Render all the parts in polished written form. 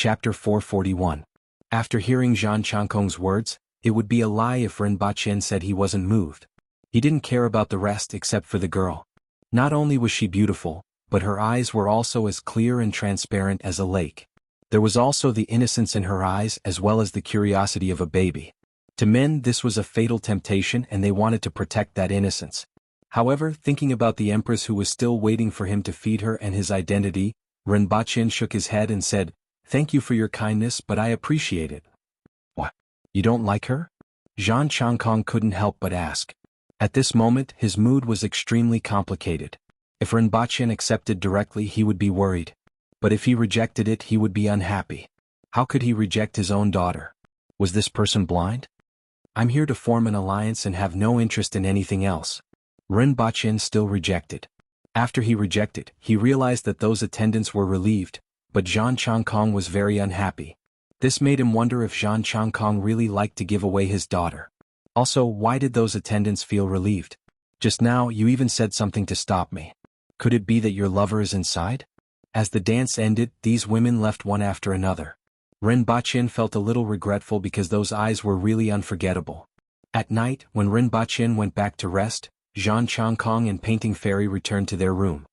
Chapter 441. After hearing Zhang Changkong's words, it would be a lie if Rinpochen said he wasn't moved. He didn't care about the rest except for the girl. Not only was she beautiful, but her eyes were also as clear and transparent as a lake. There was also the innocence in her eyes as well as the curiosity of a baby. To men this was a fatal temptation and they wanted to protect that innocence. However, thinking about the Empress who was still waiting for him to feed her and his identity, Rinpochen shook his head and said, "Thank you for your kindness, but I appreciate it." "What? You don't like her?" Zhang Changkong couldn't help but ask. At this moment his mood was extremely complicated. If Rinpochen accepted directly he would be worried. But if he rejected it he would be unhappy. How could he reject his own daughter? Was this person blind? "I'm here to form an alliance and have no interest in anything else." Rinpochen still rejected. After he rejected, he realized that those attendants were relieved, but Zhang Changkong was very unhappy. This made him wonder if Zhang Changkong really liked to give away his daughter. Also, why did those attendants feel relieved? "Just now you even said something to stop me. Could it be that your lover is inside?" As the dance ended, these women left one after another. Rinpochen felt a little regretful because those eyes were really unforgettable. At night, when Rinpochen went back to rest, Zhang Changkong and Painting Fairy returned to their room.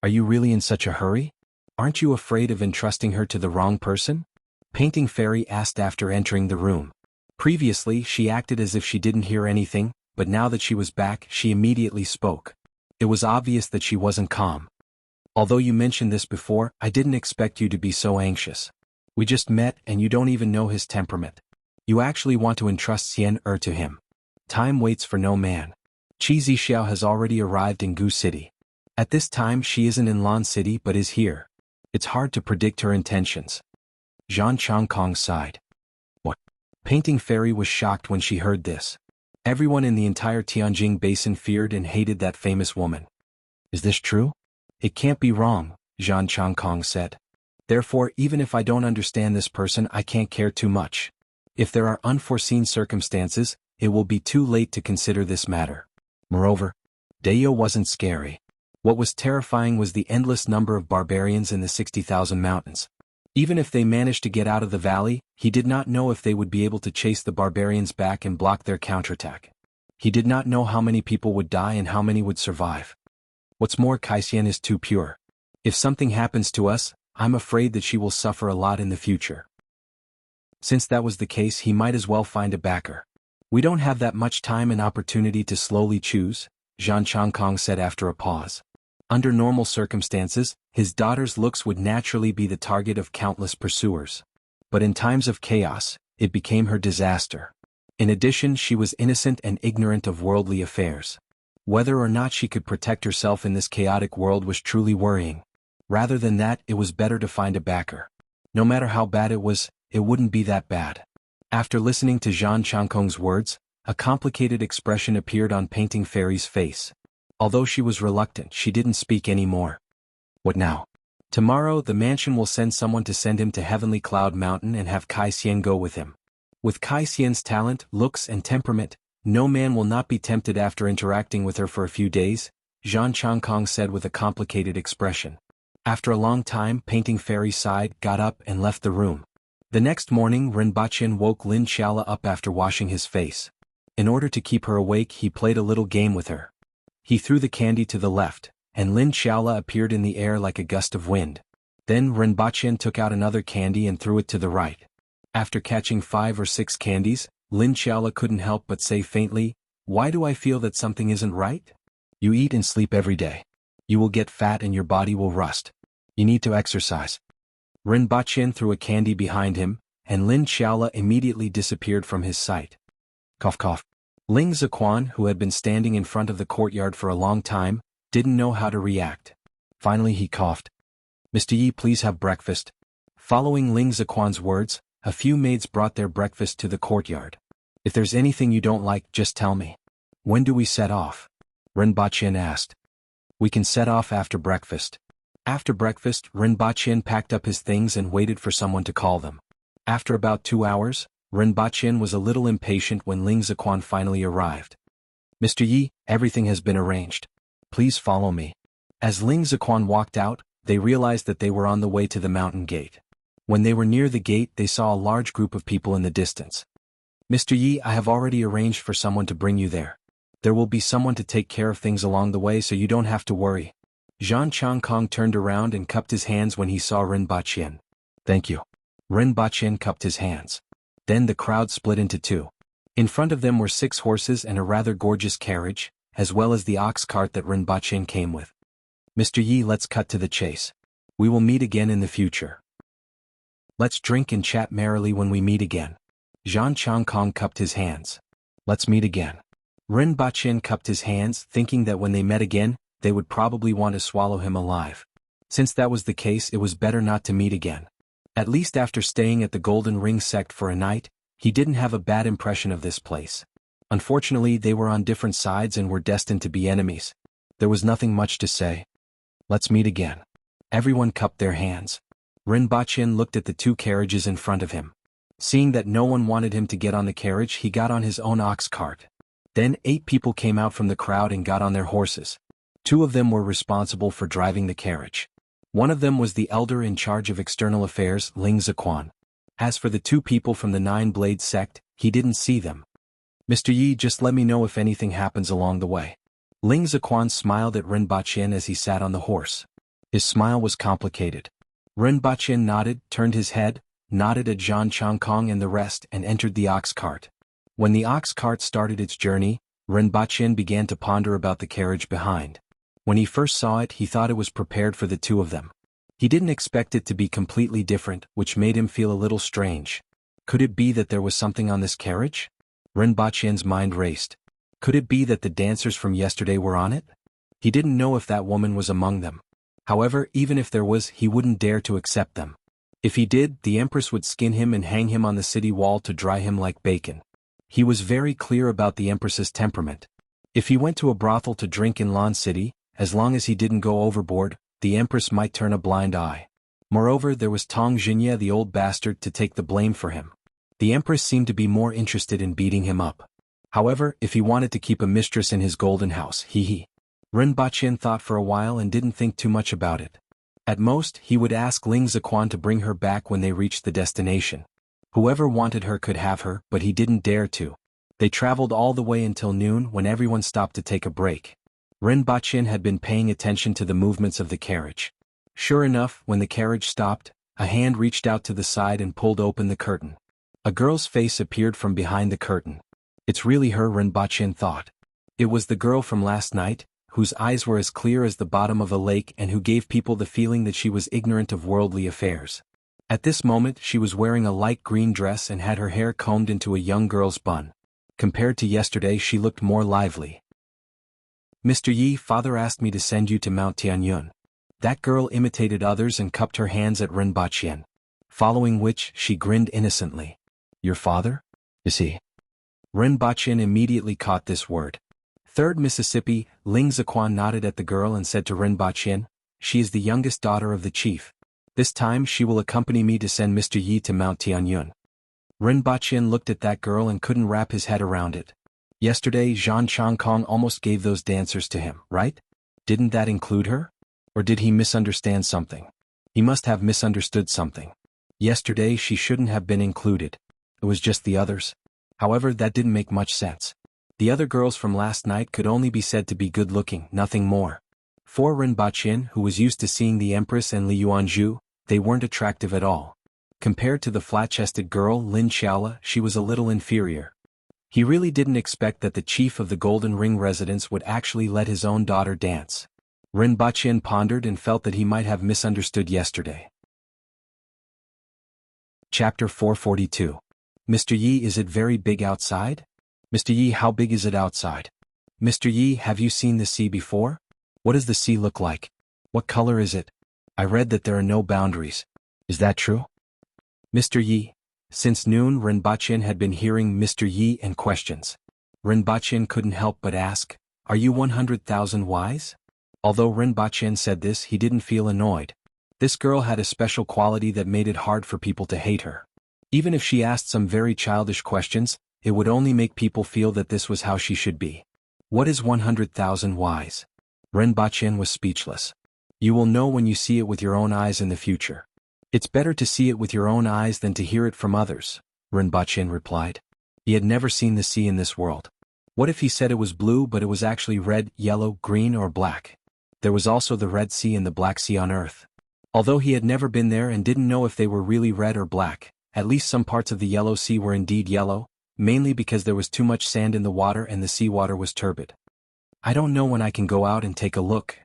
"Are you really in such a hurry? Aren't you afraid of entrusting her to the wrong person?" Painting Fairy asked after entering the room. Previously she acted as if she didn't hear anything, but now that she was back she immediately spoke. It was obvious that she wasn't calm. "Although you mentioned this before, I didn't expect you to be so anxious. We just met and you don't even know his temperament. You actually want to entrust Xian to him. Time waits for no man. Qi Zixiao has already arrived in Gu City. At this time she isn't in Lan City but is here. It's hard to predict her intentions." Zhang Changkong sighed. "What?" Painting Fairy was shocked when she heard this. Everyone in the entire Tianjing basin feared and hated that famous woman. "Is this true?" "It can't be wrong," Zhang Changkong said. "Therefore, even if I don't understand this person I can't care too much. If there are unforeseen circumstances, it will be too late to consider this matter." Moreover, Dayo wasn't scary. What was terrifying was the endless number of barbarians in the 60,000 mountains. Even if they managed to get out of the valley, he did not know if they would be able to chase the barbarians back and block their counterattack. He did not know how many people would die and how many would survive. What's more, Kaisian is too pure. If something happens to us, I'm afraid that she will suffer a lot in the future. Since that was the case, he might as well find a backer. "We don't have that much time and opportunity to slowly choose," Zhang Changkong said after a pause. Under normal circumstances, his daughter's looks would naturally be the target of countless pursuers. But in times of chaos, it became her disaster. In addition, she was innocent and ignorant of worldly affairs. Whether or not she could protect herself in this chaotic world was truly worrying. Rather than that, it was better to find a backer. No matter how bad it was, it wouldn't be that bad. After listening to Zhang Changkong's words, a complicated expression appeared on Painting Fairy's face. Although she was reluctant, she didn't speak anymore. "What now?" "Tomorrow the mansion will send someone to send him to Heavenly Cloud Mountain and have Kai Xian go with him. With Kai Xian's talent, looks and temperament, no man will not be tempted after interacting with her for a few days," Zhang Changkong said with a complicated expression. After a long time, Painting Fairy sighed, got up and left the room. The next morning Rinpochen woke Lin Xiaola up after washing his face. In order to keep her awake he played a little game with her. He threw the candy to the left, and Lin Xiaola appeared in the air like a gust of wind. Then Rinpochen took out another candy and threw it to the right. After catching 5 or 6 candies, Lin Xiaola couldn't help but say faintly, "Why do I feel that something isn't right?" "You eat and sleep every day. You will get fat and your body will rust. You need to exercise." Rinpochen threw a candy behind him, and Lin Xiaola immediately disappeared from his sight. Cough cough. Ling Ziquan, who had been standing in front of the courtyard for a long time, didn't know how to react. Finally he coughed. "Mr. Yi, please have breakfast." Following Ling Ziquan's words, a few maids brought their breakfast to the courtyard. "If there's anything you don't like, just tell me." "When do we set off?" Rinpochen asked. "We can set off after breakfast." After breakfast, Rinpochen packed up his things and waited for someone to call them. After about 2 hours, Rinpochen was a little impatient when Ling Ziquan finally arrived. "Mr. Yi, everything has been arranged. Please follow me." As Ling Ziquan walked out, they realized that they were on the way to the mountain gate. When they were near the gate, they saw a large group of people in the distance. Mr. Yi, I have already arranged for someone to bring you there. There will be someone to take care of things along the way so you don't have to worry. Zhang Changkong turned around and cupped his hands when he saw Ren Baqian. Thank you. Ren Baqian cupped his hands. Then the crowd split into two. In front of them were 6 horses and a rather gorgeous carriage, as well as the ox cart that Ren Baqian came with. Mr. Yi, let's cut to the chase. We will meet again in the future. Let's drink and chat merrily when we meet again. Zhang Changkong cupped his hands. Let's meet again. Ren Baqian cupped his hands, thinking that when they met again, they would probably want to swallow him alive. Since that was the case, it was better not to meet again. At least after staying at the Golden Ring sect for a night, he didn't have a bad impression of this place. Unfortunately, they were on different sides and were destined to be enemies. There was nothing much to say. Let's meet again. Everyone cupped their hands. Ren Baqian looked at the 2 carriages in front of him. Seeing that no one wanted him to get on the carriage, he got on his own ox cart. Then 8 people came out from the crowd and got on their horses. 2 of them were responsible for driving the carriage. One of them was the elder in charge of external affairs, Ling Ziquan. As for the 2 people from the 9-Blade sect, he didn't see them. Mr. Yi, just let me know if anything happens along the way. Ling Ziquan smiled at Ren Baqian as he sat on the horse. His smile was complicated. Ren Baqian nodded, turned his head, nodded at Zhang Changkong and the rest, and entered the ox cart. When the ox cart started its journey, Ren Baqian began to ponder about the carriage behind. When he first saw it, he thought it was prepared for the 2 of them. He didn't expect it to be completely different, which made him feel a little strange. Could it be that there was something on this carriage? Ren Baqian's mind raced. Could it be that the dancers from yesterday were on it? He didn't know if that woman was among them. However, even if there was, he wouldn't dare to accept them. If he did, the Empress would skin him and hang him on the city wall to dry him like bacon. He was very clear about the Empress's temperament. If he went to a brothel to drink in Lan City, as long as he didn't go overboard, the Empress might turn a blind eye. Moreover, there was Tong Xinye, the old bastard, to take the blame for him. The Empress seemed to be more interested in beating him up. However, if he wanted to keep a mistress in his golden house, Ren Baqian thought for a while and didn't think too much about it. At most, he would ask Ling Ziquan to bring her back when they reached the destination. Whoever wanted her could have her, but he didn't dare to. They traveled all the way until noon when everyone stopped to take a break. Ren Baqian had been paying attention to the movements of the carriage. Sure enough, when the carriage stopped, a hand reached out to the side and pulled open the curtain. A girl's face appeared from behind the curtain. It's really her, Ren Baqian thought. It was the girl from last night, whose eyes were as clear as the bottom of a lake and who gave people the feeling that she was ignorant of worldly affairs. At this moment, she was wearing a light green dress and had her hair combed into a young girl's bun. Compared to yesterday, she looked more lively. Mr. Yi, father asked me to send you to Mount Tianyun. That girl imitated others and cupped her hands at Ren Baqian. Following which, she grinned innocently. Your father? Is he? Ren Baqian immediately caught this word. 3rd Mississippi, Ling Ziquan nodded at the girl and said to Ren Baqian, she is the youngest daughter of the chief. This time she will accompany me to send Mr. Yi to Mount Tianyun. Ren Baqian looked at that girl and couldn't wrap his head around it. Yesterday Zhang Changkong almost gave those dancers to him, right? Didn't that include her? Or did he misunderstand something? He must have misunderstood something. Yesterday she shouldn't have been included. It was just the others. However, that didn't make much sense. The other girls from last night could only be said to be good-looking, nothing more. For Ren Baqian, who was used to seeing the Empress and Li Yuanzhu, they weren't attractive at all. Compared to the flat-chested girl Lin Xiaola, she was a little inferior. He really didn't expect that the chief of the Golden Ring residence would actually let his own daughter dance. Ren Baqian pondered and felt that he might have misunderstood yesterday. Chapter 442. Mr. Yi, is it very big outside? Mr. Yi, how big is it outside? Mr. Yi, have you seen the sea before? What does the sea look like? What color is it? I read that there are no boundaries. Is that true? Mr. Yi. Since noon, Ren Baqian had been hearing Mr. Yi and questions. Ren Baqian couldn't help but ask, are you 100,000 wise? Although Ren Baqian said this, he didn't feel annoyed. This girl had a special quality that made it hard for people to hate her. Even if she asked some very childish questions, it would only make people feel that this was how she should be. What is 100,000 wise? Ren Baqian was speechless. You will know when you see it with your own eyes in the future. It's better to see it with your own eyes than to hear it from others, Rinpoche replied. He had never seen the sea in this world. What if he said it was blue but it was actually red, yellow, green or black? There was also the Red Sea and the Black Sea on Earth. Although he had never been there and didn't know if they were really red or black, at least some parts of the Yellow Sea were indeed yellow, mainly because there was too much sand in the water and the seawater was turbid. I don't know when I can go out and take a look.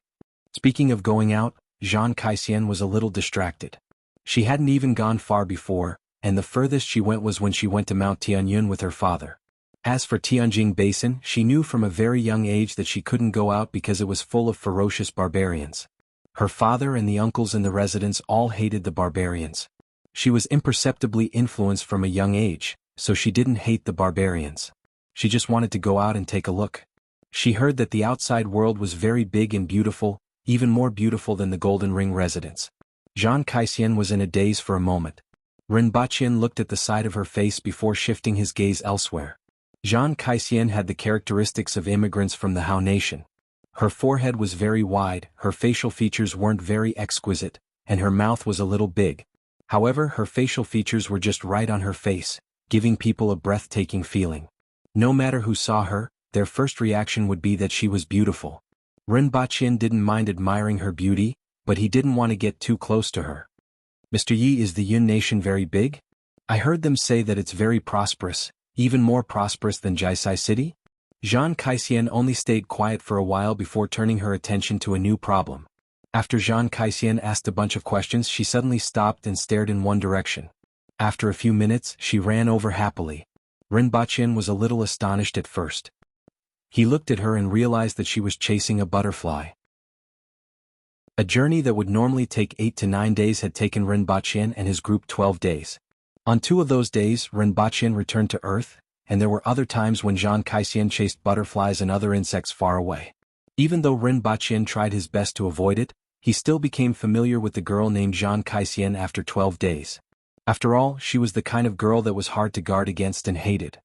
Speaking of going out, Jean Caissien was a little distracted. She hadn't even gone far before, and the furthest she went was when she went to Mount Tianyun with her father. As for Tianjing Basin, she knew from a very young age that she couldn't go out because it was full of ferocious barbarians. Her father and the uncles in the residence all hated the barbarians. She was imperceptibly influenced from a young age, so she didn't hate the barbarians. She just wanted to go out and take a look. She heard that the outside world was very big and beautiful, even more beautiful than the Golden Ring residence. Jean Caissien was in a daze for a moment. Rinpoche looked at the side of her face before shifting his gaze elsewhere. Jean Caissien had the characteristics of immigrants from the Hao Nation. Her forehead was very wide, her facial features weren't very exquisite, and her mouth was a little big. However, her facial features were just right on her face, giving people a breathtaking feeling. No matter who saw her, their first reaction would be that she was beautiful. Rinpoche didn't mind admiring her beauty, but he didn't want to get too close to her. Mr. Yi, is the Yun Nation very big? I heard them say that it's very prosperous, even more prosperous than Jiaisai City? Jean Caissien only stayed quiet for a while before turning her attention to a new problem. After Jean Caissien asked a bunch of questions, she suddenly stopped and stared in one direction. After a few minutes, she ran over happily. Rinpoche was a little astonished at first. He looked at her and realized that she was chasing a butterfly. A journey that would normally take 8 to 9 days had taken Rinpoche and his group 12 days. On 2 of those days, Rinpoche returned to Earth, and there were other times when Jean Caissien chased butterflies and other insects far away. Even though Rinpoche tried his best to avoid it, he still became familiar with the girl named Jean Caissien after 12 days. After all, she was the kind of girl that was hard to guard against and hated.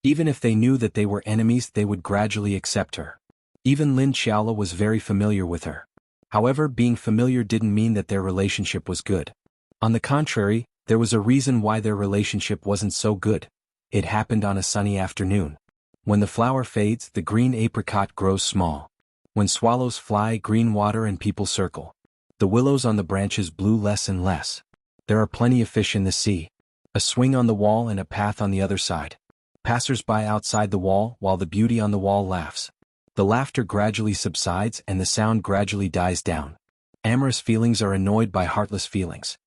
Even if they knew that they were enemies, they would gradually accept her. Even Lin Xiaola was very familiar with her. However, being familiar didn't mean that their relationship was good. On the contrary, there was a reason why their relationship wasn't so good. It happened on a sunny afternoon. When the flower fades, the green apricot grows small. When swallows fly, green water and people circle. The willows on the branches bloom less and less. There are plenty of fish in the sea. A swing on the wall and a path on the other side. Passers-by outside the wall while the beauty on the wall laughs. The laughter gradually subsides and the sound gradually dies down. Amorous feelings are annoyed by heartless feelings.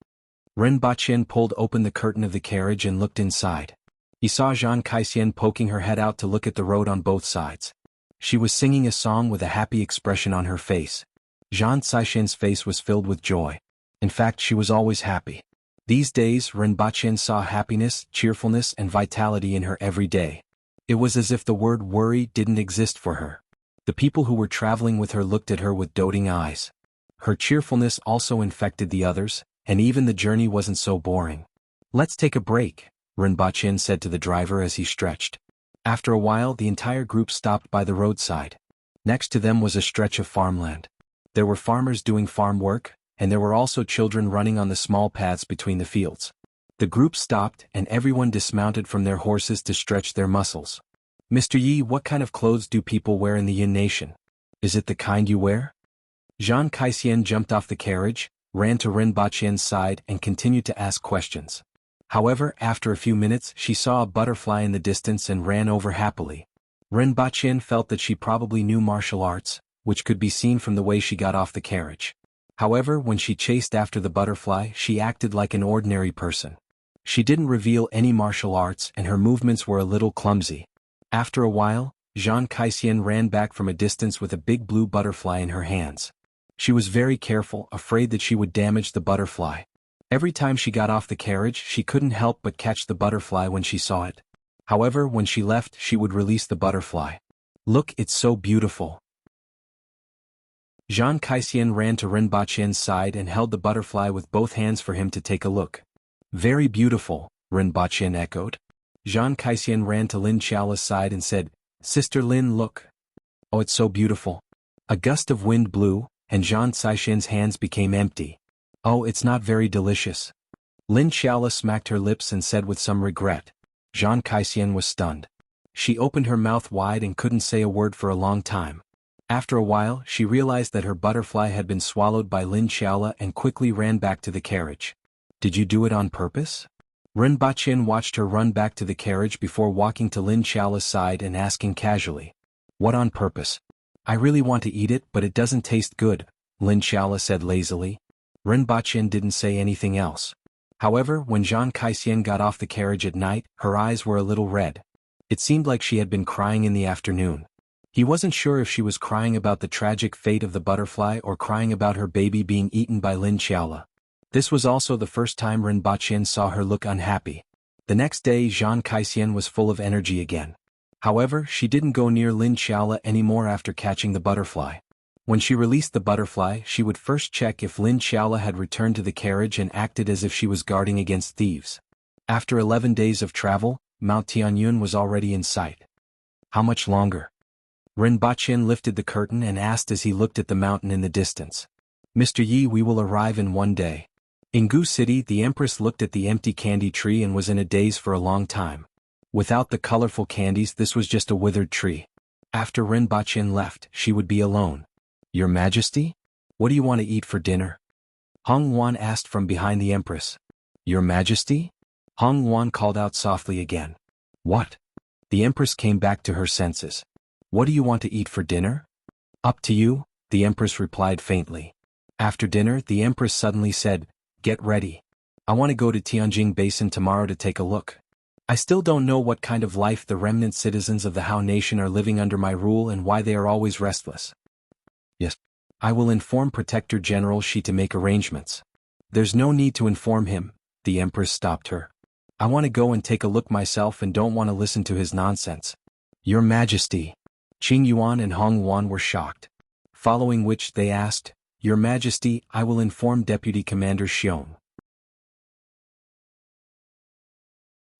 Rinpoche pulled open the curtain of the carriage and looked inside. He saw Jean Caissien poking her head out to look at the road on both sides. She was singing a song with a happy expression on her face. Jean Caishien's face was filled with joy. In fact, she was always happy. These days, Rinpoche saw happiness, cheerfulness and vitality in her every day. It was as if the word worry didn't exist for her. The people who were traveling with her looked at her with doting eyes. Her cheerfulness also infected the others, and even the journey wasn't so boring. "Let's take a break," Rinpoche said to the driver as he stretched. After a while, the entire group stopped by the roadside. Next to them was a stretch of farmland. There were farmers doing farm work, and there were also children running on the small paths between the fields. The group stopped and everyone dismounted from their horses to stretch their muscles. "Mr. Yi, what kind of clothes do people wear in the Yin Nation? Is it the kind you wear?" Jean Caissien jumped off the carriage, ran to Rinpoche's side and continued to ask questions. However, after a few minutes, she saw a butterfly in the distance and ran over happily. Rinpoche felt that she probably knew martial arts, which could be seen from the way she got off the carriage. However, when she chased after the butterfly, she acted like an ordinary person. She didn't reveal any martial arts and her movements were a little clumsy. After a while, Jean Caissien ran back from a distance with a big blue butterfly in her hands. She was very careful, afraid that she would damage the butterfly. Every time she got off the carriage, she couldn't help but catch the butterfly when she saw it. However, when she left, she would release the butterfly. "Look, it's so beautiful." Jean Caissien ran to Rinpoche's side and held the butterfly with both hands for him to take a look. "Very beautiful," Rinpoche echoed. Jean Caissien ran to Lin Xiaola's side and said, "Sister Lin, look. Oh, it's so beautiful." A gust of wind blew, and Jean Caishien's hands became empty. "Oh, it's not very delicious," Lin Xiaola smacked her lips and said with some regret. Zhang Kaixian was stunned. She opened her mouth wide and couldn't say a word for a long time. After a while, she realized that her butterfly had been swallowed by Lin Xiaola and quickly ran back to the carriage. Did you do it on purpose? Ren Baqin watched her run back to the carriage before walking to Lin Xiaola's side and asking casually. What on purpose? I really want to eat it but it doesn't taste good, Lin Xiaola said lazily. Ren Baqin didn't say anything else. However, when Zhang Kaixian got off the carriage at night, her eyes were a little red. It seemed like she had been crying in the afternoon. He wasn't sure if she was crying about the tragic fate of the butterfly or crying about her baby being eaten by Lin Xiaola. This was also the first time Ren Baqin saw her look unhappy. The next day Zhang Kaixian was full of energy again. However, she didn't go near Lin Xiaola anymore after catching the butterfly. When she released the butterfly, she would first check if Lin Xiaola had returned to the carriage and acted as if she was guarding against thieves. After 11 days of travel, Mount Tianyun was already in sight. How much longer? Ren Baqin lifted the curtain and asked as he looked at the mountain in the distance. Mr. Yi, we will arrive in 1 day. In Gu City, the Empress looked at the empty candy tree and was in a daze for a long time. Without the colorful candies, this was just a withered tree. After Ren Baqin left, she would be alone. Your Majesty? What do you want to eat for dinner? Hong Wan asked from behind the Empress. Your Majesty? Hong Wan called out softly again. What? The Empress came back to her senses. What do you want to eat for dinner? Up to you, the Empress replied faintly. After dinner, the Empress suddenly said, Get ready. I want to go to Tianjing Basin tomorrow to take a look. I still don't know what kind of life the remnant citizens of the Hao Nation are living under my rule and why they are always restless. Yes. I will inform Protector General Shi to make arrangements. There's no need to inform him, the Empress stopped her. I want to go and take a look myself and don't want to listen to his nonsense. Your Majesty. Qing Yuan and Hong Wan were shocked. Following which they asked, Your Majesty, I will inform Deputy Commander Xiong.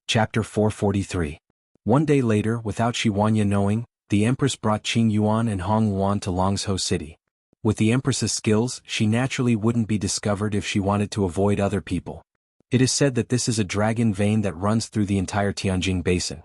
Chapter 443. 1 day later, without Shi Wanya knowing, the Empress brought Qing Yuan and Hong Wan to Longzhou City. With the Empress's skills, she naturally wouldn't be discovered if she wanted to avoid other people. It is said that this is a dragon vein that runs through the entire Tianjing Basin.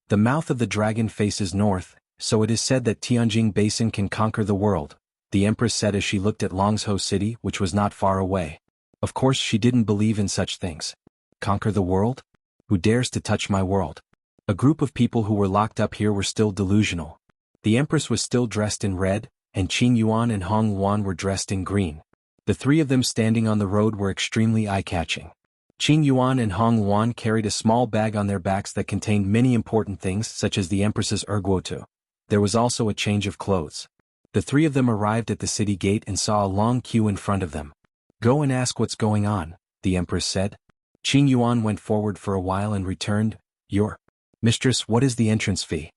The mouth of the dragon faces north, so it is said that Tianjing Basin can conquer the world, the Empress said as she looked at Longzhou City, which was not far away. Of course she didn't believe in such things. Conquer the world? Who dares to touch my world? A group of people who were locked up here were still delusional. The Empress was still dressed in red, and Qing Yuan and Hong Wan were dressed in green. The three of them standing on the road were extremely eye-catching. Qing Yuan and Hong Wan carried a small bag on their backs that contained many important things such as the Empress's erguotu. There was also a change of clothes. The three of them arrived at the city gate and saw a long queue in front of them. Go and ask what's going on, the Empress said. Qing Yuan went forward for a while and returned. Your Mistress, what is the entrance fee?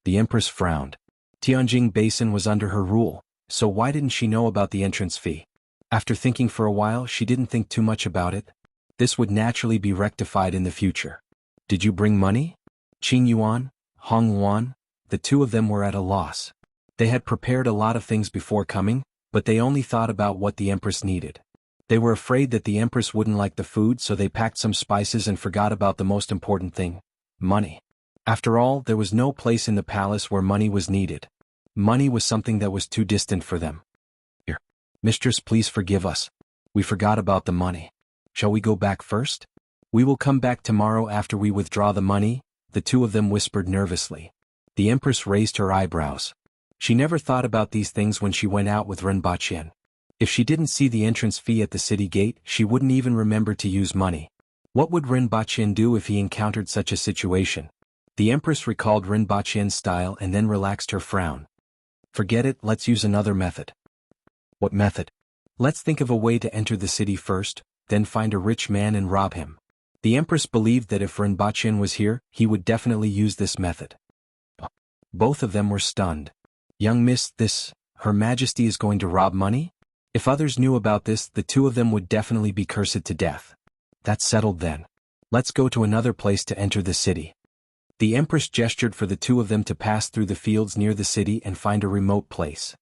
The Empress frowned. Tianjing Basin was under her rule, so why didn't she know about the entrance fee? After thinking for a while, she didn't think too much about it. This would naturally be rectified in the future. Did you bring money? Qing Yuan, Hong Wan, the two of them were at a loss. They had prepared a lot of things before coming, but they only thought about what the Empress needed. They were afraid that the Empress wouldn't like the food, so they packed some spices and forgot about the most important thing, money. After all, there was no place in the palace where money was needed. Money was something that was too distant for them. Here. Mistress, please forgive us. We forgot about the money. Shall we go back first? We will come back tomorrow after we withdraw the money, the two of them whispered nervously. The Empress raised her eyebrows. She never thought about these things when she went out with Ren Baqin. If she didn't see the entrance fee at the city gate, she wouldn't even remember to use money. What would Ren Baqin do if he encountered such a situation? The Empress recalled Ren Baqin's style and then relaxed her frown. Forget it, let's use another method. What method? Let's think of a way to enter the city first, then find a rich man and rob him. The Empress believed that if Ren Baqin was here, he would definitely use this method. Both of them were stunned. Young miss, Her Majesty is going to rob money? If others knew about this, the two of them would definitely be cursed to death. That's settled then. Let's go to another place to enter the city. The Empress gestured for the two of them to pass through the fields near the city and find a remote place.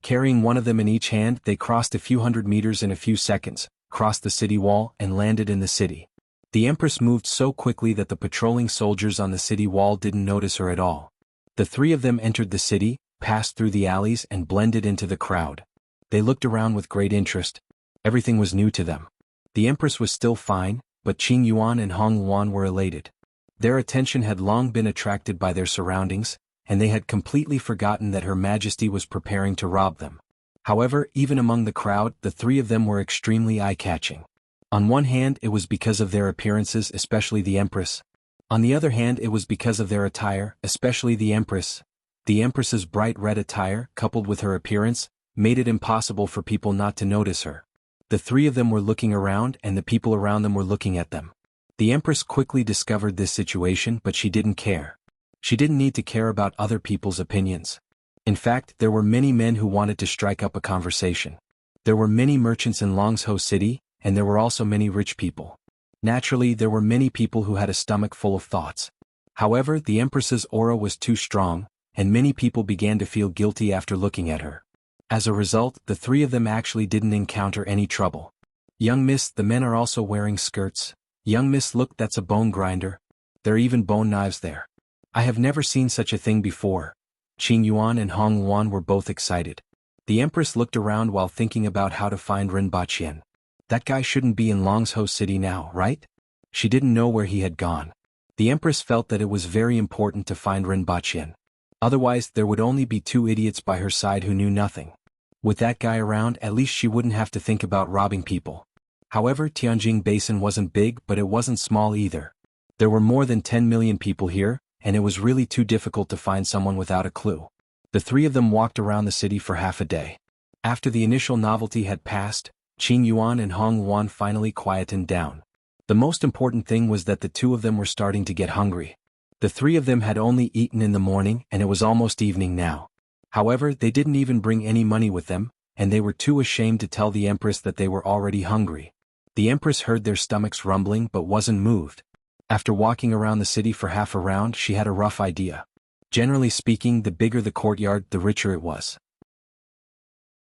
Carrying one of them in each hand, they crossed a few hundred meters in a few seconds. crossed the city wall and landed in the city. The Empress moved so quickly that the patrolling soldiers on the city wall didn't notice her at all. The three of them entered the city, passed through the alleys and blended into the crowd. They looked around with great interest. Everything was new to them. The Empress was still fine, but Qing Yuan and Hong Yuan were elated. Their attention had long been attracted by their surroundings, and they had completely forgotten that Her Majesty was preparing to rob them. However, even among the crowd, the three of them were extremely eye-catching. On one hand, it was because of their appearances, especially the Empress. On the other hand, it was because of their attire, especially the Empress. The Empress's bright red attire, coupled with her appearance, made it impossible for people not to notice her. The three of them were looking around and the people around them were looking at them. The Empress quickly discovered this situation, but she didn't care. She didn't need to care about other people's opinions. In fact, there were many men who wanted to strike up a conversation. There were many merchants in Longzhou City, and there were also many rich people. Naturally, there were many people who had a stomach full of thoughts. However, the Empress's aura was too strong, and many people began to feel guilty after looking at her. As a result, the three of them actually didn't encounter any trouble. "Young miss, the men are also wearing skirts. Young miss, look, that's a bone grinder. There are even bone knives there. I have never seen such a thing before." Qing Yuan and Hong Yuan were both excited. The Empress looked around while thinking about how to find Rinba Qian. That guy shouldn't be in Longzhou City now, right? She didn't know where he had gone. The Empress felt that it was very important to find Rinba Qian. Otherwise, there would only be two idiots by her side who knew nothing. With that guy around, at least she wouldn't have to think about robbing people. However, Tianjin Basin wasn't big, but it wasn't small either. There were more than 10 million people here, and it was really too difficult to find someone without a clue. The three of them walked around the city for half a day. After the initial novelty had passed, Qing Yuan and Hong Yuan finally quietened down. The most important thing was that the two of them were starting to get hungry. The three of them had only eaten in the morning and it was almost evening now. However, they didn't even bring any money with them, and they were too ashamed to tell the Empress that they were already hungry. The Empress heard their stomachs rumbling but wasn't moved. After walking around the city for half a round, she had a rough idea. Generally speaking, the bigger the courtyard, the richer it was.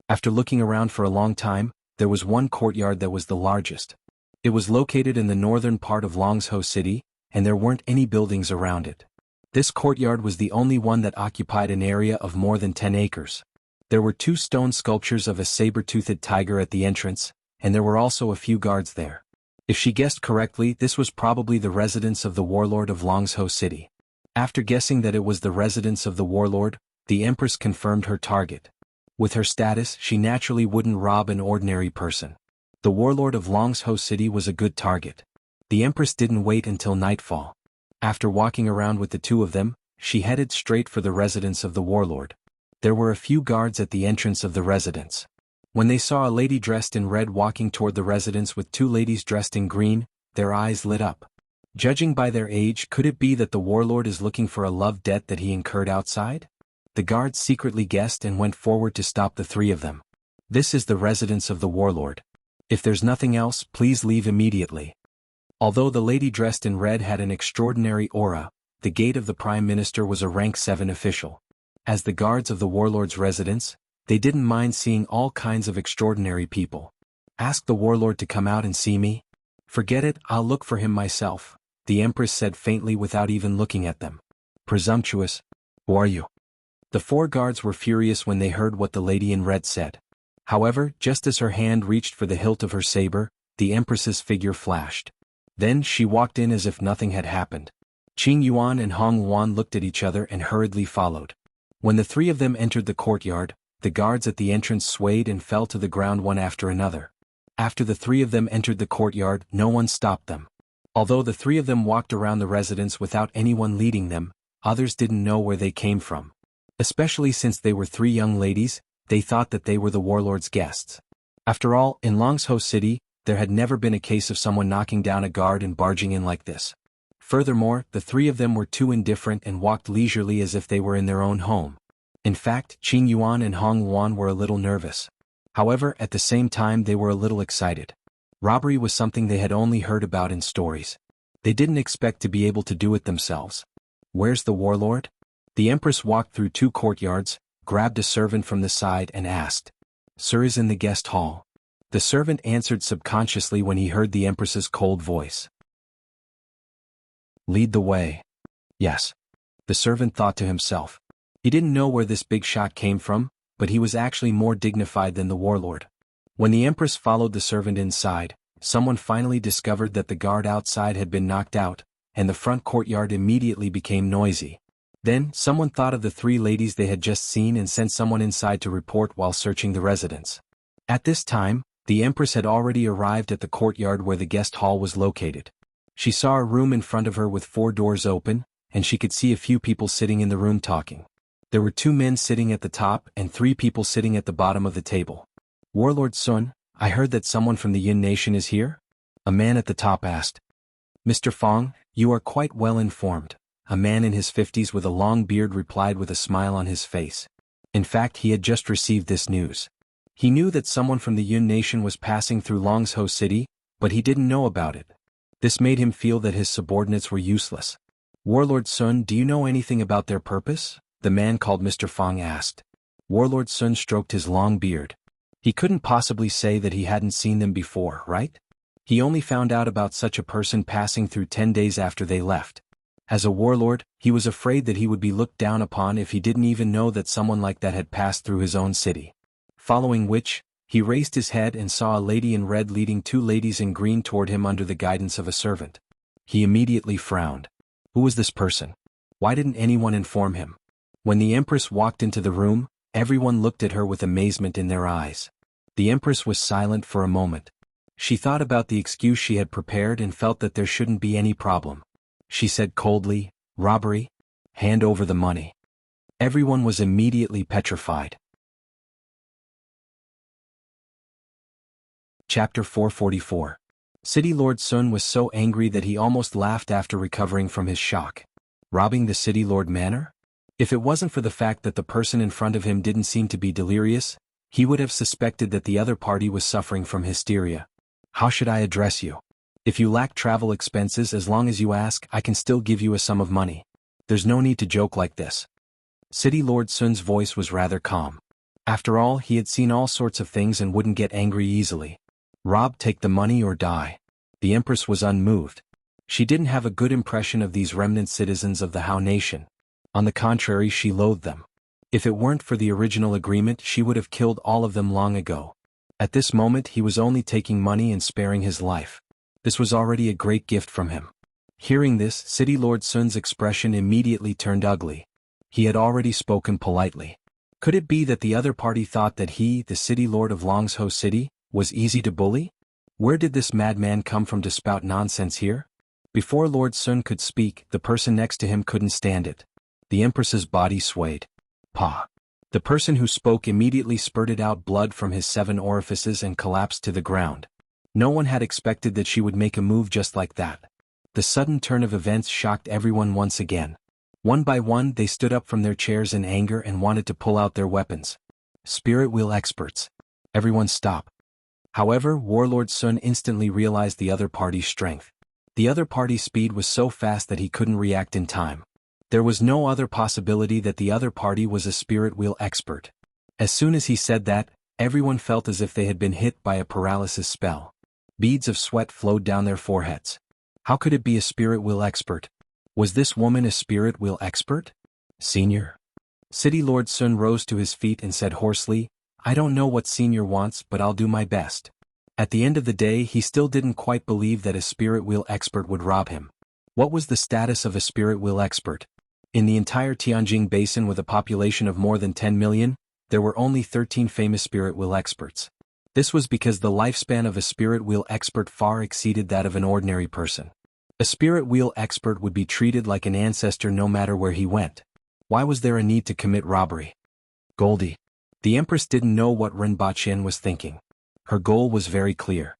After looking around for a long time, there was one courtyard that was the largest. It was located in the northern part of Longzhou City, and there weren't any buildings around it. This courtyard was the only one that occupied an area of more than 10 acres. There were two stone sculptures of a saber-toothed tiger at the entrance, and there were also a few guards there. If she guessed correctly, this was probably the residence of the warlord of Longzhou City. After guessing that it was the residence of the warlord, the Empress confirmed her target. With her status, she naturally wouldn't rob an ordinary person. The warlord of Longzhou City was a good target. The Empress didn't wait until nightfall. After walking around with the two of them, she headed straight for the residence of the warlord. There were a few guards at the entrance of the residence. When they saw a lady dressed in red walking toward the residence with two ladies dressed in green, their eyes lit up. Judging by their age, could it be that the warlord is looking for a love debt that he incurred outside? The guards secretly guessed and went forward to stop the three of them. "This is the residence of the warlord. If there's nothing else, please leave immediately." Although the lady dressed in red had an extraordinary aura, the gate of the Prime Minister was a rank 7 official. As the guards of the warlord's residence, they didn't mind seeing all kinds of extraordinary people. "Ask the warlord to come out and see me." "Forget it, I'll look for him myself," the Empress said faintly without even looking at them. "Presumptuous. Who are you?" The four guards were furious when they heard what the lady in red said. However, just as her hand reached for the hilt of her saber, the Empress's figure flashed. Then she walked in as if nothing had happened. Qing Yuan and Hong Yuan looked at each other and hurriedly followed. When the three of them entered the courtyard, the guards at the entrance swayed and fell to the ground one after another. After the three of them entered the courtyard, no one stopped them. Although the three of them walked around the residence without anyone leading them, others didn't know where they came from. Especially since they were three young ladies, they thought that they were the warlord's guests. After all, in Longzhou City, there had never been a case of someone knocking down a guard and barging in like this. Furthermore, the three of them were too indifferent and walked leisurely as if they were in their own home. In fact, Qing Yuan and Hong Yuan were a little nervous. However, at the same time they were a little excited. Robbery was something they had only heard about in stories. They didn't expect to be able to do it themselves. "Where's the warlord?" The Empress walked through two courtyards, grabbed a servant from the side and asked. "Sir is in the guest hall." The servant answered subconsciously when he heard the Empress's cold voice. Lead the way. Yes. The servant thought to himself. He didn't know where this big shot came from, but he was actually more dignified than the warlord. When the Empress followed the servant inside, someone finally discovered that the guard outside had been knocked out, and the front courtyard immediately became noisy. Then, someone thought of the 3 ladies they had just seen and sent someone inside to report while searching the residence. At this time, the Empress had already arrived at the courtyard where the guest hall was located. She saw a room in front of her with 4 doors open, and she could see a few people sitting in the room talking. There were 2 men sitting at the top and 3 people sitting at the bottom of the table. Warlord Sun, I heard that someone from the Yin nation is here? A man at the top asked. Mr. Fong, you are quite well informed. A man in his 50s with a long beard replied with a smile on his face. In fact, he had just received this news. He knew that someone from the Yun nation was passing through Longzhou City, but he didn't know about it. This made him feel that his subordinates were useless. Warlord Sun, do you know anything about their purpose? The man called Mr. Fong asked. Warlord Sun stroked his long beard. He couldn't possibly say that he hadn't seen them before, right? He only found out about such a person passing through 10 days after they left. As a warlord, he was afraid that he would be looked down upon if he didn't even know that someone like that had passed through his own city. Following which, he raised his head and saw a lady in red leading 2 ladies in green toward him under the guidance of a servant. He immediately frowned. Who was this person? Why didn't anyone inform him? When the Empress walked into the room, everyone looked at her with amazement in their eyes. The Empress was silent for a moment. She thought about the excuse she had prepared and felt that there shouldn't be any problem. She said coldly, robbery? Hand over the money. Everyone was immediately petrified. Chapter 444. City Lord Sun was so angry that he almost laughed after recovering from his shock. Robbing the City Lord Manor? If it wasn't for the fact that the person in front of him didn't seem to be delirious, he would have suspected that the other party was suffering from hysteria. How should I address you? If you lack travel expenses, as long as you ask, I can still give you a sum of money. There's no need to joke like this. City Lord Sun's voice was rather calm. After all, he had seen all sorts of things and wouldn't get angry easily. Rob, take the money or die. The Empress was unmoved. She didn't have a good impression of these remnant citizens of the Hao nation. On the contrary, she loathed them. If it weren't for the original agreement, she would have killed all of them long ago. At this moment, he was only taking money and sparing his life. This was already a great gift from him. Hearing this, City Lord Sun's expression immediately turned ugly. He had already spoken politely. Could it be that the other party thought that he, the City Lord of Longzhou City, was easy to bully? Where did this madman come from to spout nonsense here? Before Lord Sun could speak, the person next to him couldn't stand it. The Empress's body swayed. Pa. The person who spoke immediately spurted out blood from his 7 orifices and collapsed to the ground. No one had expected that she would make a move just like that. The sudden turn of events shocked everyone once again. One by one, they stood up from their chairs in anger and wanted to pull out their weapons. Spirit wheel experts. Everyone stop. However, Warlord Sun instantly realized the other party's strength. The other party's speed was so fast that he couldn't react in time. There was no other possibility that the other party was a spirit wheel expert. As soon as he said that, everyone felt as if they had been hit by a paralysis spell. Beads of sweat flowed down their foreheads. How could it be a spirit wheel expert? Was this woman a spirit wheel expert? Senior. City Lord Sun rose to his feet and said hoarsely, I don't know what Senior wants, but I'll do my best. At the end of the day, he still didn't quite believe that a spirit wheel expert would rob him. What was the status of a spirit wheel expert? In the entire Tianjin Basin with a population of more than 10 million, there were only 13 famous spirit wheel experts. This was because the lifespan of a spirit wheel expert far exceeded that of an ordinary person. A spirit wheel expert would be treated like an ancestor no matter where he went. Why was there a need to commit robbery? Goldie. The Empress didn't know what Ren Baqian was thinking. Her goal was very clear.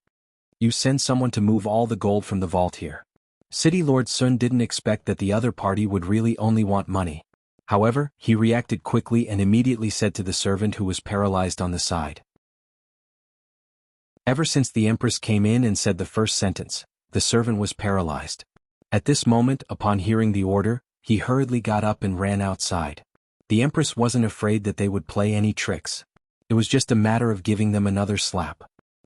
You send someone to move all the gold from the vault here. City Lord Sun didn't expect that the other party would really only want money. However, he reacted quickly and immediately said to the servant who was paralyzed on the side. Ever since the Empress came in and said the first sentence, the servant was paralyzed. At this moment, upon hearing the order, he hurriedly got up and ran outside. The Empress wasn't afraid that they would play any tricks. It was just a matter of giving them another slap.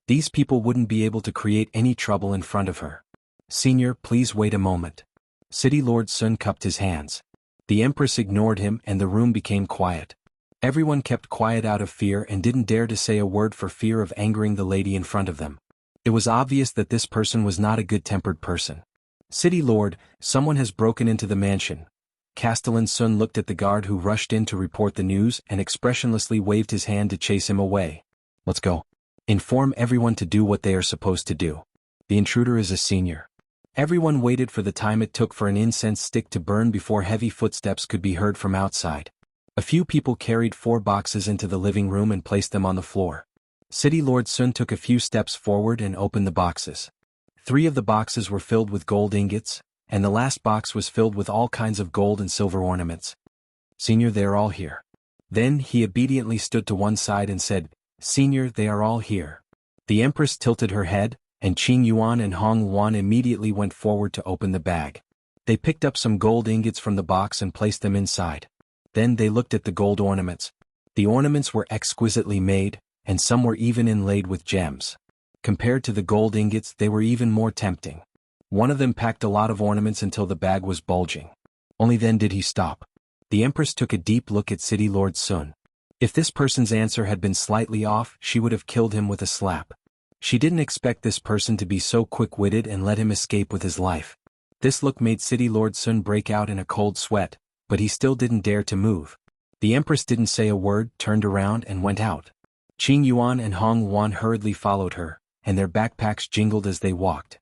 These people wouldn't be able to create any trouble in front of her. Senior, please wait a moment. City Lord Sun cupped his hands. The Empress ignored him and the room became quiet. Everyone kept quiet out of fear and didn't dare to say a word for fear of angering the lady in front of them. It was obvious that this person was not a good-tempered person. City Lord, someone has broken into the mansion. Castellan Sun looked at the guard who rushed in to report the news and expressionlessly waved his hand to chase him away. Let's go. Inform everyone to do what they are supposed to do. The intruder is a senior. Everyone waited for the time it took for an incense stick to burn before heavy footsteps could be heard from outside. A few people carried 4 boxes into the living room and placed them on the floor. City Lord Sun took a few steps forward and opened the boxes. 3 of the boxes were filled with gold ingots, and the last box was filled with all kinds of gold and silver ornaments. Senior, they are all here. Then he obediently stood to one side and said, Senior, they are all here. The Empress tilted her head, and Qing Yuan and Hong Yuan immediately went forward to open the bag. They picked up some gold ingots from the box and placed them inside. Then they looked at the gold ornaments. The ornaments were exquisitely made, and some were even inlaid with gems. Compared to the gold ingots, they were even more tempting. One of them packed a lot of ornaments until the bag was bulging. Only then did he stop. The Empress took a deep look at City Lord Sun. If this person's answer had been slightly off, she would have killed him with a slap. She didn't expect this person to be so quick-witted and let him escape with his life. This look made City Lord Sun break out in a cold sweat, but he still didn't dare to move. The Empress didn't say a word, turned around and went out. Qing Yuan and Hong Yuan hurriedly followed her, and their backpacks jingled as they walked.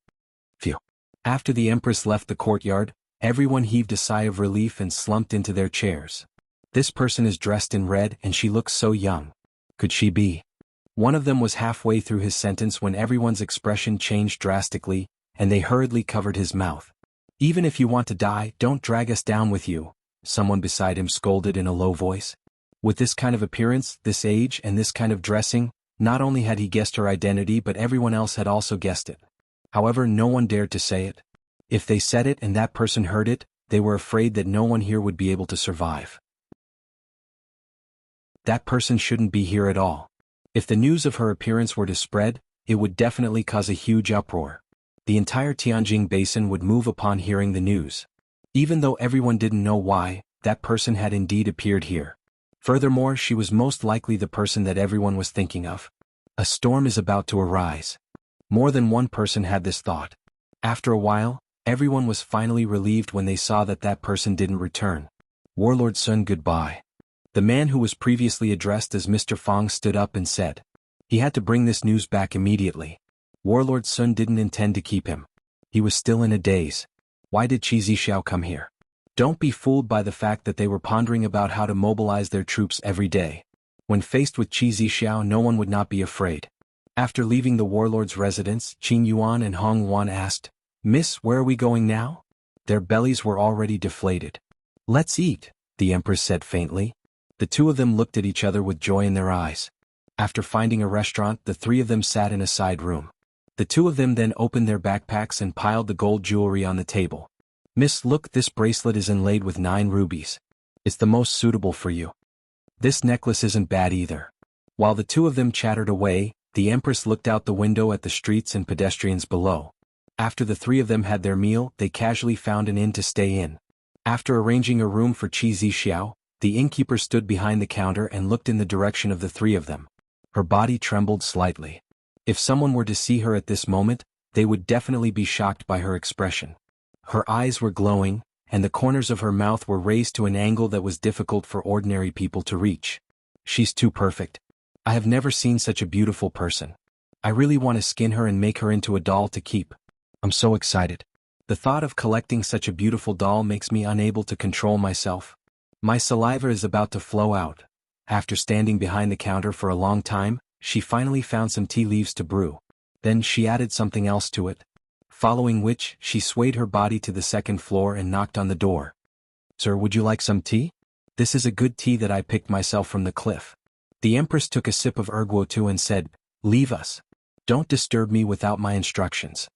Phew. After the Empress left the courtyard, everyone heaved a sigh of relief and slumped into their chairs. This person is dressed in red and she looks so young. Could she be? One of them was halfway through his sentence when everyone's expression changed drastically, and they hurriedly covered his mouth. Even if you want to die, don't drag us down with you, someone beside him scolded in a low voice. With this kind of appearance, this age, and this kind of dressing, not only had he guessed her identity but everyone else had also guessed it. However, no one dared to say it. If they said it and that person heard it, they were afraid that no one here would be able to survive. That person shouldn't be here at all. If the news of her appearance were to spread, it would definitely cause a huge uproar. The entire Tianjin basin would move upon hearing the news. Even though everyone didn't know why, that person had indeed appeared here. Furthermore, she was most likely the person that everyone was thinking of. A storm is about to arise. More than one person had this thought. After a while, everyone was finally relieved when they saw that that person didn't return. Warlord Sun, goodbye. The man who was previously addressed as Mr. Fong stood up and said. He had to bring this news back immediately. Warlord Sun didn't intend to keep him. He was still in a daze. Why did Qi Zixiao come here? Don't be fooled by the fact that they were pondering about how to mobilize their troops every day. When faced with Qi Zixiao, no one would not be afraid. After leaving the warlord's residence, Qing Yuan and Hong Yuan asked, Miss, where are we going now? Their bellies were already deflated. Let's eat, the Empress said faintly. The two of them looked at each other with joy in their eyes. After finding a restaurant, the 3 of them sat in a side room. The 2 of them then opened their backpacks and piled the gold jewelry on the table. Miss, look, this bracelet is inlaid with 9 rubies. It's the most suitable for you. This necklace isn't bad either. While the 2 of them chattered away, the Empress looked out the window at the streets and pedestrians below. After the 3 of them had their meal, they casually found an inn to stay in. After arranging a room for Qi Zixiao, the innkeeper stood behind the counter and looked in the direction of the 3 of them. Her body trembled slightly. If someone were to see her at this moment, they would definitely be shocked by her expression. Her eyes were glowing, and the corners of her mouth were raised to an angle that was difficult for ordinary people to reach. She's too perfect. I have never seen such a beautiful person. I really want to skin her and make her into a doll to keep. I'm so excited. The thought of collecting such a beautiful doll makes me unable to control myself. My saliva is about to flow out. After standing behind the counter for a long time, she finally found some tea leaves to brew. Then she added something else to it. Following which, she swayed her body to the 2nd floor and knocked on the door. Sir, would you like some tea? This is a good tea that I picked myself from the cliff. The Empress took a sip of erguo too and said, Leave us. Don't disturb me without my instructions.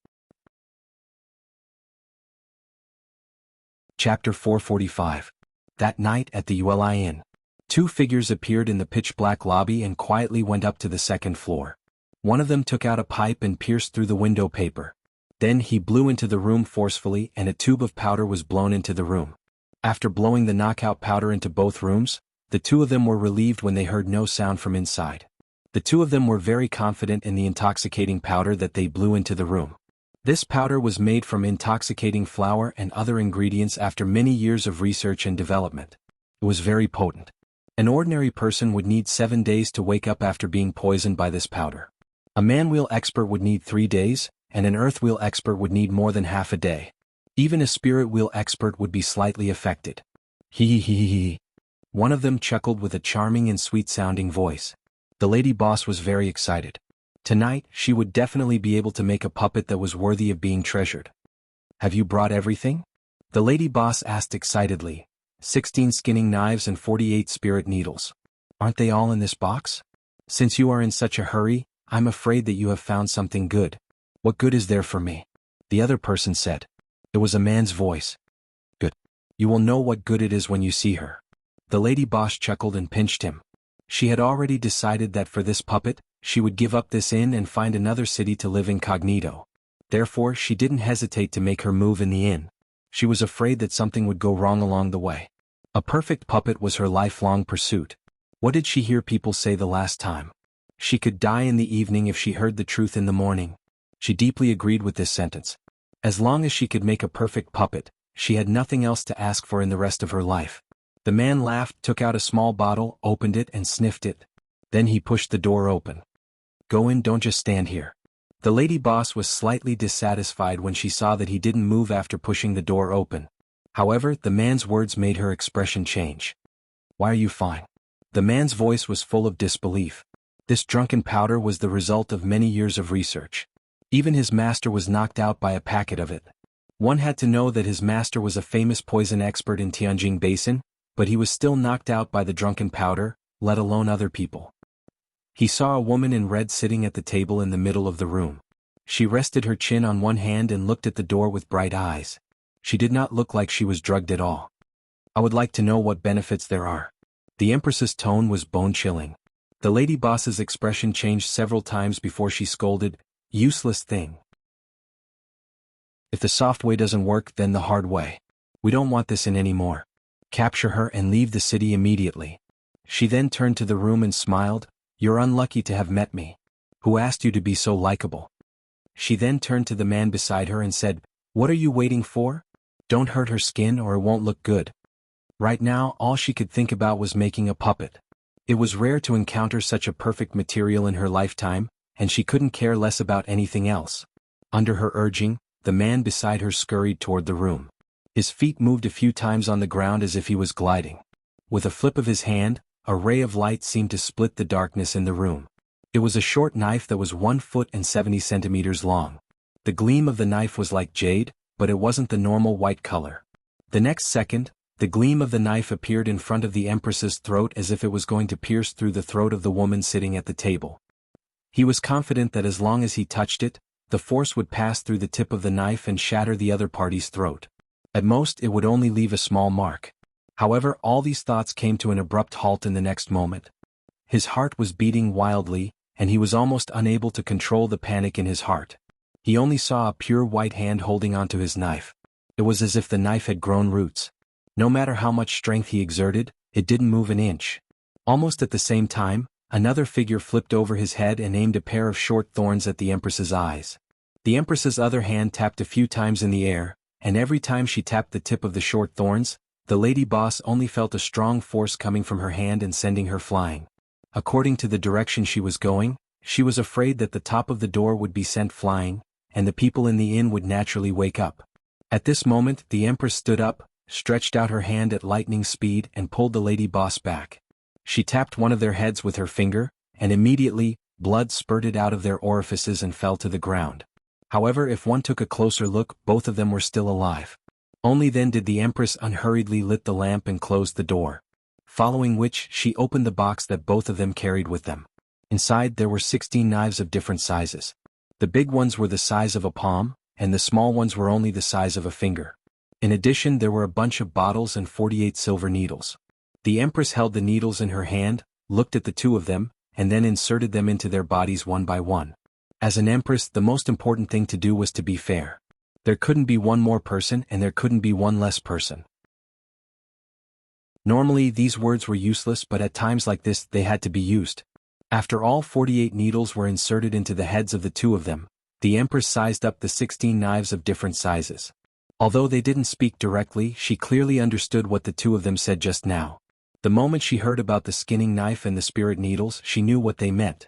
Chapter 445. That night at the Uli Inn. 2 figures appeared in the pitch-black lobby and quietly went up to the 2nd floor. One of them took out a pipe and pierced through the window paper. Then he blew into the room forcefully and a tube of powder was blown into the room. After blowing the knockout powder into both rooms, the two of them were relieved when they heard no sound from inside. The two of them were very confident in the intoxicating powder that they blew into the room. This powder was made from intoxicating flour and other ingredients after many years of research and development. It was very potent. An ordinary person would need 7 days to wake up after being poisoned by this powder. A man-wheel expert would need 3 days, and an earth-wheel expert would need more than half a day. Even a spirit-wheel expert would be slightly affected. Hee. One of them chuckled with a charming and sweet-sounding voice. The lady boss was very excited. Tonight, she would definitely be able to make a puppet that was worthy of being treasured. Have you brought everything? The lady boss asked excitedly. 16 skinning knives and 48 spirit needles. Aren't they all in this box? Since you are in such a hurry, I'm afraid that you have found something good. What good is there for me? The other person said. It was a man's voice. Good. You will know what good it is when you see her. The lady boss chuckled and pinched him. She had already decided that for this puppet, she would give up this inn and find another city to live incognito. Therefore, she didn't hesitate to make her move in the inn. She was afraid that something would go wrong along the way. A perfect puppet was her lifelong pursuit. What did she hear people say the last time? She could die in the evening if she heard the truth in the morning. She deeply agreed with this sentence. As long as she could make a perfect puppet, she had nothing else to ask for in the rest of her life. The man laughed, took out a small bottle, opened it and sniffed it. Then he pushed the door open. Go in, don't just stand here. The lady boss was slightly dissatisfied when she saw that he didn't move after pushing the door open. However, the man's words made her expression change. Why are you fine? The man's voice was full of disbelief. This drunken powder was the result of many years of research. Even his master was knocked out by a packet of it. One had to know that his master was a famous poison expert in Tianjin Basin, but he was still knocked out by the drunken powder, let alone other people. He saw a woman in red sitting at the table in the middle of the room. She rested her chin on one hand and looked at the door with bright eyes. She did not look like she was drugged at all. I would like to know what benefits there are. The Empress's tone was bone-chilling. The lady boss's expression changed several times before she scolded, useless thing. If the soft way doesn't work, then the hard way. We don't want this in anymore. Capture her and leave the city immediately. She then turned to the room and smiled. You're unlucky to have met me. Who asked you to be so likable? She then turned to the man beside her and said, what are you waiting for? Don't hurt her skin or it won't look good. Right now, all she could think about was making a puppet. It was rare to encounter such a perfect material in her lifetime, and she couldn't care less about anything else. Under her urging, the man beside her scurried toward the room. His feet moved a few times on the ground as if he was gliding. With a flip of his hand, a ray of light seemed to split the darkness in the room. It was a short knife that was 1 foot and 70 centimeters long. The gleam of the knife was like jade, but it wasn't the normal white color. The next second, the gleam of the knife appeared in front of the Empress's throat as if it was going to pierce through the throat of the woman sitting at the table. He was confident that as long as he touched it, the force would pass through the tip of the knife and shatter the other party's throat. At most, it would only leave a small mark. However, all these thoughts came to an abrupt halt in the next moment. His heart was beating wildly, and he was almost unable to control the panic in his heart. He only saw a pure white hand holding onto his knife. It was as if the knife had grown roots. No matter how much strength he exerted, it didn't move an inch. Almost at the same time, another figure flipped over his head and aimed a pair of short thorns at the Empress's eyes. The Empress's other hand tapped a few times in the air, and every time she tapped the tip of the short thorns, the lady boss only felt a strong force coming from her hand and sending her flying. According to the direction she was going, she was afraid that the top of the door would be sent flying, and the people in the inn would naturally wake up. At this moment, the Empress stood up, stretched out her hand at lightning speed and pulled the lady boss back. She tapped one of their heads with her finger, and immediately, blood spurted out of their orifices and fell to the ground. However, if one took a closer look, both of them were still alive. Only then did the Empress unhurriedly lit the lamp and closed the door. Following which, she opened the box that both of them carried with them. Inside there were 16 knives of different sizes. The big ones were the size of a palm, and the small ones were only the size of a finger. In addition, there were a bunch of bottles and 48 silver needles. The Empress held the needles in her hand, looked at the two of them, and then inserted them into their bodies one by one. As an empress, the most important thing to do was to be fair. There couldn't be one more person and there couldn't be one less person. Normally these words were useless, but at times like this they had to be used. After all 48 needles were inserted into the heads of the two of them, the Empress sized up the 16 knives of different sizes. Although they didn't speak directly, she clearly understood what the two of them said just now. The moment she heard about the skinning knife and the spirit needles, she knew what they meant.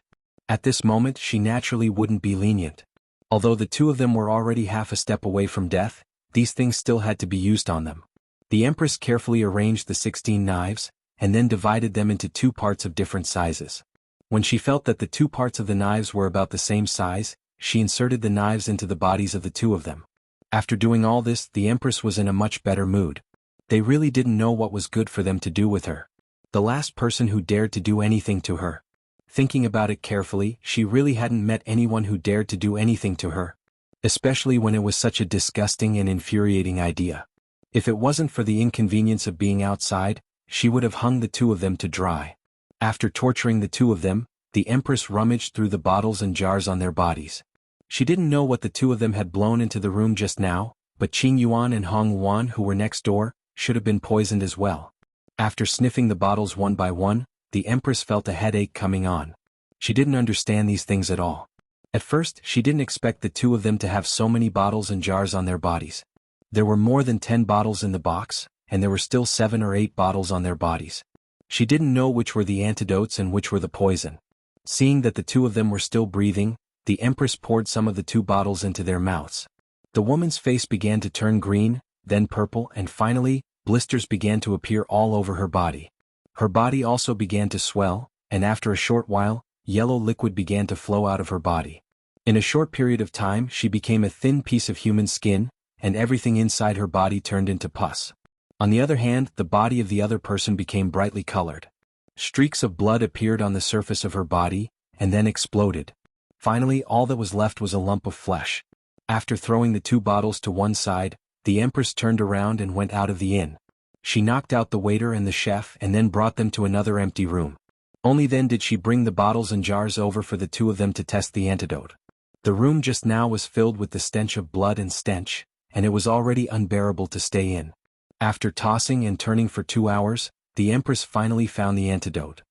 At this moment she naturally wouldn't be lenient. Although the two of them were already half a step away from death, these things still had to be used on them. The Empress carefully arranged the 16 knives, and then divided them into two parts of different sizes. When she felt that the two parts of the knives were about the same size, she inserted the knives into the bodies of the two of them. After doing all this, the Empress was in a much better mood. They really didn't know what was good for them to do with her. The last person who dared to do anything to her. Thinking about it carefully, she really hadn't met anyone who dared to do anything to her. Especially when it was such a disgusting and infuriating idea. If it wasn't for the inconvenience of being outside, she would have hung the two of them to dry. After torturing the two of them, the Empress rummaged through the bottles and jars on their bodies. She didn't know what the two of them had blown into the room just now, but Qing Yuan and Hong Yuan, who were next door, should have been poisoned as well. After sniffing the bottles one by one, the Empress felt a headache coming on. She didn't understand these things at all. At first, she didn't expect the two of them to have so many bottles and jars on their bodies. There were more than 10 bottles in the box, and there were still 7 or 8 bottles on their bodies. She didn't know which were the antidotes and which were the poison. Seeing that the two of them were still breathing, the Empress poured some of the 2 bottles into their mouths. The woman's face began to turn green, then purple, and finally, blisters began to appear all over her body. Her body also began to swell, and after a short while, yellow liquid began to flow out of her body. In a short period of time she became a thin piece of human skin, and everything inside her body turned into pus. On the other hand, the body of the other person became brightly colored. Streaks of blood appeared on the surface of her body, and then exploded. Finally, all that was left was a lump of flesh. After throwing the 2 bottles to one side, the Empress turned around and went out of the inn. She knocked out the waiter and the chef and then brought them to another empty room. Only then did she bring the bottles and jars over for the two of them to test the antidote. The room just now was filled with the stench of blood and stench, and it was already unbearable to stay in. After tossing and turning for 2 hours, the Empress finally found the antidote.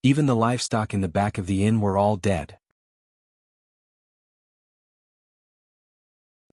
Even the livestock in the back of the inn were all dead.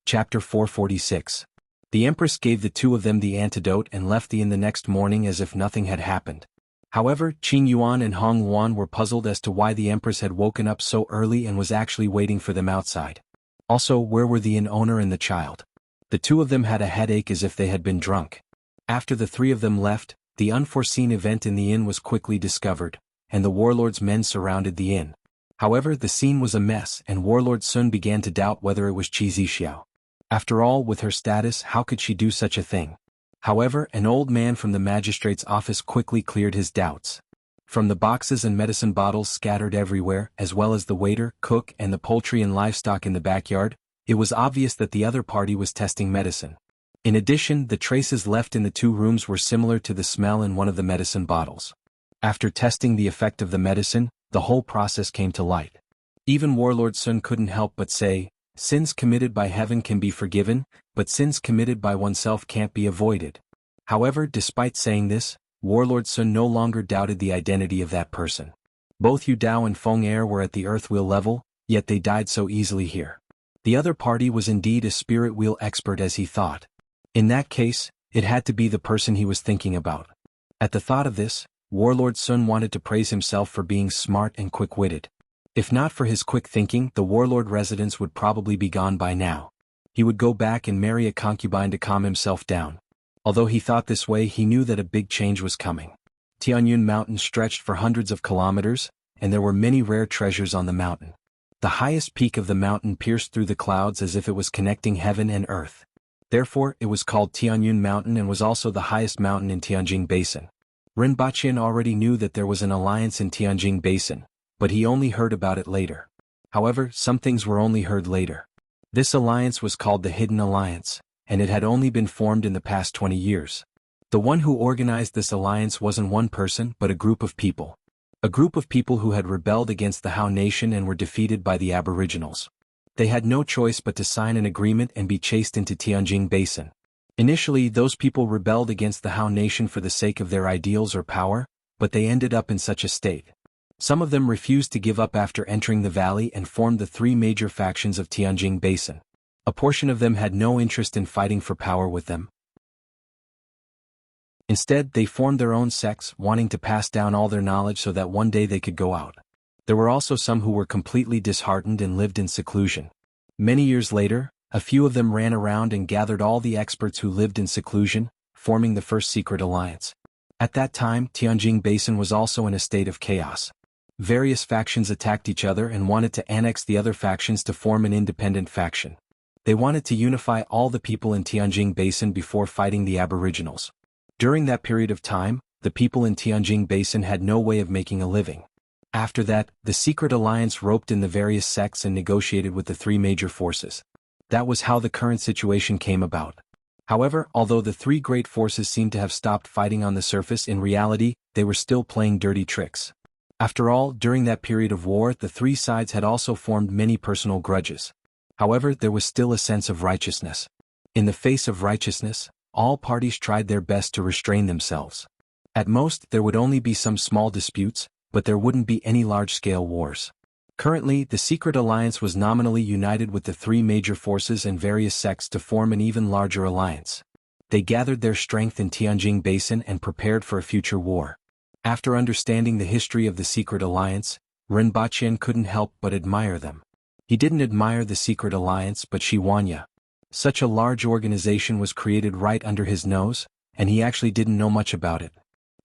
Chapter 446. The Empress gave the two of them the antidote and left the inn the next morning as if nothing had happened. However, Qing Yuan and Hong Yuan were puzzled as to why the Empress had woken up so early and was actually waiting for them outside. Also, where were the inn owner and the child? The two of them had a headache as if they had been drunk. After the 3 of them left, the unforeseen event in the inn was quickly discovered, and the warlord's men surrounded the inn. However, the scene was a mess and Warlord Sun began to doubt whether it was Qi Zixiao. After all, with her status, how could she do such a thing? However, an old man from the magistrate's office quickly cleared his doubts. From the boxes and medicine bottles scattered everywhere, as well as the waiter, cook, and the poultry and livestock in the backyard, it was obvious that the other party was testing medicine. In addition, the traces left in the 2 rooms were similar to the smell in one of the medicine bottles. After testing the effect of the medicine, the whole process came to light. Even Warlord Sun couldn't help but say, "Sins committed by heaven can be forgiven, but sins committed by oneself can't be avoided." However, despite saying this, Warlord Sun no longer doubted the identity of that person. Both Yu Dao and Feng Er were at the earth wheel level, yet they died so easily here. The other party was indeed a spirit wheel expert as he thought. In that case, it had to be the person he was thinking about. At the thought of this, Warlord Sun wanted to praise himself for being smart and quick-witted. If not for his quick thinking, the warlord residence would probably be gone by now. He would go back and marry a concubine to calm himself down. Although he thought this way, he knew that a big change was coming. Tianyun Mountain stretched for hundreds of kilometers, and there were many rare treasures on the mountain. The highest peak of the mountain pierced through the clouds as if it was connecting heaven and earth. Therefore, it was called Tianyun Mountain and was also the highest mountain in Tianjing Basin. Rinpoche already knew that there was an alliance in Tianjing Basin, but he only heard about it later. However, some things were only heard later. This alliance was called the Hidden Alliance, and it had only been formed in the past 20 years. The one who organized this alliance wasn't one person but a group of people. A group of people who had rebelled against the Hao nation and were defeated by the Aboriginals. They had no choice but to sign an agreement and be chased into Tianjin Basin. Initially, those people rebelled against the Hao nation for the sake of their ideals or power, but they ended up in such a state. Some of them refused to give up after entering the valley and formed the three major factions of Tianjin Basin. A portion of them had no interest in fighting for power with them. Instead, they formed their own sects, wanting to pass down all their knowledge so that one day they could go out. There were also some who were completely disheartened and lived in seclusion. Many years later, a few of them ran around and gathered all the experts who lived in seclusion, forming the first secret alliance. At that time, Tianjin Basin was also in a state of chaos. Various factions attacked each other and wanted to annex the other factions to form an independent faction. They wanted to unify all the people in Tianjin Basin before fighting the Aboriginals. During that period of time, the people in Tianjin Basin had no way of making a living. After that, the secret alliance roped in the various sects and negotiated with the three major forces. That was how the current situation came about. However, although the three great forces seemed to have stopped fighting on the surface, in reality, they were still playing dirty tricks. After all, during that period of war, the three sides had also formed many personal grudges. However, there was still a sense of righteousness. In the face of righteousness, all parties tried their best to restrain themselves. At most, there would only be some small disputes, but there wouldn't be any large-scale wars. Currently, the secret alliance was nominally united with the three major forces and various sects to form an even larger alliance. They gathered their strength in Tianjin Basin and prepared for a future war. After understanding the history of the secret alliance, Rinpoche couldn't help but admire them. He didn't admire the secret alliance but Shi Huanya. Such a large organization was created right under his nose, and he actually didn't know much about it.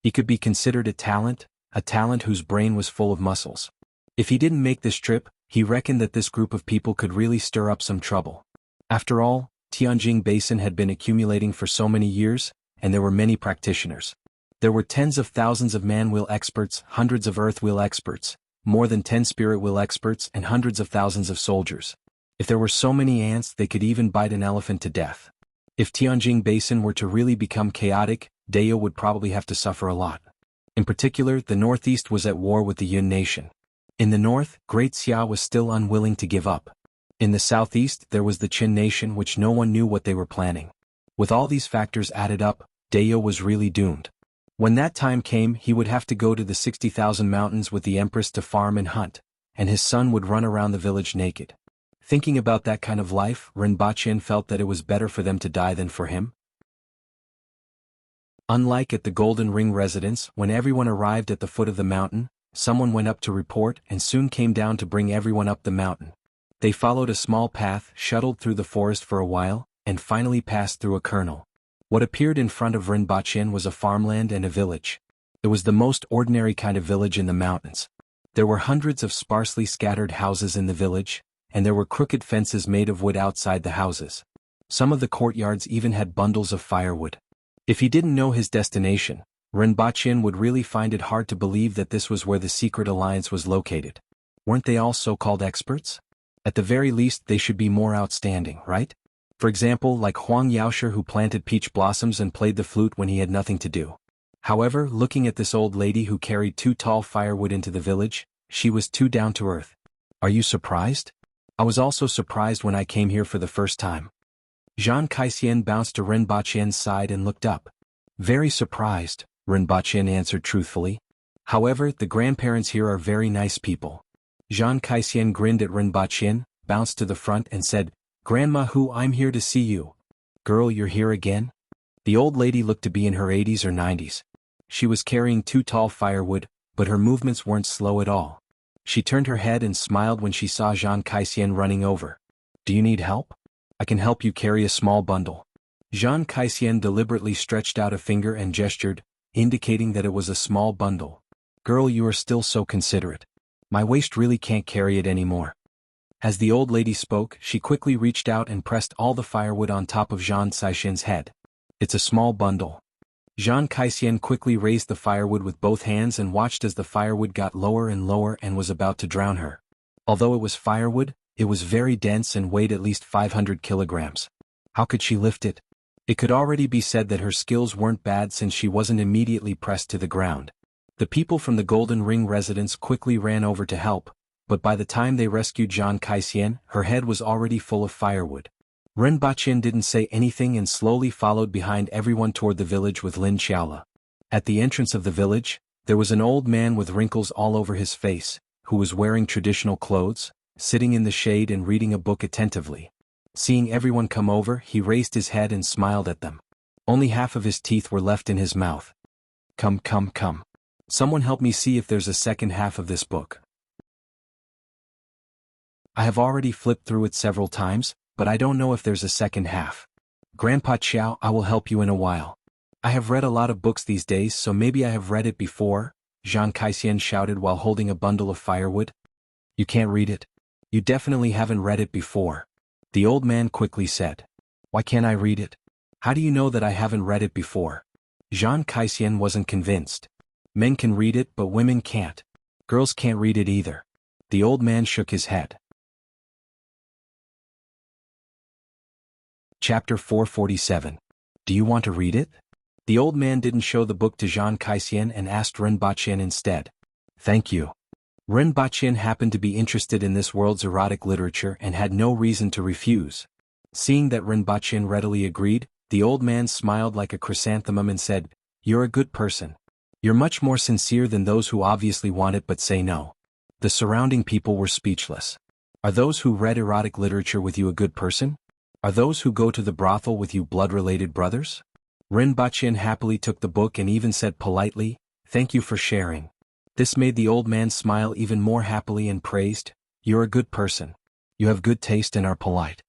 He could be considered a talent whose brain was full of muscles. If he didn't make this trip, he reckoned that this group of people could really stir up some trouble. After all, Tianjin Basin had been accumulating for so many years, and there were many practitioners. There were tens of thousands of man-wheel experts, hundreds of earth-wheel experts, more than 10 spirit-wheel experts, and hundreds of thousands of soldiers. If there were so many ants, they could even bite an elephant to death. If Tianjin Basin were to really become chaotic, Dao would probably have to suffer a lot. In particular, the northeast was at war with the Yun nation. In the north, Great Xia was still unwilling to give up. In the southeast, there was the Qin nation, which no one knew what they were planning. With all these factors added up, Dao was really doomed. When that time came, he would have to go to the 60,000 mountains with the Empress to farm and hunt, and his son would run around the village naked. Thinking about that kind of life, Rinpoche felt that it was better for them to die than for him. Unlike at the Golden Ring residence, when everyone arrived at the foot of the mountain, someone went up to report and soon came down to bring everyone up the mountain. They followed a small path, shuttled through the forest for a while, and finally passed through a kernel. What appeared in front of Rinpoche was a farmland and a village. It was the most ordinary kind of village in the mountains. There were hundreds of sparsely scattered houses in the village, and there were crooked fences made of wood outside the houses. Some of the courtyards even had bundles of firewood. If he didn't know his destination, Rinpoche would really find it hard to believe that this was where the secret alliance was located. Weren't they all so-called experts? At the very least, they should be more outstanding, right? For example, like Huang Yaoshe, who planted peach blossoms and played the flute when he had nothing to do. However, looking at this old lady who carried 2 tall firewood into the village, she was too down to earth. Are you surprised? I was also surprised when I came here for the first time. Zhang Kaixian bounced to Rinpoche's side and looked up. Very surprised, Rinpoche answered truthfully. However, the grandparents here are very nice people. Zhang Kaixian grinned at Rinpoche, bounced to the front and said, Grandma Hu, I'm here to see you. Girl, you're here again? The old lady looked to be in her 80s or 90s. She was carrying 2 tall firewood, but her movements weren't slow at all. She turned her head and smiled when she saw Zhang Kaixian running over. Do you need help? I can help you carry a small bundle. Zhang Kaixian deliberately stretched out a finger and gestured, indicating that it was a small bundle. Girl, you are still so considerate. My waist really can't carry it anymore. As the old lady spoke, she quickly reached out and pressed all the firewood on top of Zhang Kaixian's head. It's a small bundle. Zhang Kaixian quickly raised the firewood with both hands and watched as the firewood got lower and lower and was about to drown her. Although it was firewood, it was very dense and weighed at least 500 kilograms. How could she lift it? It could already be said that her skills weren't bad since she wasn't immediately pressed to the ground. The people from the Golden Ring residence quickly ran over to help, but by the time they rescued Zhang Kaixian, her head was already full of firewood. Ren Baqin didn't say anything and slowly followed behind everyone toward the village with Lin Xiaola. At the entrance of the village, there was an old man with wrinkles all over his face, who was wearing traditional clothes, sitting in the shade and reading a book attentively. Seeing everyone come over, he raised his head and smiled at them. Only half of his teeth were left in his mouth. Come. Someone help me see if there's a second half of this book. I have already flipped through it several times, but I don't know if there's a second half. Grandpa Qiao, I will help you in a while. I have read a lot of books these days, so maybe I have read it before, Zhang Kaixian shouted while holding a bundle of firewood. You can't read it? You definitely haven't read it before. The old man quickly said. Why can't I read it? How do you know that I haven't read it before? Zhang Kaixian wasn't convinced. Men can read it, but women can't. Girls can't read it either. The old man shook his head. Chapter 447. Do you want to read it? The old man didn't show the book to Zhang Kaixian and asked Ren Baqin instead. Thank you. Ren Baqin happened to be interested in this world's erotic literature and had no reason to refuse. Seeing that Ren Baqin readily agreed, the old man smiled like a chrysanthemum and said, You're a good person. You're much more sincere than those who obviously want it but say no. The surrounding people were speechless. Are those who read erotic literature with you a good person? Are those who go to the brothel with you blood-related brothers? Ren Baqin happily took the book and even said politely, Thank you for sharing. This made the old man smile even more happily and praised, You're a good person. You have good taste and are polite.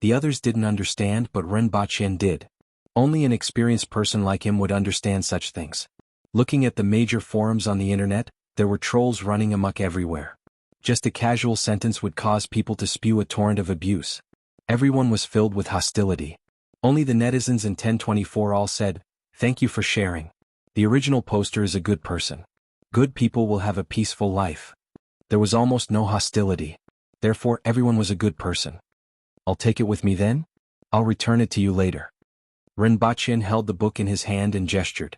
The others didn't understand, but Ren Baqin did. Only an experienced person like him would understand such things. Looking at the major forums on the internet, there were trolls running amok everywhere. Just a casual sentence would cause people to spew a torrent of abuse. Everyone was filled with hostility. Only the netizens in 1024 all said, Thank you for sharing. The original poster is a good person. Good people will have a peaceful life. There was almost no hostility. Therefore, everyone was a good person. I'll take it with me then? I'll return it to you later. Ren Baqin held the book in his hand and gestured.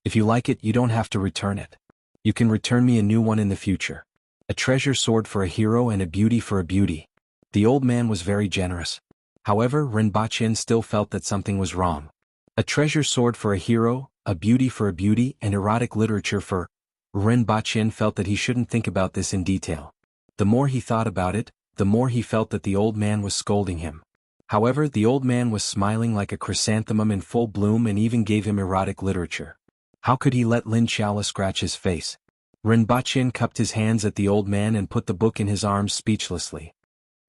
If you like it, you don't have to return it. You can return me a new one in the future. A treasure sword for a hero and a beauty for a beauty. The old man was very generous. However, Ren Baqin still felt that something was wrong. A treasure sword for a hero, a beauty for a beauty, and erotic literature for... Ren Baqin felt that he shouldn't think about this in detail. The more he thought about it, the more he felt that the old man was scolding him. However, the old man was smiling like a chrysanthemum in full bloom and even gave him erotic literature. How could he let Lin Xiaola scratch his face? Ren Baqin cupped his hands at the old man and put the book in his arms speechlessly.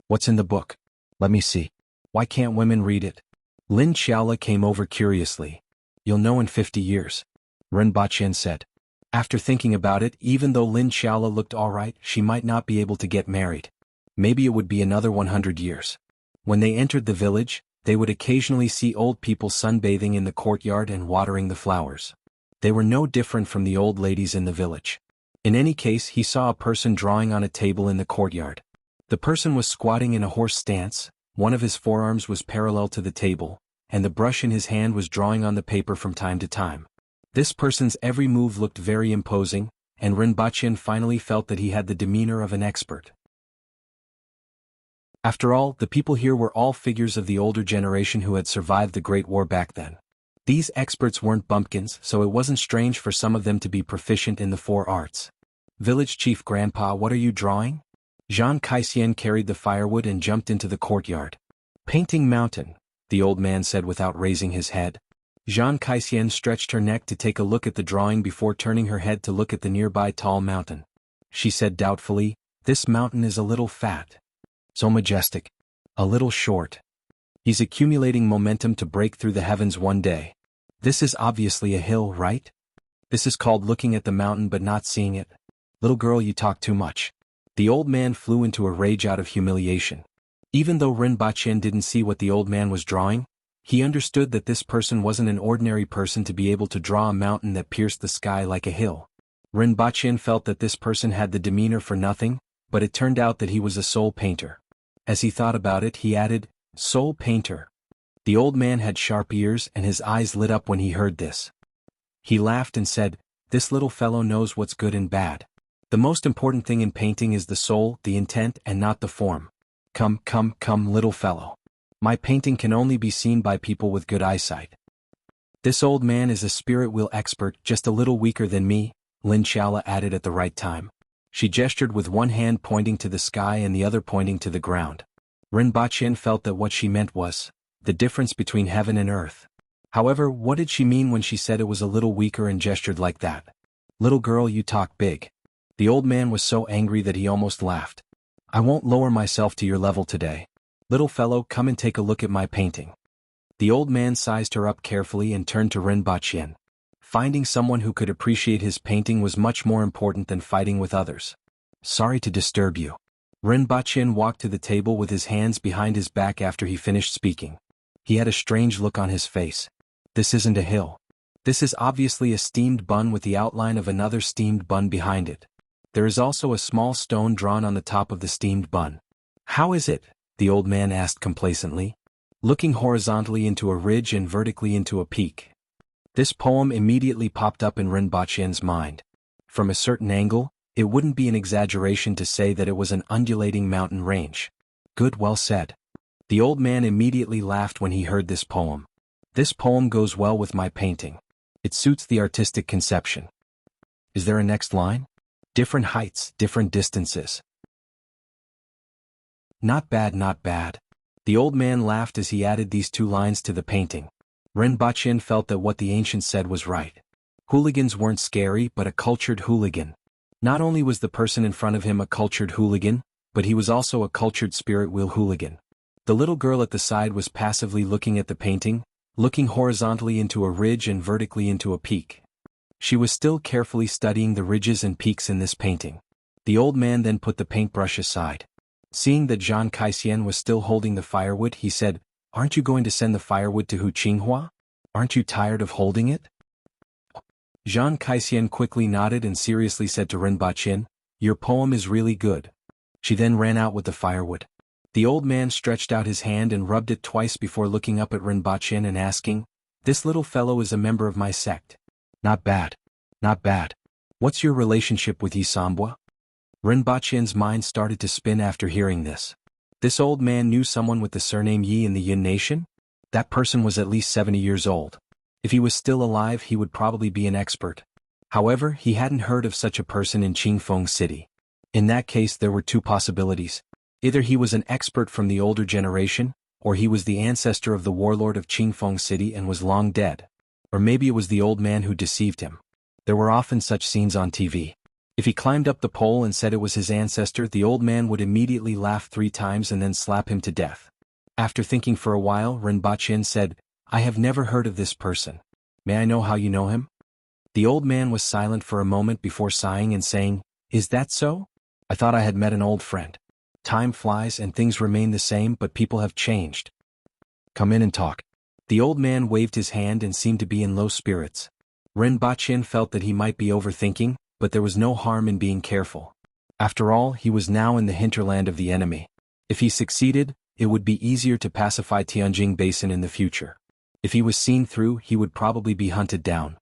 What's in the book? Let me see. Why can't women read it? Lin Xiaola came over curiously. You'll know in 50 years. Ren Baqin said. After thinking about it, even though Lin Xiaola looked alright, she might not be able to get married. Maybe it would be another 100 years. When they entered the village, they would occasionally see old people sunbathing in the courtyard and watering the flowers. They were no different from the old ladies in the village. In any case, he saw a person drawing on a table in the courtyard. The person was squatting in a horse stance, one of his forearms was parallel to the table, and the brush in his hand was drawing on the paper from time to time. This person's every move looked very imposing, and Ren Baqin finally felt that he had the demeanor of an expert. After all, the people here were all figures of the older generation who had survived the Great War back then. These experts weren't bumpkins, so it wasn't strange for some of them to be proficient in the 4 arts. Village Chief Grandpa, what are you drawing? Zhang Kaixian carried the firewood and jumped into the courtyard. Painting mountain, the old man said without raising his head. Zhang Kaixian stretched her neck to take a look at the drawing before turning her head to look at the nearby tall mountain. She said doubtfully, This mountain is a little fat. So majestic. A little short. He's accumulating momentum to break through the heavens one day. This is obviously a hill, right? This is called looking at the mountain but not seeing it. Little girl, you talk too much. The old man flew into a rage out of humiliation. Even though Ren Baqin didn't see what the old man was drawing, he understood that this person wasn't an ordinary person to be able to draw a mountain that pierced the sky like a hill. Ren Baqin felt that this person had the demeanor for nothing, but it turned out that he was a soul painter. As he thought about it, he added, Soul painter. The old man had sharp ears and his eyes lit up when he heard this. He laughed and said, this little fellow knows what's good and bad. The most important thing in painting is the soul, the intent, and not the form. Come, little fellow. My painting can only be seen by people with good eyesight. This old man is a spirit wheel expert, just a little weaker than me, Lin Xiaola added at the right time. She gestured with one hand pointing to the sky and the other pointing to the ground. Rinpoche felt that what she meant was the difference between heaven and earth. However, what did she mean when she said it was a little weaker and gestured like that? Little girl, you talk big. The old man was so angry that he almost laughed. I won't lower myself to your level today. Little fellow, come and take a look at my painting. The old man sized her up carefully and turned to Rinpoche. Finding someone who could appreciate his painting was much more important than fighting with others. Sorry to disturb you. Rinpoche walked to the table with his hands behind his back after he finished speaking. He had a strange look on his face. This isn't a hill. This is obviously a steamed bun with the outline of another steamed bun behind it. There is also a small stone drawn on the top of the steamed bun. How is it? The old man asked complacently, looking horizontally into a ridge and vertically into a peak. This poem immediately popped up in Rinpoche's mind. From a certain angle, it wouldn't be an exaggeration to say that it was an undulating mountain range. Good, well said. The old man immediately laughed when he heard this poem. This poem goes well with my painting. It suits the artistic conception. Is there a next line? Different heights, different distances. Not bad, not bad. The old man laughed as he added these two lines to the painting. Rinpoche felt that what the ancient said was right. Hooligans weren't scary, but a cultured hooligan. Not only was the person in front of him a cultured hooligan, but he was also a cultured spirit wheel hooligan. The little girl at the side was passively looking at the painting, looking horizontally into a ridge and vertically into a peak. She was still carefully studying the ridges and peaks in this painting. The old man then put the paintbrush aside. Seeing that Zhang Kaixian was still holding the firewood, he said, Aren't you going to send the firewood to Hu Qinghua? Aren't you tired of holding it? Zhang Kaixian quickly nodded and seriously said to Rinpoche, Your poem is really good. She then ran out with the firewood. The old man stretched out his hand and rubbed it twice before looking up at Rinpoche and asking, This little fellow is a member of my sect. Not bad. Not bad. What's your relationship with Yisambwa? Rinpoche's mind started to spin after hearing this. This old man knew someone with the surname Yi in the Yin nation? That person was at least 70 years old. If he was still alive, he would probably be an expert. However, he hadn't heard of such a person in Qingfeng City. In that case, there were two possibilities. Either he was an expert from the older generation, or he was the ancestor of the warlord of Qingfeng City and was long dead. Or maybe it was the old man who deceived him. There were often such scenes on TV. If he climbed up the pole and said it was his ancestor, the old man would immediately laugh 3 times and then slap him to death. After thinking for a while, Rinpoche said, I have never heard of this person. May I know how you know him? The old man was silent for a moment before sighing and saying, Is that so? I thought I had met an old friend. Time flies and things remain the same, but people have changed. Come in and talk. The old man waved his hand and seemed to be in low spirits. Rinpoche felt that he might be overthinking, but there was no harm in being careful. After all, he was now in the hinterland of the enemy. If he succeeded, it would be easier to pacify Tianjing Basin in the future. If he was seen through, he would probably be hunted down.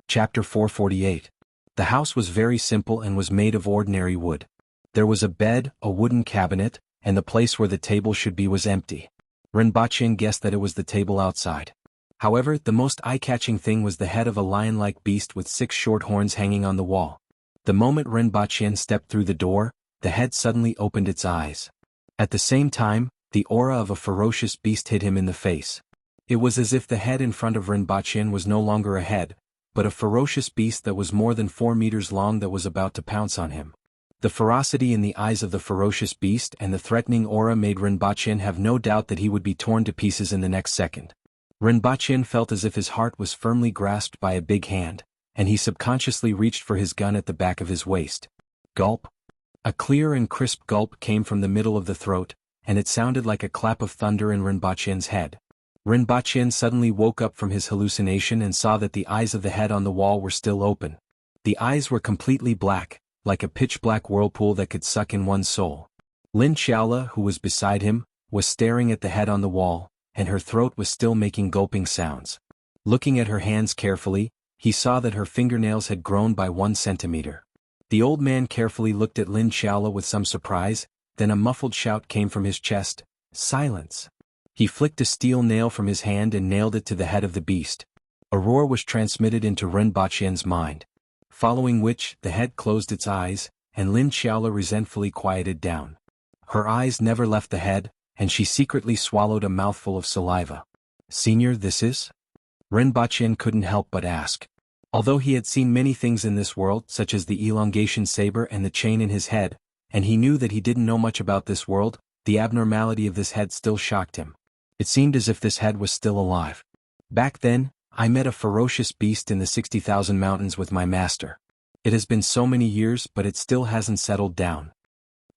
Chapter 448. The house was very simple and was made of ordinary wood. There was a bed, a wooden cabinet, and the place where the table should be was empty. Rinpoche guessed that it was the table outside. However, the most eye-catching thing was the head of a lion-like beast with 6 short horns hanging on the wall. The moment Rinpoche stepped through the door, the head suddenly opened its eyes. At the same time, the aura of a ferocious beast hit him in the face. It was as if the head in front of Rinpoche was no longer a head, but a ferocious beast that was more than 4 meters long that was about to pounce on him. The ferocity in the eyes of the ferocious beast and the threatening aura made Rinpoche have no doubt that he would be torn to pieces in the next second. Rinpoche felt as if his heart was firmly grasped by a big hand, and he subconsciously reached for his gun at the back of his waist. Gulp. A clear and crisp gulp came from the middle of the throat, and it sounded like a clap of thunder in Rinpoche's head. Rinpoche suddenly woke up from his hallucination and saw that the eyes of the head on the wall were still open. The eyes were completely black, like a pitch-black whirlpool that could suck in one's soul. Lin Xiaola, who was beside him, was staring at the head on the wall, and her throat was still making gulping sounds. Looking at her hands carefully, he saw that her fingernails had grown by 1 centimeter. The old man carefully looked at Lin Xiaola with some surprise, then a muffled shout came from his chest, "Silence!" He flicked a steel nail from his hand and nailed it to the head of the beast. A roar was transmitted into Ren Baqian's mind, following which the head closed its eyes, and Lin Xiaola resentfully quieted down. Her eyes never left the head, and she secretly swallowed a mouthful of saliva. "Senior, this is?" Ren Baqian couldn't help but ask. Although he had seen many things in this world, such as the elongation saber and the chain in his head, and he knew that he didn't know much about this world, the abnormality of this head still shocked him. It seemed as if this head was still alive. "Back then, I met a ferocious beast in the 60,000 mountains with my master. It has been so many years, but it still hasn't settled down."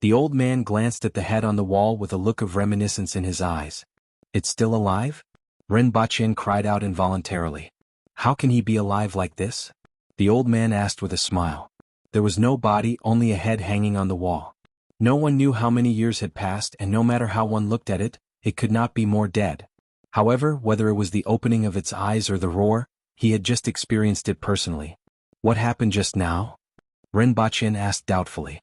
The old man glanced at the head on the wall with a look of reminiscence in his eyes. "It's still alive?" Ren Baqian cried out involuntarily. "How can he be alive like this?" The old man asked with a smile. There was no body, only a head hanging on the wall. No one knew how many years had passed, and no matter how one looked at it, it could not be more dead. However, whether it was the opening of its eyes or the roar, he had just experienced it personally. "What happened just now?" Ren Baqian asked doubtfully.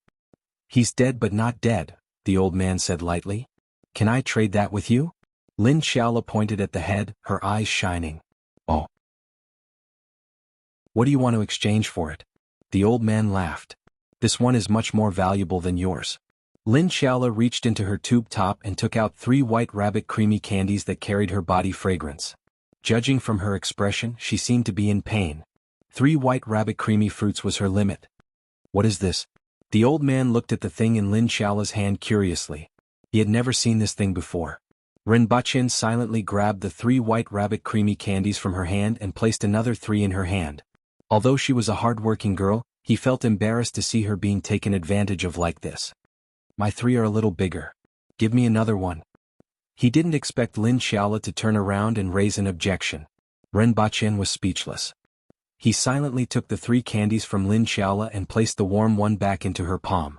"He's dead but not dead," the old man said lightly. "Can I trade that with you?" Lin Xiaola pointed at the head, her eyes shining. "Oh. What do you want to exchange for it?" The old man laughed. "This one is much more valuable than yours." Lin Xiaola reached into her tube top and took out 3 white rabbit creamy candies that carried her body fragrance. Judging from her expression, she seemed to be in pain. 3 white rabbit creamy fruits was her limit. "What is this?" The old man looked at the thing in Lin Xiaola's hand curiously. He had never seen this thing before. Ren Baqian silently grabbed the 3 white rabbit creamy candies from her hand and placed another 3 in her hand. Although she was a hard-working girl, he felt embarrassed to see her being taken advantage of like this. "My 3 are a little bigger. Give me another one." He didn't expect Lin Xiaola to turn around and raise an objection. Ren Baqian was speechless. He silently took the 3 candies from Lin Xiaola and placed the warm one back into her palm.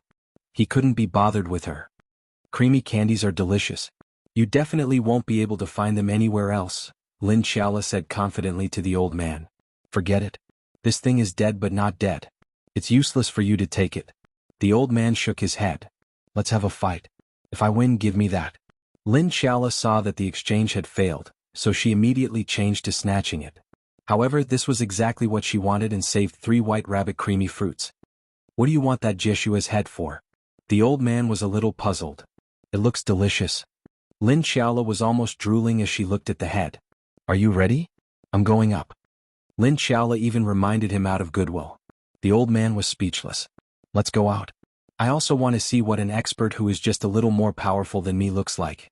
He couldn't be bothered with her. "Creamy candies are delicious. You definitely won't be able to find them anywhere else," Lin Xiaola said confidently to the old man. "Forget it. This thing is dead but not dead. It's useless for you to take it." The old man shook his head. "Let's have a fight. If I win, give me that." Lin Xiaola saw that the exchange had failed, so she immediately changed to snatching it. However, this was exactly what she wanted and saved 3 white rabbit creamy fruits. "What do you want that Jeshua's head for?" The old man was a little puzzled. "It looks delicious." Lin Xiaola was almost drooling as she looked at the head. "Are you ready? I'm going up." Lin Xiaola even reminded him out of goodwill. The old man was speechless. "Let's go out. I also want to see what an expert who is just a little more powerful than me looks like."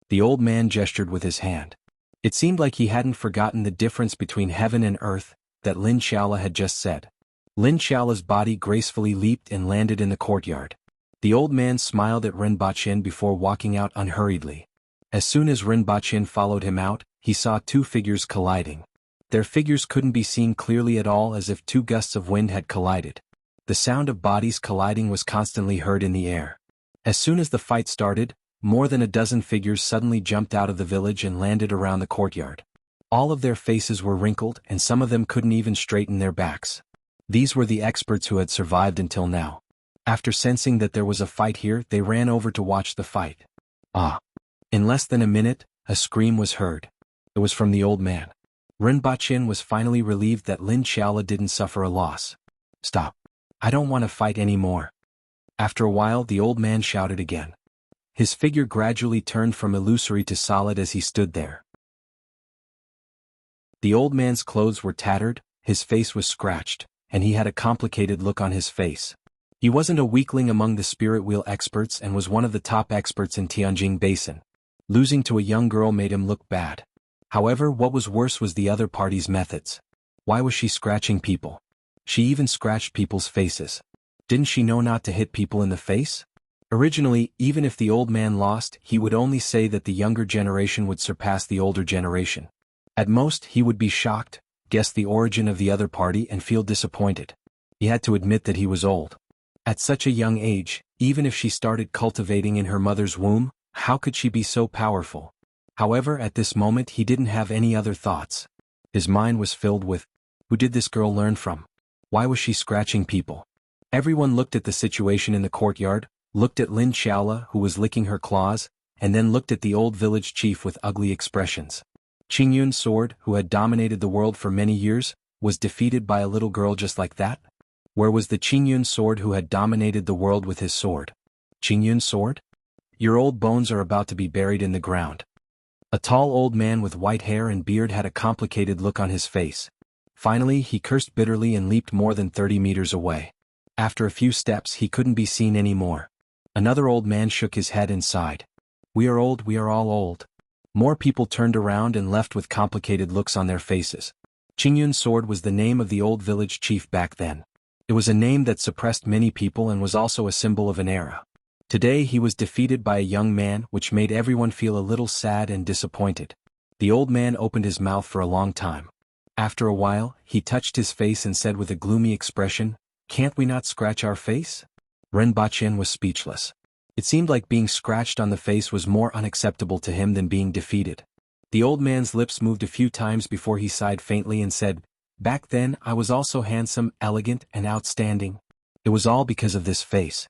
The old man gestured with his hand. It seemed like he hadn't forgotten the difference between heaven and earth that Lin Xiaola had just said. Lin Xiaola's body gracefully leaped and landed in the courtyard. The old man smiled at Ren Baqian before walking out unhurriedly. As soon as Ren Baqian followed him out, he saw 2 figures colliding. Their figures couldn't be seen clearly at all, as if 2 gusts of wind had collided. The sound of bodies colliding was constantly heard in the air. As soon as the fight started, more than a dozen figures suddenly jumped out of the village and landed around the courtyard. All of their faces were wrinkled, and some of them couldn't even straighten their backs. These were the experts who had survived until now. After sensing that there was a fight here, they ran over to watch the fight. Ah! In less than a minute, a scream was heard. It was from the old man. Ren Baqian was finally relieved that Lin Xiaola didn't suffer a loss. "Stop. I don't want to fight anymore." After a while, the old man shouted again. His figure gradually turned from illusory to solid as he stood there. The old man's clothes were tattered, his face was scratched, and he had a complicated look on his face. He wasn't a weakling among the spirit wheel experts and was one of the top experts in Tianjin Basin. Losing to a young girl made him look bad. However, what was worse was the other party's methods. Why was she scratching people? She even scratched people's faces. Didn't she know not to hit people in the face? Originally, even if the old man lost, he would only say that the younger generation would surpass the older generation. At most, he would be shocked, guess the origin of the other party and feel disappointed. He had to admit that he was old. At such a young age, even if she started cultivating in her mother's womb, how could she be so powerful? However, at this moment he didn't have any other thoughts. His mind was filled with, who did this girl learn from? Why was she scratching people? Everyone looked at the situation in the courtyard, looked at Lin Xiaola who was licking her claws, and then looked at the old village chief with ugly expressions. Qingyun's sword, who had dominated the world for many years, was defeated by a little girl just like that? Where was the Qingyun sword who had dominated the world with his sword? Qingyun's sword? Your old bones are about to be buried in the ground. A tall old man with white hair and beard had a complicated look on his face. Finally, he cursed bitterly and leaped more than 30 meters away. After a few steps, he couldn't be seen anymore. Another old man shook his head and sighed. We are old, we are all old. More people turned around and left with complicated looks on their faces. Qingyun's sword was the name of the old village chief back then. It was a name that suppressed many people and was also a symbol of an era. Today he was defeated by a young man, which made everyone feel a little sad and disappointed. The old man opened his mouth for a long time. After a while, he touched his face and said with a gloomy expression, "Can't we not scratch our face?" Ren Baqin was speechless. It seemed like being scratched on the face was more unacceptable to him than being defeated. The old man's lips moved a few times before he sighed faintly and said, "Back then I was also handsome, elegant, and outstanding. It was all because of this face."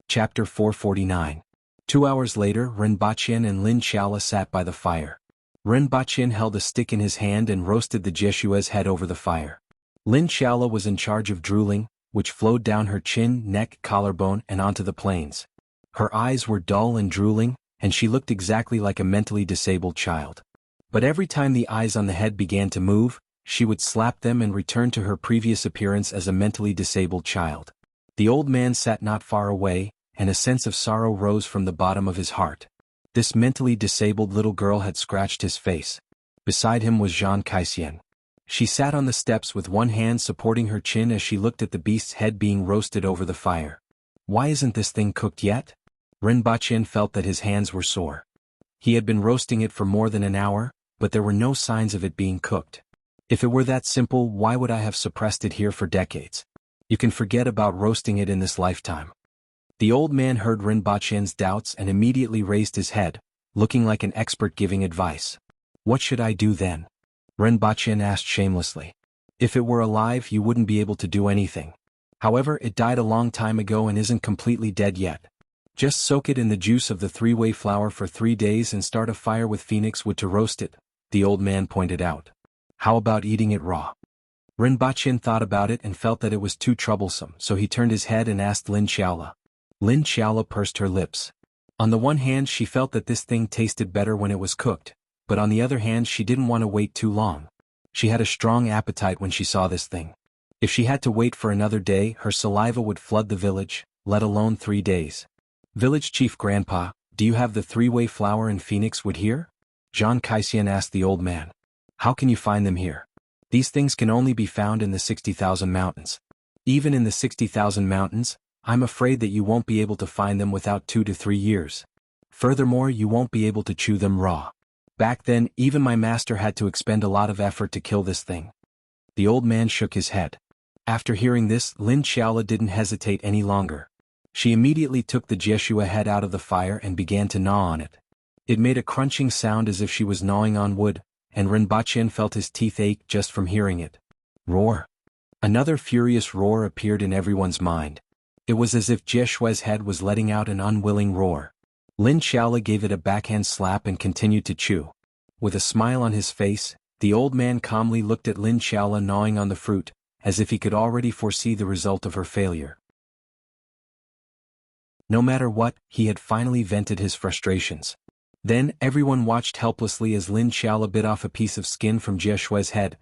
Chapter 449. 2 hours later, Ren Baqin and Lin Xiaola sat by the fire. Ren Baqin held a stick in his hand and roasted the Jeshua's head over the fire. Lin Xiaola was in charge of drooling, which flowed down her chin, neck, collarbone, and onto the plains. Her eyes were dull and drooling, and she looked exactly like a mentally disabled child. But every time the eyes on the head began to move, she would slap them and return to her previous appearance as a mentally disabled child. The old man sat not far away, and a sense of sorrow rose from the bottom of his heart. This mentally disabled little girl had scratched his face. Beside him was Zhang Kaixian. She sat on the steps with one hand supporting her chin as she looked at the beast's head being roasted over the fire. Why isn't this thing cooked yet? Ren Baqin felt that his hands were sore. He had been roasting it for more than an hour, but there were no signs of it being cooked. If it were that simple, why would I have suppressed it here for decades? You can forget about roasting it in this lifetime. The old man heard Ren Baqin's doubts and immediately raised his head, looking like an expert giving advice. What should I do then? Ren Baqin asked shamelessly. If it were alive, you wouldn't be able to do anything. However, it died a long time ago and isn't completely dead yet. Just soak it in the juice of the three-way flower for 3 days and start a fire with phoenix wood to roast it, the old man pointed out. How about eating it raw? Ren Baqin thought about it and felt that it was too troublesome, so he turned his head and asked Lin Xiaola. Lin Xiaola pursed her lips. On the one hand, she felt that this thing tasted better when it was cooked, but on the other hand, she didn't want to wait too long. She had a strong appetite when she saw this thing. If she had to wait for another day, her saliva would flood the village, let alone 3 days. Village Chief Grandpa, do you have the three-way flower and phoenix wood here? Zhang Kaixian asked the old man. How can you find them here? These things can only be found in the 60,000 mountains. Even in the 60,000 mountains, I'm afraid that you won't be able to find them without 2 to 3 years. Furthermore, you won't be able to chew them raw. Back then, even my master had to expend a lot of effort to kill this thing. The old man shook his head. After hearing this, Lin Xiaola didn't hesitate any longer. She immediately took the Jeshua head out of the fire and began to gnaw on it. It made a crunching sound as if she was gnawing on wood, and Ren Baqin felt his teeth ache just from hearing it. Roar! Another furious roar appeared in everyone's mind. It was as if Jeshua's head was letting out an unwilling roar. Lin Xiaola gave it a backhand slap and continued to chew. With a smile on his face, the old man calmly looked at Lin Xiaola gnawing on the fruit, as if he could already foresee the result of her failure. No matter what, he had finally vented his frustrations. Then, everyone watched helplessly as Lin Xiaola bit off a piece of skin from Jeshua's head.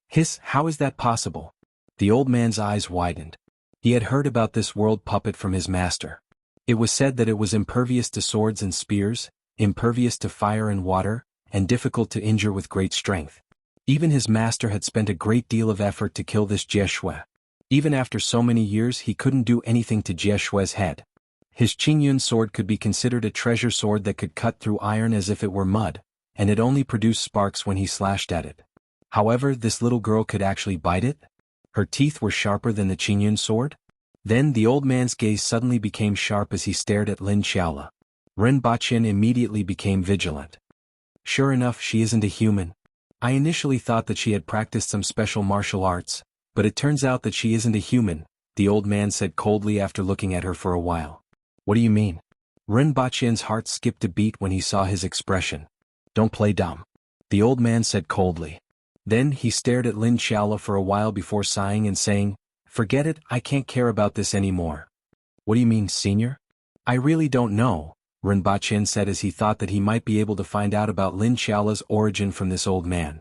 Hiss, how is that possible? The old man's eyes widened. He had heard about this world puppet from his master. It was said that it was impervious to swords and spears, impervious to fire and water, and difficult to injure with great strength. Even his master had spent a great deal of effort to kill this Jeshua. Even after so many years, he couldn't do anything to Jeshua's head. His Qingyun sword could be considered a treasure sword that could cut through iron as if it were mud, and it only produced sparks when he slashed at it. However, this little girl could actually bite it? Her teeth were sharper than the Qingyun sword? Then the old man's gaze suddenly became sharp as he stared at Lin Xiaola. Rinpoche immediately became vigilant. Sure enough, she isn't a human. I initially thought that she had practiced some special martial arts, but it turns out that she isn't a human, the old man said coldly after looking at her for a while. What do you mean? Rinpoche's heart skipped a beat when he saw his expression. Don't play dumb. The old man said coldly. Then he stared at Lin Xiaola for a while before sighing and saying, Forget it, I can't care about this anymore. What do you mean, senior? I really don't know, Rinpoche said as he thought that he might be able to find out about Lin Xiaola's origin from this old man.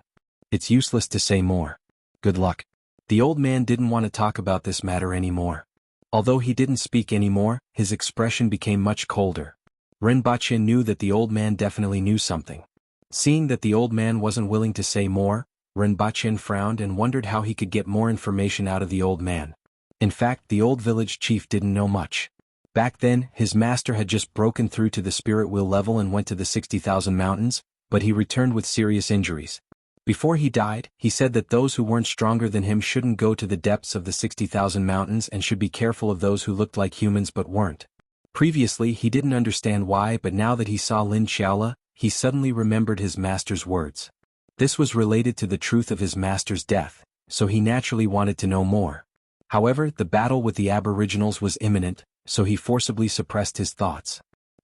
It's useless to say more. Good luck. The old man didn't want to talk about this matter anymore. Although he didn't speak anymore, his expression became much colder. Rinpoche knew that the old man definitely knew something. Seeing that the old man wasn't willing to say more, Rinpoche frowned and wondered how he could get more information out of the old man. In fact, the old village chief didn't know much. Back then, his master had just broken through to the spirit wheel level and went to the 60,000 mountains, but he returned with serious injuries. Before he died, he said that those who weren't stronger than him shouldn't go to the depths of the 60,000 mountains and should be careful of those who looked like humans but weren't. Previously, he didn't understand why, but now that he saw Lin Xiaola, he suddenly remembered his master's words. This was related to the truth of his master's death, so he naturally wanted to know more. However, the battle with the Aboriginals was imminent, so he forcibly suppressed his thoughts.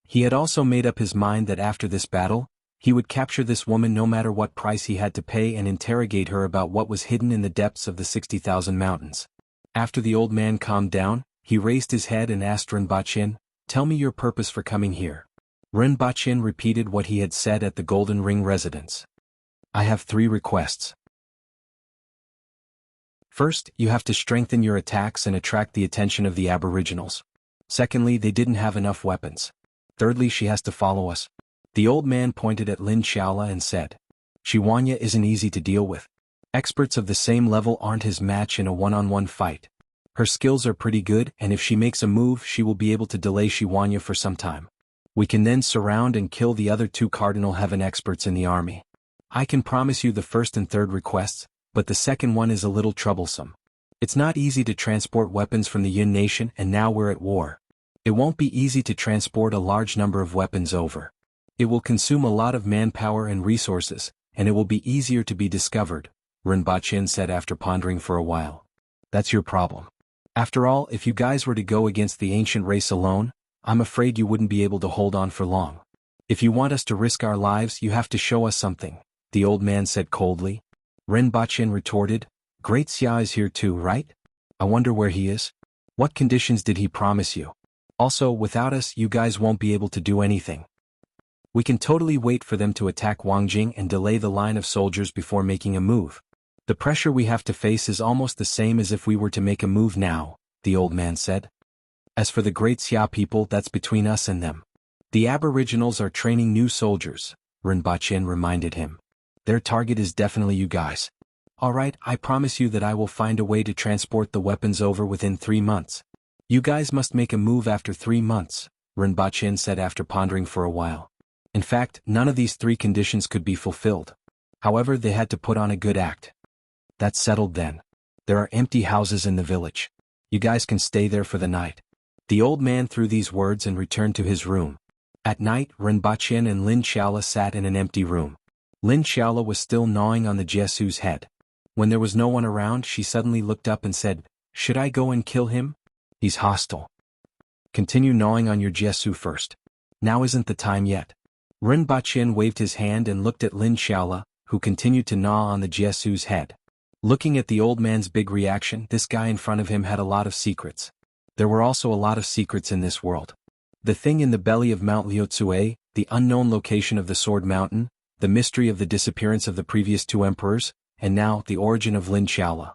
He had also made up his mind that after this battle, he would capture this woman no matter what price he had to pay and interrogate her about what was hidden in the depths of the 60,000 mountains. After the old man calmed down, he raised his head and asked Rinpoche, Tell me your purpose for coming here. Rinpoche repeated what he had said at the Golden Ring residence. I have 3 requests. First, you have to strengthen your attacks and attract the attention of the Aboriginals. Secondly, they didn't have enough weapons. Thirdly, she has to follow us. The old man pointed at Lin Xiaola and said, Shiwanya isn't easy to deal with. Experts of the same level aren't his match in a one-on-one fight. Her skills are pretty good, and if she makes a move she will be able to delay Shiwanya for some time. We can then surround and kill the other 2 Cardinal Heaven experts in the army. I can promise you the first and third requests, but the second one is a little troublesome. It's not easy to transport weapons from the Yun Nation and now we're at war. It won't be easy to transport a large number of weapons over. It will consume a lot of manpower and resources, and it will be easier to be discovered, Rinpoche said after pondering for a while. That's your problem. After all, if you guys were to go against the ancient race alone, I'm afraid you wouldn't be able to hold on for long. If you want us to risk our lives, you have to show us something, the old man said coldly. Rinpoche retorted, Great Xia is here too, right? I wonder where he is. What conditions did he promise you? Also, without us, you guys won't be able to do anything. We can totally wait for them to attack Wangjing and delay the line of soldiers before making a move. The pressure we have to face is almost the same as if we were to make a move now, the old man said. As for the Great Xia people, that's between us and them. The Aboriginals are training new soldiers, Rinpoche reminded him. Their target is definitely you guys. Alright, I promise you that I will find a way to transport the weapons over within 3 months. You guys must make a move after 3 months, Rinpoche said after pondering for a while. In fact, none of these 3 conditions could be fulfilled. However, they had to put on a good act. That's settled then. There are empty houses in the village. You guys can stay there for the night. The old man threw these words and returned to his room. At night, Rinpoche and Lin Xiaola sat in an empty room. Lin Xiaola was still gnawing on the Jesu's head. When there was no one around, she suddenly looked up and said, Should I go and kill him? He's hostile. Continue gnawing on your Jesu first. Now isn't the time yet. Rinpoche waved his hand and looked at Lin Xiaola, who continued to gnaw on the Jesu's head. Looking at the old man's big reaction, this guy in front of him had a lot of secrets. There were also a lot of secrets in this world. The thing in the belly of Mount Liutsue, the unknown location of the Sword Mountain, the mystery of the disappearance of the previous 2 emperors, and now the origin of Lin Xiaola.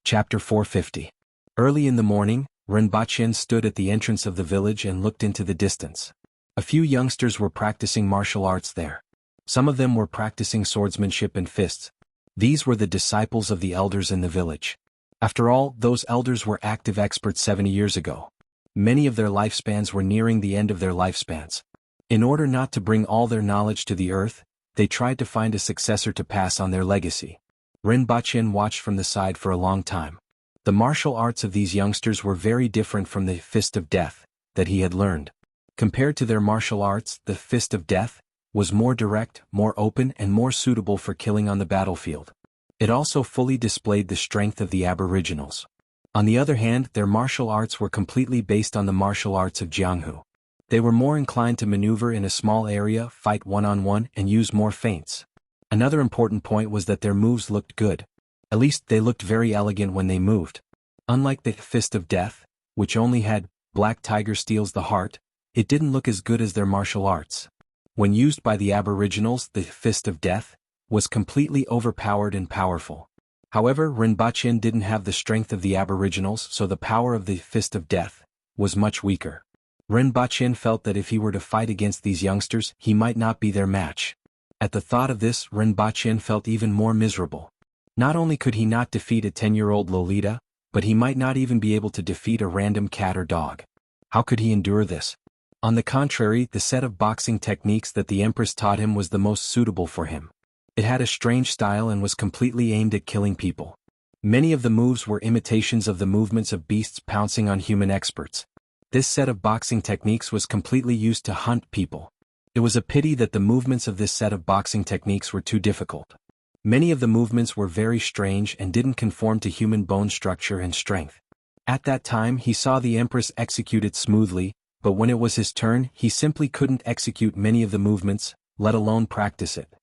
Chapter 450. Early in the morning, Rinpoche stood at the entrance of the village and looked into the distance. A few youngsters were practicing martial arts there. Some of them were practicing swordsmanship and fists. These were the disciples of the elders in the village. After all, those elders were active experts 70 years ago. Many of their lifespans were nearing the end of their lifespans. In order not to bring all their knowledge to the earth, they tried to find a successor to pass on their legacy. Rinpoche watched from the side for a long time. The martial arts of these youngsters were very different from the Fist of Death that he had learned. Compared to their martial arts, the Fist of Death was more direct, more open, and more suitable for killing on the battlefield. It also fully displayed the strength of the Aboriginals. On the other hand, their martial arts were completely based on the martial arts of Jianghu. They were more inclined to maneuver in a small area, fight one-on-one, and use more feints. Another important point was that their moves looked good. At least they looked very elegant when they moved. Unlike the Fist of Death, which only had Black Tiger Steals the Heart, it didn't look as good as their martial arts. When used by the Aboriginals, the Fist of Death was completely overpowered and powerful. However, Rinpoche didn't have the strength of the Aboriginals, so the power of the Fist of Death was much weaker. Rinpoche felt that if he were to fight against these youngsters, he might not be their match. At the thought of this, Rinpoche felt even more miserable. Not only could he not defeat a 10-year-old Lolita, but he might not even be able to defeat a random cat or dog. How could he endure this? On the contrary, the set of boxing techniques that the Empress taught him was the most suitable for him. It had a strange style and was completely aimed at killing people. Many of the moves were imitations of the movements of beasts pouncing on human experts. This set of boxing techniques was completely used to hunt people. It was a pity that the movements of this set of boxing techniques were too difficult. Many of the movements were very strange and didn't conform to human bone structure and strength. At that time he saw the Empress execute it smoothly, but when it was his turn he simply couldn't execute many of the movements, let alone practice it.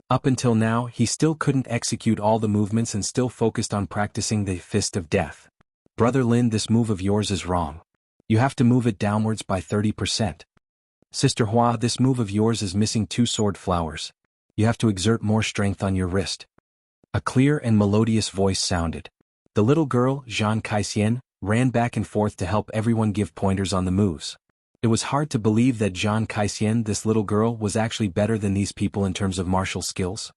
Up until now he still couldn't execute all the movements and still focused on practicing the Fist of Death. Brother Lin, this move of yours is wrong. You have to move it downwards by 30%. Sister Hua, this move of yours is missing 2 sword flowers. You have to exert more strength on your wrist. A clear and melodious voice sounded. The little girl, Zhang Kaixian, ran back and forth to help everyone give pointers on the moves. It was hard to believe that Zhang Kaixian, this little girl, was actually better than these people in terms of martial skills.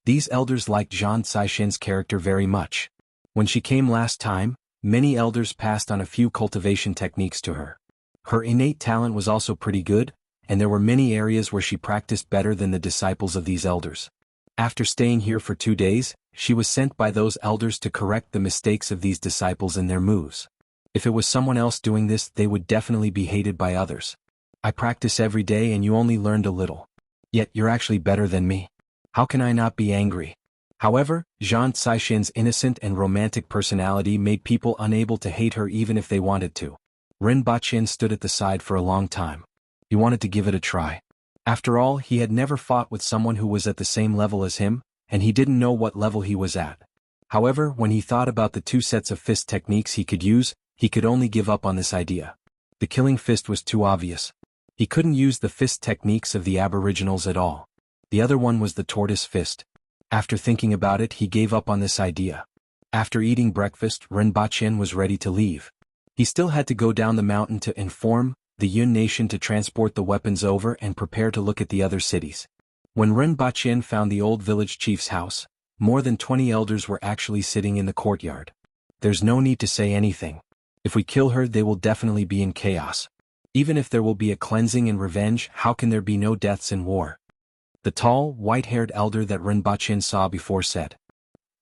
These elders liked Zhang Caishian's character very much. When she came last time, many elders passed on a few cultivation techniques to her. Her innate talent was also pretty good, and there were many areas where she practiced better than the disciples of these elders. After staying here for 2 days, she was sent by those elders to correct the mistakes of these disciples in their moves. If it was someone else doing this, they would definitely be hated by others. I practice every day and you only learned a little. Yet you're actually better than me. How can I not be angry? However, Zhang Caishian's innocent and romantic personality made people unable to hate her even if they wanted to. Rinpoche stood at the side for a long time. He wanted to give it a try. After all, he had never fought with someone who was at the same level as him, and he didn't know what level he was at. However, when he thought about the 2 sets of fist techniques he could use, he could only give up on this idea. The killing fist was too obvious. He couldn't use the fist techniques of the Aboriginals at all. The other one was the tortoise fist. After thinking about it, he gave up on this idea. After eating breakfast, Rinpoche was ready to leave. He still had to go down the mountain to inform the Yun nation to transport the weapons over and prepare to look at the other cities. When Rinpoche found the old village chief's house, more than 20 elders were actually sitting in the courtyard. There's no need to say anything. If we kill her, they will definitely be in chaos. Even if there will be a cleansing and revenge, how can there be no deaths in war? The tall, white-haired elder that Rinpoche saw before said.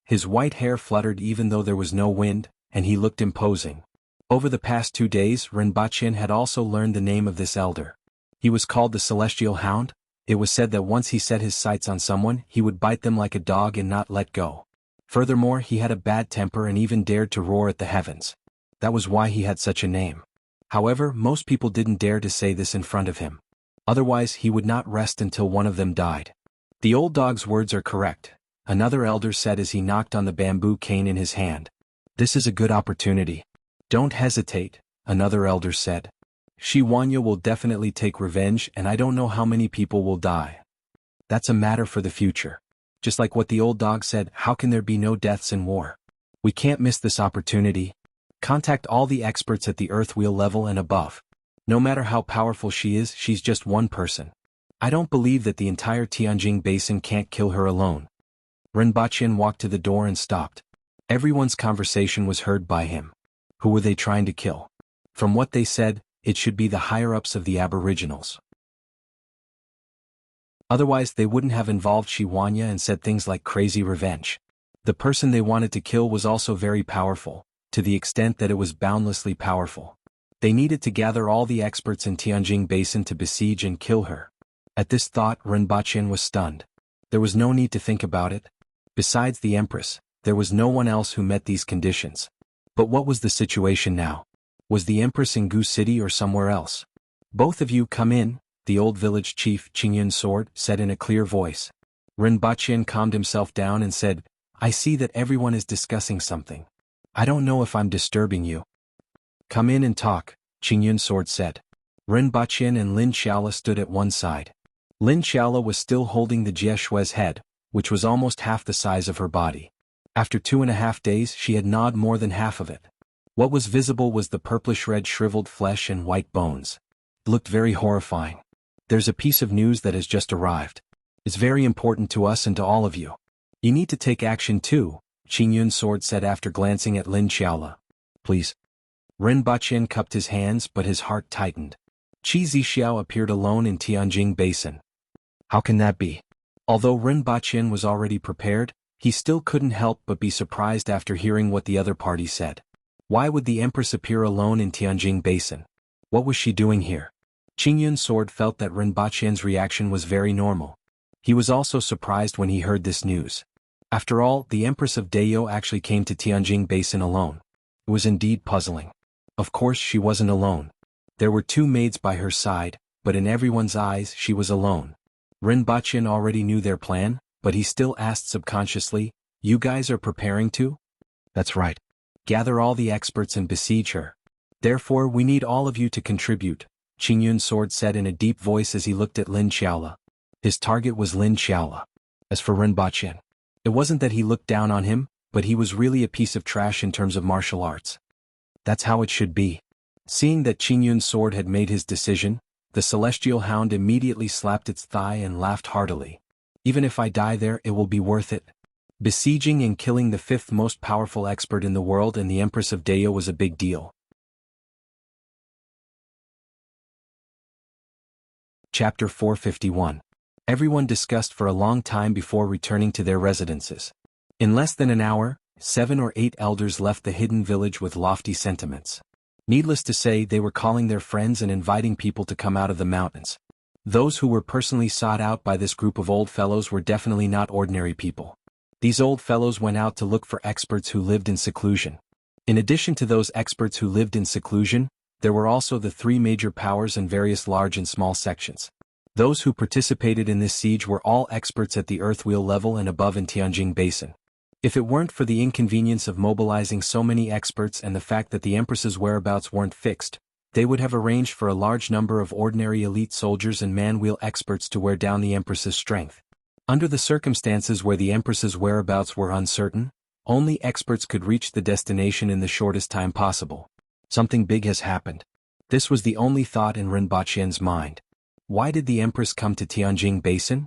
His white hair fluttered even though there was no wind, and he looked imposing. Over the past 2 days, Rinpoche had also learned the name of this elder. He was called the Celestial Hound. It was said that once he set his sights on someone, he would bite them like a dog and not let go. Furthermore, he had a bad temper and even dared to roar at the heavens. That was why he had such a name. However, most people didn't dare to say this in front of him. Otherwise, he would not rest until one of them died. The old dog's words are correct, another elder said as he knocked on the bamboo cane in his hand. This is a good opportunity. Don't hesitate, another elder said. Shiwanya will definitely take revenge and I don't know how many people will die. That's a matter for the future. Just like what the old dog said, how can there be no deaths in war? We can't miss this opportunity. Contact all the experts at the earth wheel level and above. No matter how powerful she is, she's just one person. I don't believe that the entire Tianjin Basin can't kill her alone. Rinpoche walked to the door and stopped. Everyone's conversation was heard by him. Who were they trying to kill? From what they said, it should be the higher-ups of the Aboriginals. Otherwise they wouldn't have involved Shiwanya and said things like crazy revenge. The person they wanted to kill was also very powerful, to the extent that it was boundlessly powerful. They needed to gather all the experts in Tianjin Basin to besiege and kill her. At this thought, Rinpoche was stunned. There was no need to think about it. Besides the Empress, there was no one else who met these conditions. But what was the situation now? Was the Empress in Gu City or somewhere else? Both of you come in, the old village chief Qingyun Sword said in a clear voice. Rinpoche calmed himself down and said, I see that everyone is discussing something. I don't know if I'm disturbing you. Come in and talk, Qingyun Sword said. Rinpoche and Lin Xiaola stood at one side. Lin Xiaola was still holding the Jie Shui's head, which was almost half the size of her body. After 2.5 days she had gnawed more than half of it. What was visible was the purplish-red shriveled flesh and white bones. It looked very horrifying. There's a piece of news that has just arrived. It's very important to us and to all of you. You need to take action too, Qingyun Sword said after glancing at Lin Xiaola. Please. Rinpoche cupped his hands but his heart tightened. Qi Zixiao appeared alone in Tianjin Basin. How can that be? Although Rinpoche was already prepared, he still couldn't help but be surprised after hearing what the other party said. Why would the Empress appear alone in Tianjin Basin? What was she doing here? Qingyun Sword felt that Rinpoche's reaction was very normal. He was also surprised when he heard this news. After all, the Empress of Dayo actually came to Tianjin Basin alone. It was indeed puzzling. Of course she wasn't alone. There were 2 maids by her side, but in everyone's eyes she was alone. Rinpoche already knew their plan, but he still asked subconsciously, You guys are preparing to? That's right. Gather all the experts and besiege her. Therefore we need all of you to contribute, Qingyun Sword said in a deep voice as he looked at Lin Xiaola. His target was Lin Xiaola. As for Rinpoche, it wasn't that he looked down on him, but he was really a piece of trash in terms of martial arts. That's how it should be. Seeing that Qingyun Sword had made his decision, the celestial hound immediately slapped its thigh and laughed heartily. Even if I die there, it will be worth it. Besieging and killing the 5th most powerful expert in the world and the Empress of Dayo was a big deal. Chapter 451. Everyone discussed for a long time before returning to their residences. In less than an hour, 7 or 8 elders left the hidden village with lofty sentiments. Needless to say, they were calling their friends and inviting people to come out of the mountains. Those who were personally sought out by this group of old fellows were definitely not ordinary people. These old fellows went out to look for experts who lived in seclusion. In addition to those experts who lived in seclusion, there were also the 3 major powers and various large and small sections. Those who participated in this siege were all experts at the Earthwheel level and above in Tianjin Basin. If it weren't for the inconvenience of mobilizing so many experts and the fact that the Empress's whereabouts weren't fixed, they would have arranged for a large number of ordinary elite soldiers and man-wheel experts to wear down the Empress's strength. Under the circumstances where the Empress's whereabouts were uncertain, only experts could reach the destination in the shortest time possible. Something big has happened. This was the only thought in Rinpoche's mind. Why did the Empress come to Tianjin Basin?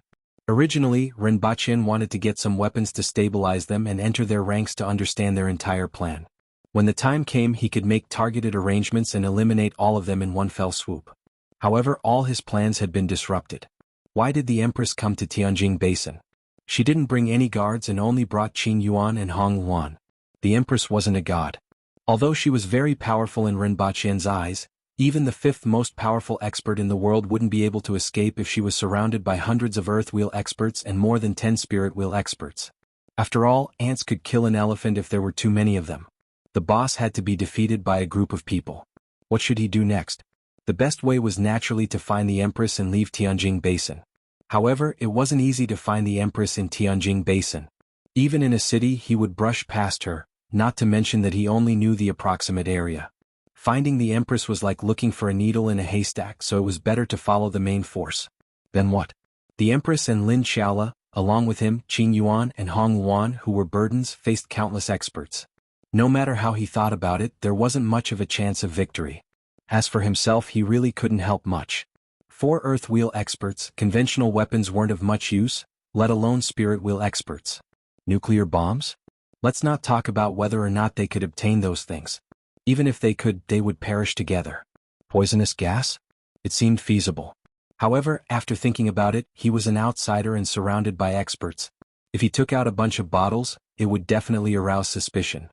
Originally, Rinpoche wanted to get some weapons to stabilize them and enter their ranks to understand their entire plan. When the time came, he could make targeted arrangements and eliminate all of them in one fell swoop. However, all his plans had been disrupted. Why did the Empress come to Tianjin Basin? She didn't bring any guards and only brought Qin Yuan and Hong Yuan. The Empress wasn't a god. Although she was very powerful in Rinpoche's eyes, even the 5th most powerful expert in the world wouldn't be able to escape if she was surrounded by hundreds of Earthwheel experts and more than 10 Spirit Wheel experts. After all, ants could kill an elephant if there were too many of them. The boss had to be defeated by a group of people. What should he do next? The best way was naturally to find the Empress and leave Tianjin Basin. However, it wasn't easy to find the Empress in Tianjin Basin. Even in a city, he would brush past her, not to mention that he only knew the approximate area. Finding the Empress was like looking for a needle in a haystack, so it was better to follow the main force. Then what? The Empress and Lin Xiaola, along with him, Qin Yuan and Hong Yuan, who were burdens, faced countless experts. No matter how he thought about it, there wasn't much of a chance of victory. As for himself, he really couldn't help much. 4 Earthwheel experts, conventional weapons weren't of much use, let alone Spirit Wheel experts. Nuclear bombs? Let's not talk about whether or not they could obtain those things. Even if they could, they would perish together. Poisonous gas? It seemed feasible. However, after thinking about it, he was an outsider and surrounded by experts. If he took out a bunch of bottles, it would definitely arouse suspicion.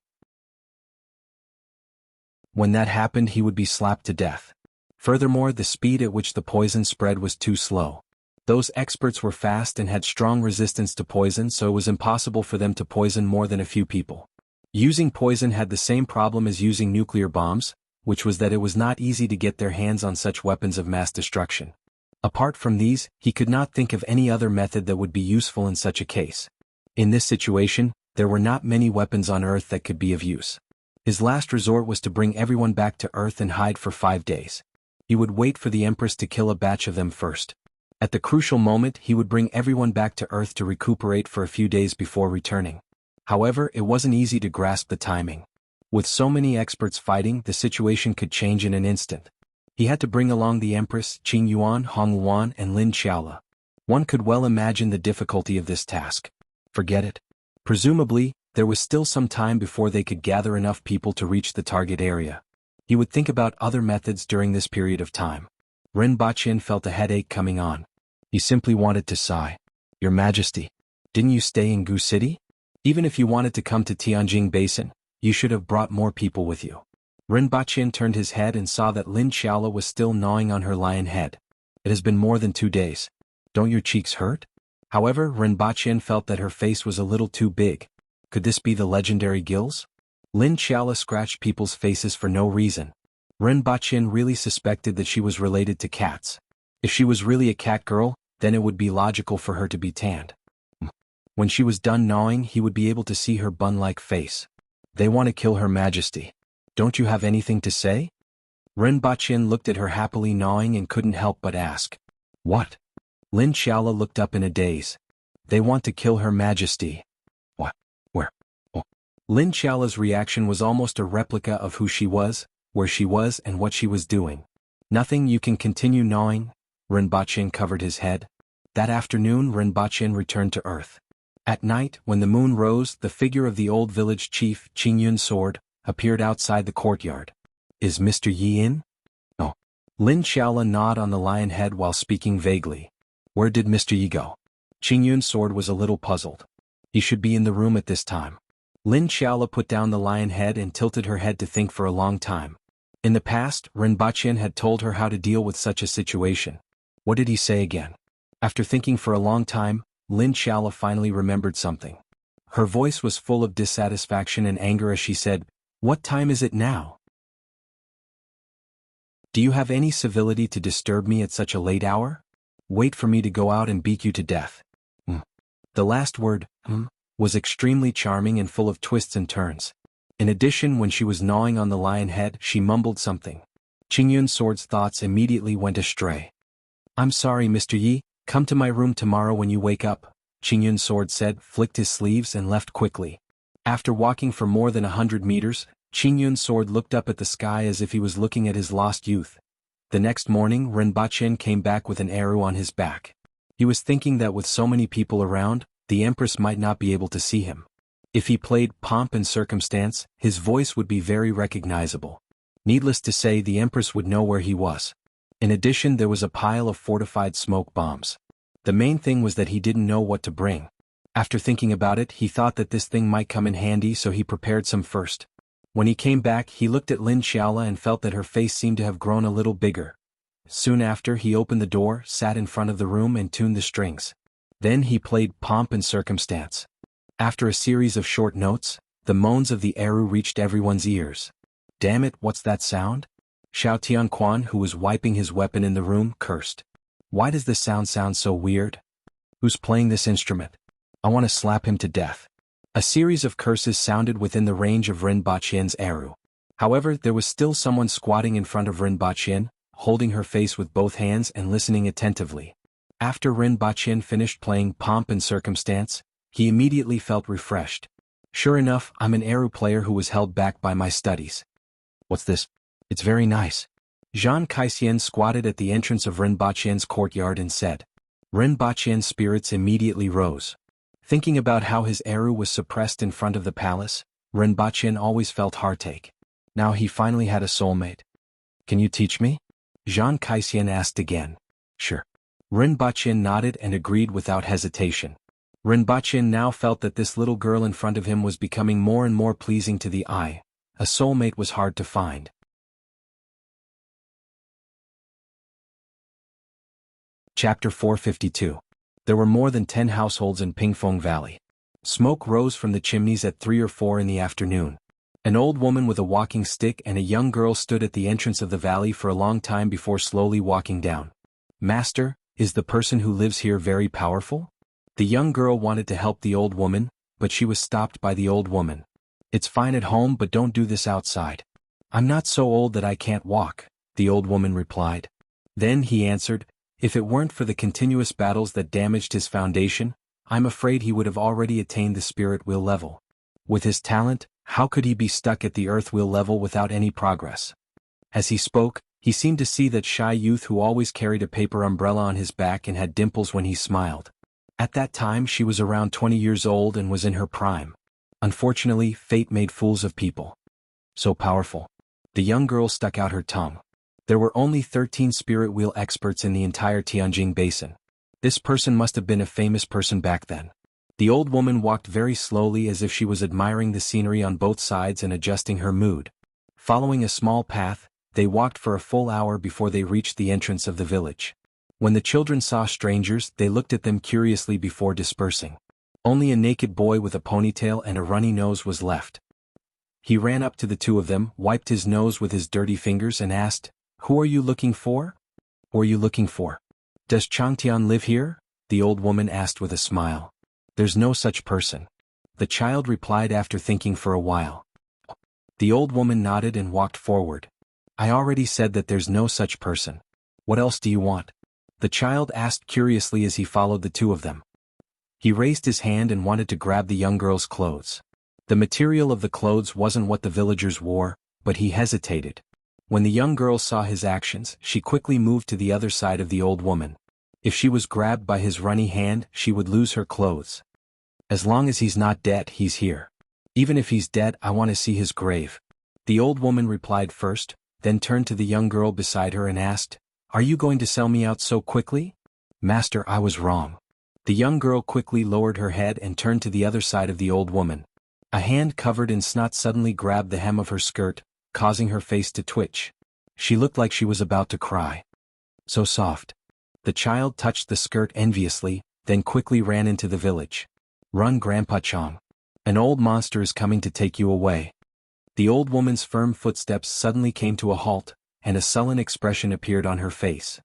When that happened, he would be slapped to death. Furthermore, the speed at which the poison spread was too slow. Those experts were fast and had strong resistance to poison, so it was impossible for them to poison more than a few people. Using poison had the same problem as using nuclear bombs, which was that it was not easy to get their hands on such weapons of mass destruction. Apart from these, he could not think of any other method that would be useful in such a case. In this situation, there were not many weapons on Earth that could be of use. His last resort was to bring everyone back to Earth and hide for 5 days. He would wait for the Empress to kill a batch of them first. At the crucial moment, he would bring everyone back to Earth to recuperate for a few days before returning. However, it wasn't easy to grasp the timing. With so many experts fighting, the situation could change in an instant. He had to bring along the Empress, Qing Yuan, Hong Luan, and Lin Xiaola. One could well imagine the difficulty of this task. Forget it. Presumably, there was still some time before they could gather enough people to reach the target area. He would think about other methods during this period of time. Ren Baqin felt a headache coming on. He simply wanted to sigh. Your Majesty, didn't you stay in Gu City? Even if you wanted to come to Tianjing Basin, you should have brought more people with you. Ren Baqin turned his head and saw that Lin Xiaola was still gnawing on her lion head. It has been more than 2 days. Don't your cheeks hurt? However, Ren Baqin felt that her face was a little too big. Could this be the legendary gills? Lin Xiaola scratched people's faces for no reason. Ren Baqin really suspected that she was related to cats. If she was really a cat girl, then it would be logical for her to be tanned. When she was done gnawing, he would be able to see her bun-like face. They want to kill Her Majesty. Don't you have anything to say? Ren Baqin looked at her happily gnawing and couldn't help but ask. What? Lin Xiaola looked up in a daze. They want to kill Her Majesty. What? Where? Oh. Lin Xiaola's reaction was almost a replica of who she was, where she was, and what she was doing. Nothing, you can continue gnawing. Ren Baqin covered his head. That afternoon, Ren Baqin returned to Earth. At night, when the moon rose, the figure of the old village chief, Qing Yun's sword, appeared outside the courtyard. Is Mr. Yi in? No. Lin Xiaola gnawed on the lion head while speaking vaguely. Where did Mr. Yi go? Qing Yun's sword was a little puzzled. He should be in the room at this time. Lin Xiaola put down the lion head and tilted her head to think for a long time. In the past, Ren Baqin had told her how to deal with such a situation. What did he say again? After thinking for a long time, Lin Xiaola finally remembered something. Her voice was full of dissatisfaction and anger as she said, What time is it now? Do you have any civility to disturb me at such a late hour? Wait for me to go out and beat you to death. The last word, was extremely charming and full of twists and turns. In addition, when she was gnawing on the lion head, she mumbled something. Qing Yun's sword's thoughts immediately went astray. I'm sorry, Mr. Yi, come to my room tomorrow when you wake up, Qing Yun's sword said, flicked his sleeves and left quickly. After walking for more than 100 meters, Qing Yun's sword looked up at the sky as if he was looking at his lost youth. The next morning, Ren Baqin came back with an arrow on his back. He was thinking that with so many people around, the Empress might not be able to see him. If he played pomp and circumstance, his voice would be very recognizable. Needless to say, the Empress would know where he was. In addition, there was a pile of fortified smoke bombs. The main thing was that he didn't know what to bring. After thinking about it, he thought that this thing might come in handy, so he prepared some first. When he came back, he looked at Lin Xiaola and felt that her face seemed to have grown a little bigger. Soon after, he opened the door, sat in front of the room and tuned the strings. Then he played pomp and circumstance. After a series of short notes, the moans of the arrow reached everyone's ears. Damn it, what's that sound? Xiao Tianquan, who was wiping his weapon in the room, cursed. Why does this sound so weird? Who's playing this instrument? I want to slap him to death. A series of curses sounded within the range of Ren Baqin's arrow. However, there was still someone squatting in front of Ren Baqin, holding her face with both hands and listening attentively. After Ren Baqin finished playing pomp and circumstance, he immediately felt refreshed. Sure enough, I'm an arrow player who was held back by my studies. What's this? It's very nice. Zhang Kaixian squatted at the entrance of Ren Baqin's courtyard and said. Ren Baqin's spirits immediately rose. Thinking about how his arrow was suppressed in front of the palace, Ren Baqin always felt heartache. Now he finally had a soulmate. Can you teach me? Zhang Kaixian asked again. Sure. Ren Baqin nodded and agreed without hesitation. Rinpoche now felt that this little girl in front of him was becoming more and more pleasing to the eye. A soulmate was hard to find. Chapter 452. There were more than 10 households in Pingfeng Valley. Smoke rose from the chimneys at 3 or 4 in the afternoon. An old woman with a walking stick and a young girl stood at the entrance of the valley for a long time before slowly walking down. "Master, is the person who lives here very powerful?" The young girl wanted to help the old woman, but she was stopped by the old woman. "It's fine at home, but don't do this outside." "I'm not so old that I can't walk," the old woman replied. Then he answered, "If it weren't for the continuous battles that damaged his foundation, I'm afraid he would have already attained the spirit wheel level. With his talent, how could he be stuck at the earth wheel level without any progress?" As he spoke, he seemed to see that shy youth who always carried a paper umbrella on his back and had dimples when he smiled. At that time she was around 20 years old and was in her prime. Unfortunately, fate made fools of people. So powerful. The young girl stuck out her tongue. There were only 13 spirit wheel experts in the entire Tianjin basin. This person must have been a famous person back then. The old woman walked very slowly as if she was admiring the scenery on both sides and adjusting her mood. Following a small path, they walked for a full hour before they reached the entrance of the village. When the children saw strangers, they looked at them curiously before dispersing. Only a naked boy with a ponytail and a runny nose was left. He ran up to the two of them, wiped his nose with his dirty fingers and asked, "Who are you looking for?" "Who are you looking for? Does Changtian live here?" the old woman asked with a smile. "There's no such person," the child replied after thinking for a while. The old woman nodded and walked forward. "I already said that there's no such person. What else do you want?" the child asked curiously as he followed the two of them. He raised his hand and wanted to grab the young girl's clothes. The material of the clothes wasn't what the villagers wore, but he hesitated. When the young girl saw his actions, she quickly moved to the other side of the old woman. If she was grabbed by his runny hand, she would lose her clothes. "As long as he's not dead, he's here. Even if he's dead, I want to see his grave." The old woman replied first, then turned to the young girl beside her and asked, "Are you going to sell me out so quickly?" "Master, I was wrong." The young girl quickly lowered her head and turned to the other side of the old woman. A hand covered in snot suddenly grabbed the hem of her skirt, causing her face to twitch. She looked like she was about to cry. "So soft." The child touched the skirt enviously, then quickly ran into the village. "Run, Grandpa Chong. An old monster is coming to take you away." The old woman's firm footsteps suddenly came to a halt, and a sullen expression appeared on her face.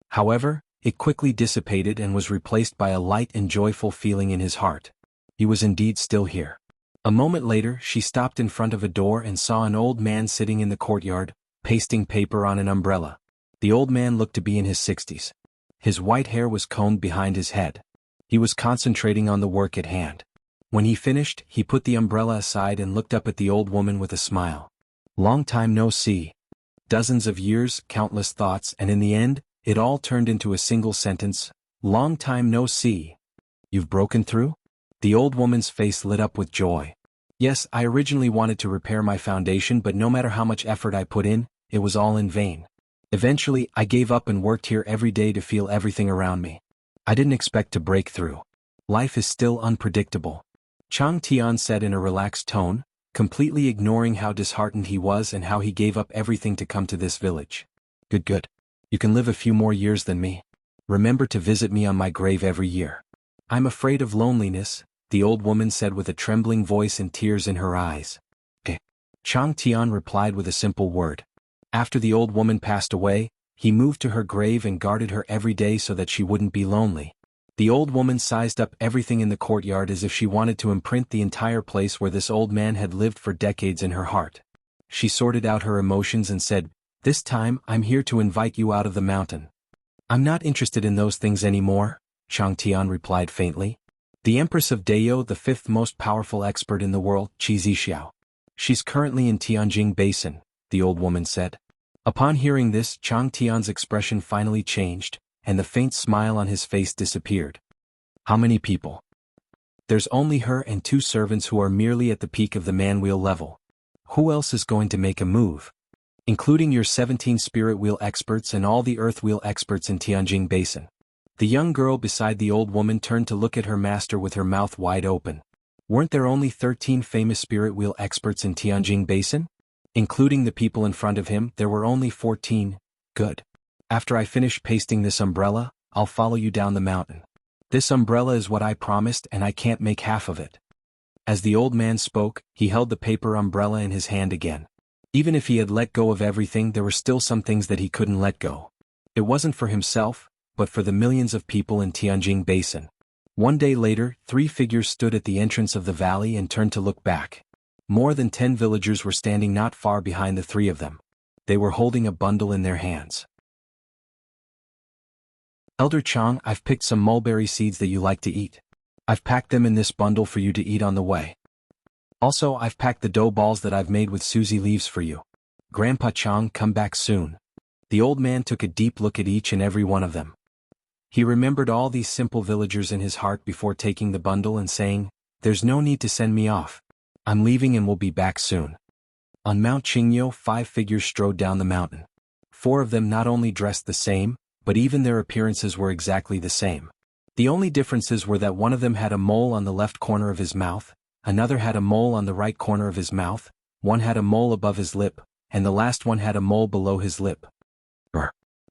However, it quickly dissipated and was replaced by a light and joyful feeling in his heart. He was indeed still here. A moment later, she stopped in front of a door and saw an old man sitting in the courtyard, pasting paper on an umbrella. The old man looked to be in his 60s. His white hair was combed behind his head. He was concentrating on the work at hand. When he finished, he put the umbrella aside and looked up at the old woman with a smile. "Long time no see." Dozens of years, countless thoughts, and in the end, it all turned into a single sentence, "Long time no see." "You've broken through?" The old woman's face lit up with joy. "Yes, I originally wanted to repair my foundation, but no matter how much effort I put in, it was all in vain. Eventually, I gave up and worked here every day to feel everything around me. I didn't expect to break through. Life is still unpredictable." Chang Tian said in a relaxed tone, completely ignoring how disheartened he was and how he gave up everything to come to this village. Good. You can live a few more years than me. Remember to visit me on my grave every year." "I'm afraid of loneliness," the old woman said with a trembling voice and tears in her eyes. "Eh." Chang Tian replied with a simple word. After the old woman passed away, he moved to her grave and guarded her every day so that she wouldn't be lonely. The old woman sized up everything in the courtyard as if she wanted to imprint the entire place where this old man had lived for decades in her heart. She sorted out her emotions and said, "This time, I'm here to invite you out of the mountain." "I'm not interested in those things anymore," Chang Tian replied faintly. "The Empress of Dao, the 5th most powerful expert in the world, Qi Zixiao. She's currently in Tianjin Basin," the old woman said. Upon hearing this, Chang Tian's expression finally changed, and the faint smile on his face disappeared. "How many people?" "There's only her and 2 servants who are merely at the peak of the man-wheel level. Who else is going to make a move?" "Including your 17 spirit wheel experts and all the earth wheel experts in Tianjin Basin." The young girl beside the old woman turned to look at her master with her mouth wide open. Weren't there only 13 famous spirit wheel experts in Tianjin Basin? Including the people in front of him, there were only 14. Good. After I finish pasting this umbrella, I'll follow you down the mountain. This umbrella is what I promised and I can't make half of it. As the old man spoke, he held the paper umbrella in his hand again. Even if he had let go of everything, there were still some things that he couldn't let go. It wasn't for himself, but for the millions of people in Tianjin Basin. One day later, 3 figures stood at the entrance of the valley and turned to look back. More than 10 villagers were standing not far behind the 3 of them. They were holding a bundle in their hands. Elder Chang, I've picked some mulberry seeds that you like to eat. I've packed them in this bundle for you to eat on the way. Also, I've packed the dough balls that I've made with Suzy leaves for you. Grandpa Chang, come back soon. The old man took a deep look at each and every one of them. He remembered all these simple villagers in his heart before taking the bundle and saying, "There's no need to send me off. I'm leaving and will be back soon." On Mount Qingyo, 5 figures strode down the mountain. 4 of them not only dressed the same, but even their appearances were exactly the same. The only differences were that one of them had a mole on the left corner of his mouth, another had a mole on the right corner of his mouth, one had a mole above his lip, and the last one had a mole below his lip.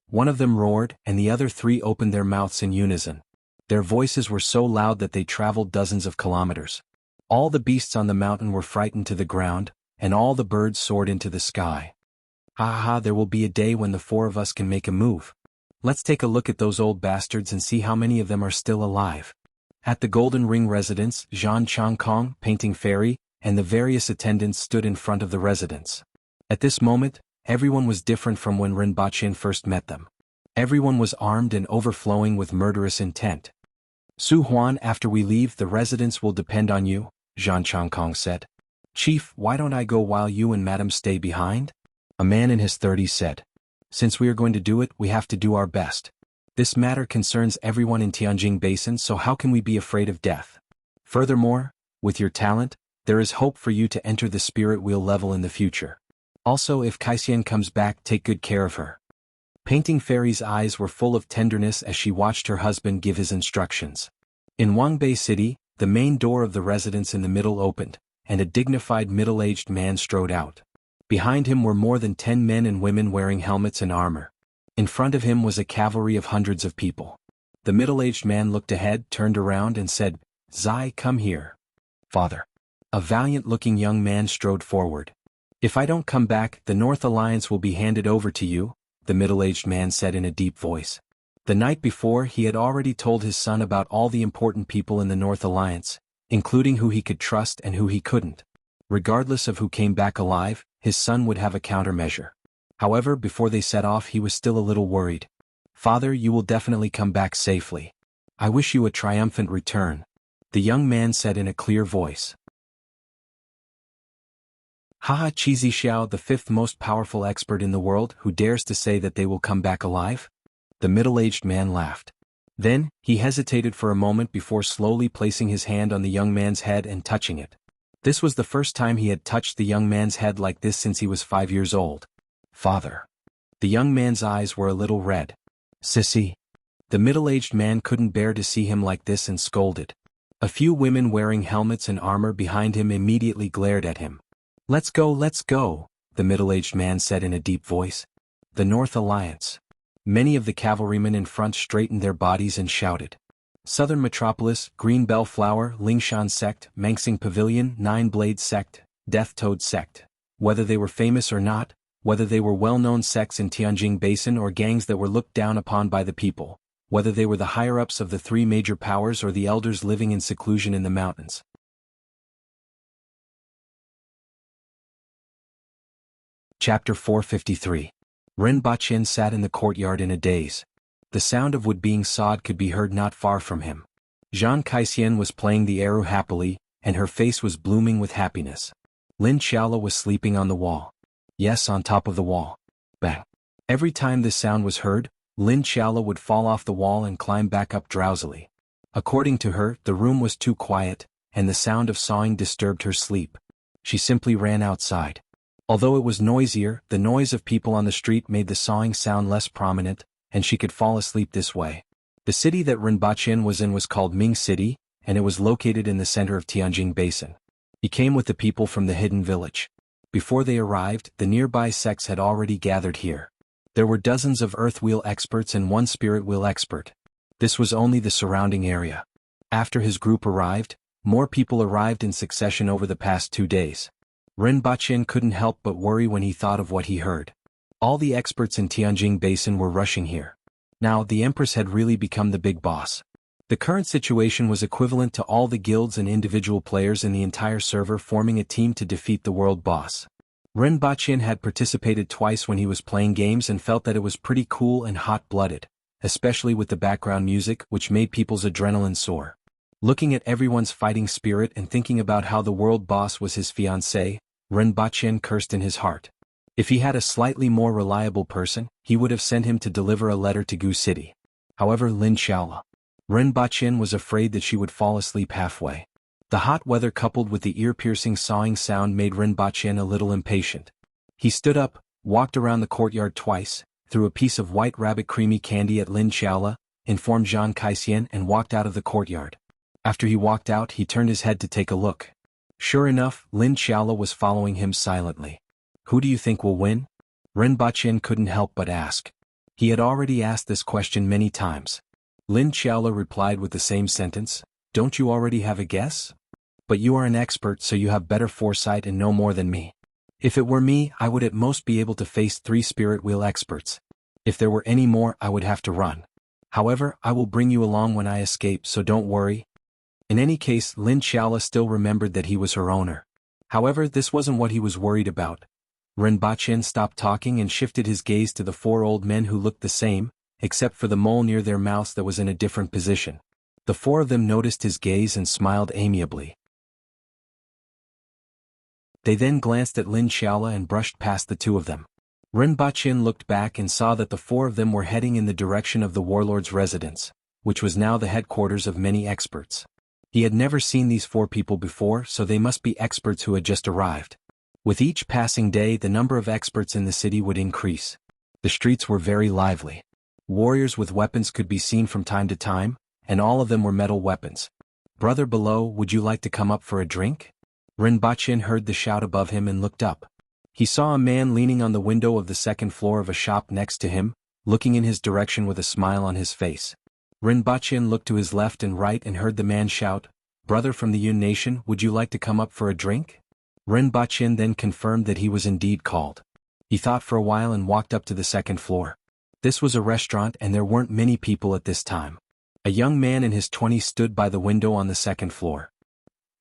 One of them roared, and the other 3 opened their mouths in unison. Their voices were so loud that they traveled dozens of kilometers. All the beasts on the mountain were frightened to the ground, and all the birds soared into the sky. Ha ha, there will be a day when the 4 of us can make a move. Let's take a look at those old bastards and see how many of them are still alive. At the Golden Ring residence, Zhan Changkong, Painting Fairy, and the various attendants stood in front of the residence. At this moment, everyone was different from when Rinpoche first met them. Everyone was armed and overflowing with murderous intent. "Su Huan, after we leave, the residence will depend on you," Zhan Changkong said. "Chief, why don't I go while you and Madam stay behind?" A man in his 30s said. "Since we are going to do it, we have to do our best. This matter concerns everyone in Tianjin Basin, so how can we be afraid of death? Furthermore, with your talent, there is hope for you to enter the spirit wheel level in the future. Also, if Kaisian comes back, take good care of her." Painting Fairy's eyes were full of tenderness as she watched her husband give his instructions. In Wangbei City, the main door of the residence in the middle opened, and a dignified middle-aged man strode out. Behind him were more than 10 men and women wearing helmets and armor. In front of him was a cavalry of hundreds of people. The middle-aged man looked ahead, turned around and said, "Zai, come here." "Father." A valiant-looking young man strode forward. "If I don't come back, the North Alliance will be handed over to you," the middle-aged man said in a deep voice. The night before, he had already told his son about all the important people in the North Alliance, including who he could trust and who he couldn't. Regardless of who came back alive, his son would have a countermeasure. However, before they set off, he was still a little worried. "Father, you will definitely come back safely. I wish you a triumphant return," the young man said in a clear voice. "Haha, Cheesy Xiao, the 5th most powerful expert in the world, who dares to say that they will come back alive?" The middle-aged man laughed. Then, he hesitated for a moment before slowly placing his hand on the young man's head and touching it. This was the first time he had touched the young man's head like this since he was 5 years old. "Father." The young man's eyes were a little red. "Sissy." The middle-aged man couldn't bear to see him like this and scolded. A few women wearing helmets and armor behind him immediately glared at him. Let's go, the middle-aged man said in a deep voice. "The North Alliance." Many of the cavalrymen in front straightened their bodies and shouted. "Southern Metropolis, Green Bellflower, Lingshan Sect, Mangsing Pavilion, Nine Blade Sect, Death Toad Sect." Whether they were famous or not, whether they were well-known sects in Tianjin Basin or gangs that were looked down upon by the people, whether they were the higher-ups of the 3 major powers or the elders living in seclusion in the mountains. Chapter 453. Rinpoche sat in the courtyard in a daze. The sound of wood being sawed could be heard not far from him. Zhang Kaisian was playing the arrow happily, and her face was blooming with happiness. Lin Xiaola was sleeping on the wall. Yes, on top of the wall. Bang. Every time this sound was heard, Lin Xiaola would fall off the wall and climb back up drowsily. According to her, the room was too quiet, and the sound of sawing disturbed her sleep. She simply ran outside. Although it was noisier, the noise of people on the street made the sawing sound less prominent, and she could fall asleep this way. The city that Rinpochen was in was called Ming City, and it was located in the center of Tianjin Basin. He came with the people from the hidden village. Before they arrived, the nearby sects had already gathered here. There were dozens of earth wheel experts and one spirit wheel expert. This was only the surrounding area. After his group arrived, more people arrived in succession over the past 2 days. Rinpochen couldn't help but worry when he thought of what he heard. All the experts in Tianjin Basin were rushing here. Now, the Empress had really become the big boss. The current situation was equivalent to all the guilds and individual players in the entire server forming a team to defeat the world boss. Rinpochen had participated twice when he was playing games and felt that it was pretty cool and hot-blooded, especially with the background music which made people's adrenaline soar. Looking at everyone's fighting spirit and thinking about how the world boss was his fiancée, Rinpochen cursed in his heart. If he had a slightly more reliable person, he would have sent him to deliver a letter to Gu City. However, Lin Xiaola. Rinpochen was afraid that she would fall asleep halfway. The hot weather coupled with the ear-piercing sawing sound made Rinpochen a little impatient. He stood up, walked around the courtyard twice, threw a piece of white rabbit creamy candy at Lin Xiaola, informed Zhang Kaixian and walked out of the courtyard. After he walked out, he turned his head to take a look. Sure enough, Lin Xiaola was following him silently. Who do you think will win? Rinpochen couldn't help but ask. He had already asked this question many times. Lin Xiaola replied with the same sentence, "Don't you already have a guess? But you are an expert, so you have better foresight and know more than me. If it were me, I would at most be able to face 3 spirit wheel experts. If there were any more, I would have to run. However, I will bring you along when I escape, so don't worry." In any case, Lin Xiaola still remembered that he was her owner. However, this wasn't what he was worried about. Rinpochen stopped talking and shifted his gaze to the 4 old men who looked the same, except for the mole near their mouths that was in a different position. The 4 of them noticed his gaze and smiled amiably. They then glanced at Lin Xiaola and brushed past the 2 of them. Rinpochen looked back and saw that the 4 of them were heading in the direction of the warlord's residence, which was now the headquarters of many experts. He had never seen these 4 people before, so they must be experts who had just arrived. With each passing day, the number of experts in the city would increase. The streets were very lively. Warriors with weapons could be seen from time to time, and all of them were metal weapons. "Brother below, would you like to come up for a drink?" Rinpochen heard the shout above him and looked up. He saw a man leaning on the window of the 2nd floor of a shop next to him, looking in his direction with a smile on his face. Rinpochen looked to his left and right and heard the man shout, "Brother from the Yun Nation, would you like to come up for a drink?" Rinpochen then confirmed that he was indeed called. He thought for a while and walked up to the 2nd floor. This was a restaurant and there weren't many people at this time. A young man in his 20s stood by the window on the 2nd floor.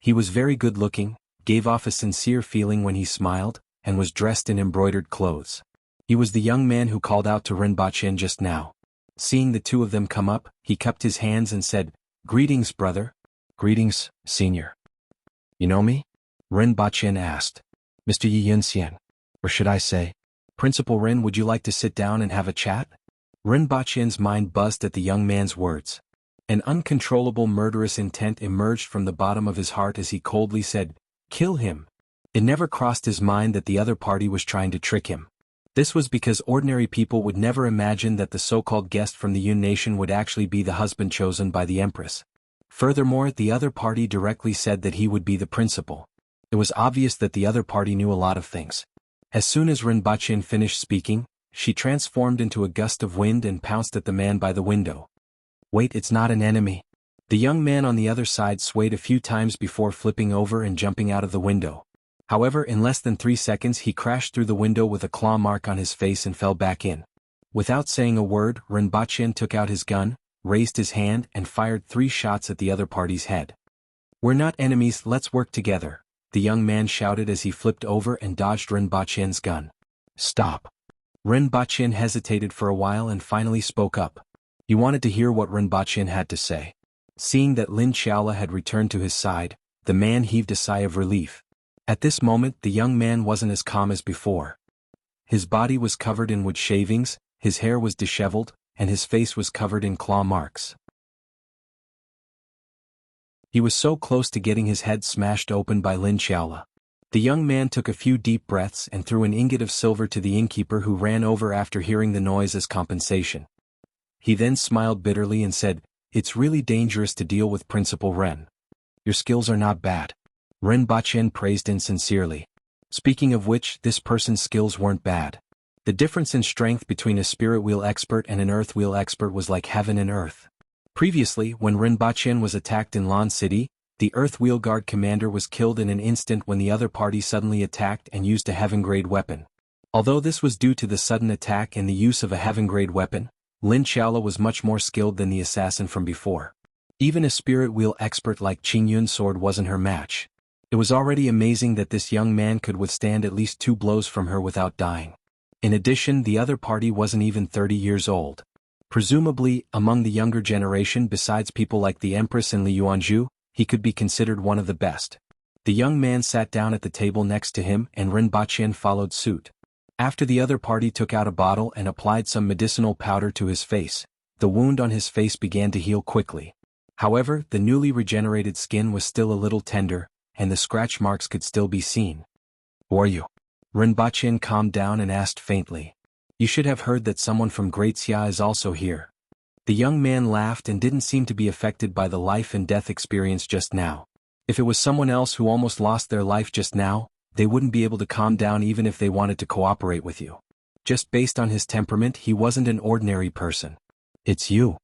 He was very good looking, gave off a sincere feeling when he smiled, and was dressed in embroidered clothes. He was the young man who called out to Rinpochen just now. Seeing the 2 of them come up, he cupped his hands and said, "Greetings, brother." "Greetings, senior." "You know me?" Rinpochen asked. "Mr. Yi Yunxian. Or should I say, Principal Rin, would you like to sit down and have a chat?" Rinpochen's mind buzzed at the young man's words. An uncontrollable murderous intent emerged from the bottom of his heart as he coldly said, "Kill him." It never crossed his mind that the other party was trying to trick him. This was because ordinary people would never imagine that the so-called guest from the Yun Nation would actually be the husband chosen by the Empress. Furthermore, the other party directly said that he would be the principal. It was obvious that the other party knew a lot of things. As soon as Rinpochen finished speaking, she transformed into a gust of wind and pounced at the man by the window. "Wait, it's not an enemy." The young man on the other side swayed a few times before flipping over and jumping out of the window. However, in less than 3 seconds he crashed through the window with a claw mark on his face and fell back in. Without saying a word, Rinpochen took out his gun, raised his hand and fired 3 shots at the other party's head. "We're not enemies, let's work together," the young man shouted as he flipped over and dodged Rinpochen's gun. "Stop." Rinpochen hesitated for a while and finally spoke up. He wanted to hear what Rinpochen had to say. Seeing that Lin Xiaola had returned to his side, the man heaved a sigh of relief. At this moment the young man wasn't as calm as before. His body was covered in wood shavings, his hair was disheveled, and his face was covered in claw marks. He was so close to getting his head smashed open by Lin Xiaola. The young man took a few deep breaths and threw an ingot of silver to the innkeeper, who ran over after hearing the noise as compensation. He then smiled bitterly and said, "It's really dangerous to deal with Principal Ren. Your skills are not bad." Ren Bachien praised him sincerely. Speaking of which, this person's skills weren't bad. The difference in strength between a spirit wheel expert and an earth wheel expert was like heaven and earth. Previously, when Ren Bachien was attacked in Lan City, the Earth Wheel Guard commander was killed in an instant when the other party suddenly attacked and used a heaven-grade weapon. Although this was due to the sudden attack and the use of a heaven-grade weapon, Lin Xiaola was much more skilled than the assassin from before. Even a spirit wheel expert like Qing Yun's sword wasn't her match. It was already amazing that this young man could withstand at least 2 blows from her without dying. In addition, the other party wasn't even 30 years old. Presumably, among the younger generation besides people like the Empress and Li Yuanzhu, he could be considered one of the best. The young man sat down at the table next to him and Ren Bachien followed suit. After the other party took out a bottle and applied some medicinal powder to his face, the wound on his face began to heal quickly. However, the newly regenerated skin was still a little tender, and the scratch marks could still be seen. "Who are you?" Ren Bachien calmed down and asked faintly. "You should have heard that someone from Great Xia is also here." The young man laughed and didn't seem to be affected by the life and death experience just now. If it was someone else who almost lost their life just now, they wouldn't be able to calm down even if they wanted to cooperate with you. Just based on his temperament, he wasn't an ordinary person. "It's you."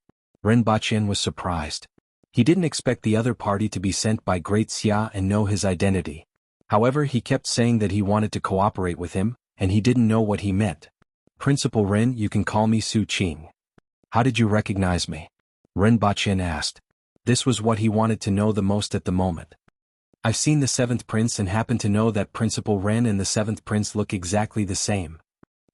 Ren Bachien was surprised. He didn't expect the other party to be sent by Great Xia and know his identity. However, he kept saying that he wanted to cooperate with him, and he didn't know what he meant. "Principal Ren, you can call me Su Qing." "How did you recognize me?" Ren Bachien asked. This was what he wanted to know the most at the moment. "I've seen the 7th Prince and happen to know that Principal Ren and the 7th Prince look exactly the same."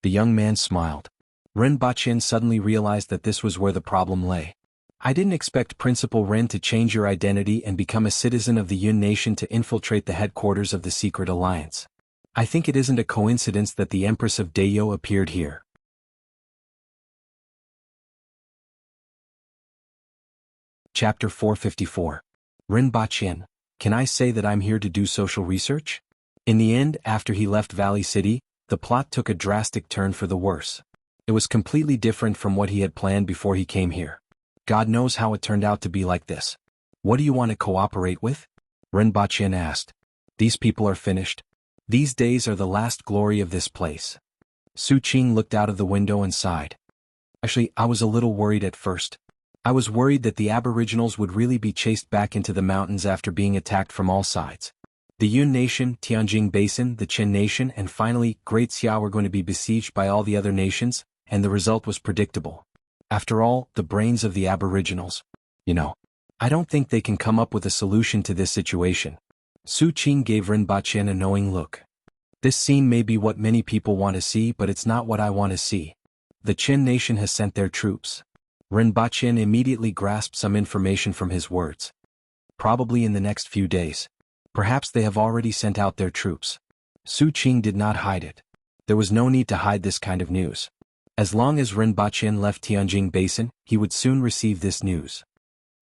The young man smiled. Ren Bachien suddenly realized that this was where the problem lay. "I didn't expect Principal Ren to change your identity and become a citizen of the Yun Nation to infiltrate the headquarters of the Secret Alliance. I think it isn't a coincidence that the Empress of Dayo appeared here." Chapter 454. Ren Bachien, can I say that I'm here to do social research? In the end, after he left Valley City, the plot took a drastic turn for the worse. It was completely different from what he had planned before he came here. God knows how it turned out to be like this. "What do you want to cooperate with?" Ren Bachien asked. "These people are finished. These days are the last glory of this place." Su Qing looked out of the window and sighed. "Actually, I was a little worried at first. I was worried that the Aboriginals would really be chased back into the mountains after being attacked from all sides. The Yun Nation, Tianjin Basin, the Qin Nation, and finally, Great Xia were going to be besieged by all the other nations, and the result was predictable. After all, the brains of the Aboriginals. I don't think they can come up with a solution to this situation." Su Qing gave Ren Bachien a knowing look. "This scene may be what many people want to see, but it's not what I want to see. The Qin Nation has sent their troops." Ren Bachien immediately grasped some information from his words. "Probably in the next few days. Perhaps they have already sent out their troops." Su Qing did not hide it. There was no need to hide this kind of news. As long as Ren Bachien left Tianjin Basin, he would soon receive this news.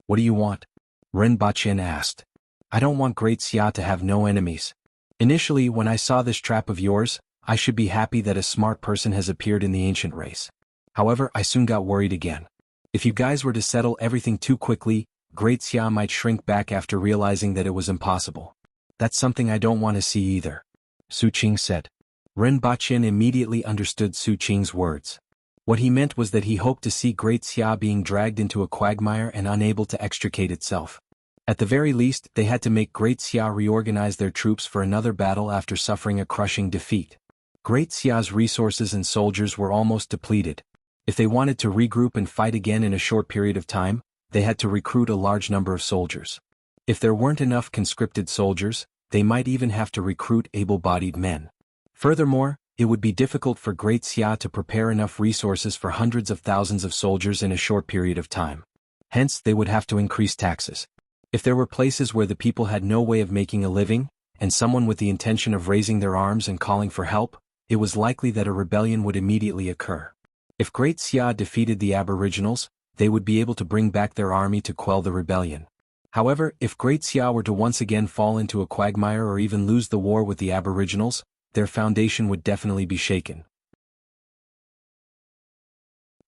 "What do you want?" Ren Bachien asked. "I don't want Great Xia to have no enemies. Initially, when I saw this trap of yours, I should be happy that a smart person has appeared in the ancient race. However, I soon got worried again. If you guys were to settle everything too quickly, Great Xia might shrink back after realizing that it was impossible. That's something I don't want to see either," Su Qing said. Ren Bachien immediately understood Su Qing's words. What he meant was that he hoped to see Great Xia being dragged into a quagmire and unable to extricate itself. At the very least, they had to make Great Xia reorganize their troops for another battle after suffering a crushing defeat. Great Xia's resources and soldiers were almost depleted. If they wanted to regroup and fight again in a short period of time, they had to recruit a large number of soldiers. If there weren't enough conscripted soldiers, they might even have to recruit able-bodied men. Furthermore, it would be difficult for Great Xia to prepare enough resources for hundreds of thousands of soldiers in a short period of time. Hence, they would have to increase taxes. If there were places where the people had no way of making a living, and someone with the intention of raising their arms and calling for help, it was likely that a rebellion would immediately occur. If Great Xia defeated the Aboriginals, they would be able to bring back their army to quell the rebellion. However, if Great Xia were to once again fall into a quagmire or even lose the war with the Aboriginals, their foundation would definitely be shaken.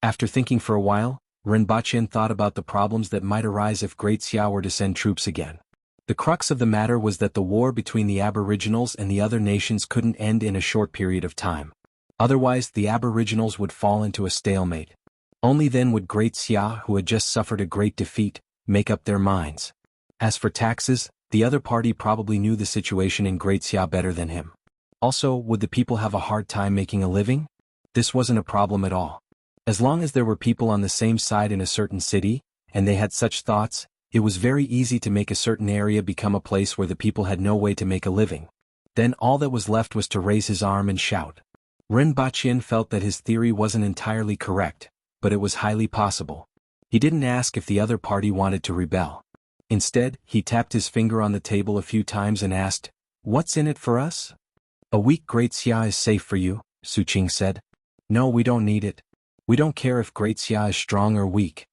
After thinking for a while, Rinpoche thought about the problems that might arise if Great Xiao were to send troops again. The crux of the matter was that the war between the Aboriginals and the other nations couldn't end in a short period of time. Otherwise, the Aboriginals would fall into a stalemate. Only then would Great Xiao, who had just suffered a great defeat, make up their minds. As for taxes, the other party probably knew the situation in Great Xiao better than him. Also, would the people have a hard time making a living? This wasn't a problem at all. As long as there were people on the same side in a certain city, and they had such thoughts, it was very easy to make a certain area become a place where the people had no way to make a living. Then all that was left was to raise his arm and shout. Rinpoche felt that his theory wasn't entirely correct, but it was highly possible. He didn't ask if the other party wanted to rebel. Instead, he tapped his finger on the table a few times and asked, "What's in it for us?" "A weak Great Xia is safe for you," Suqing said. "No, we don't need it. We don't care if Great Xia is strong or weak."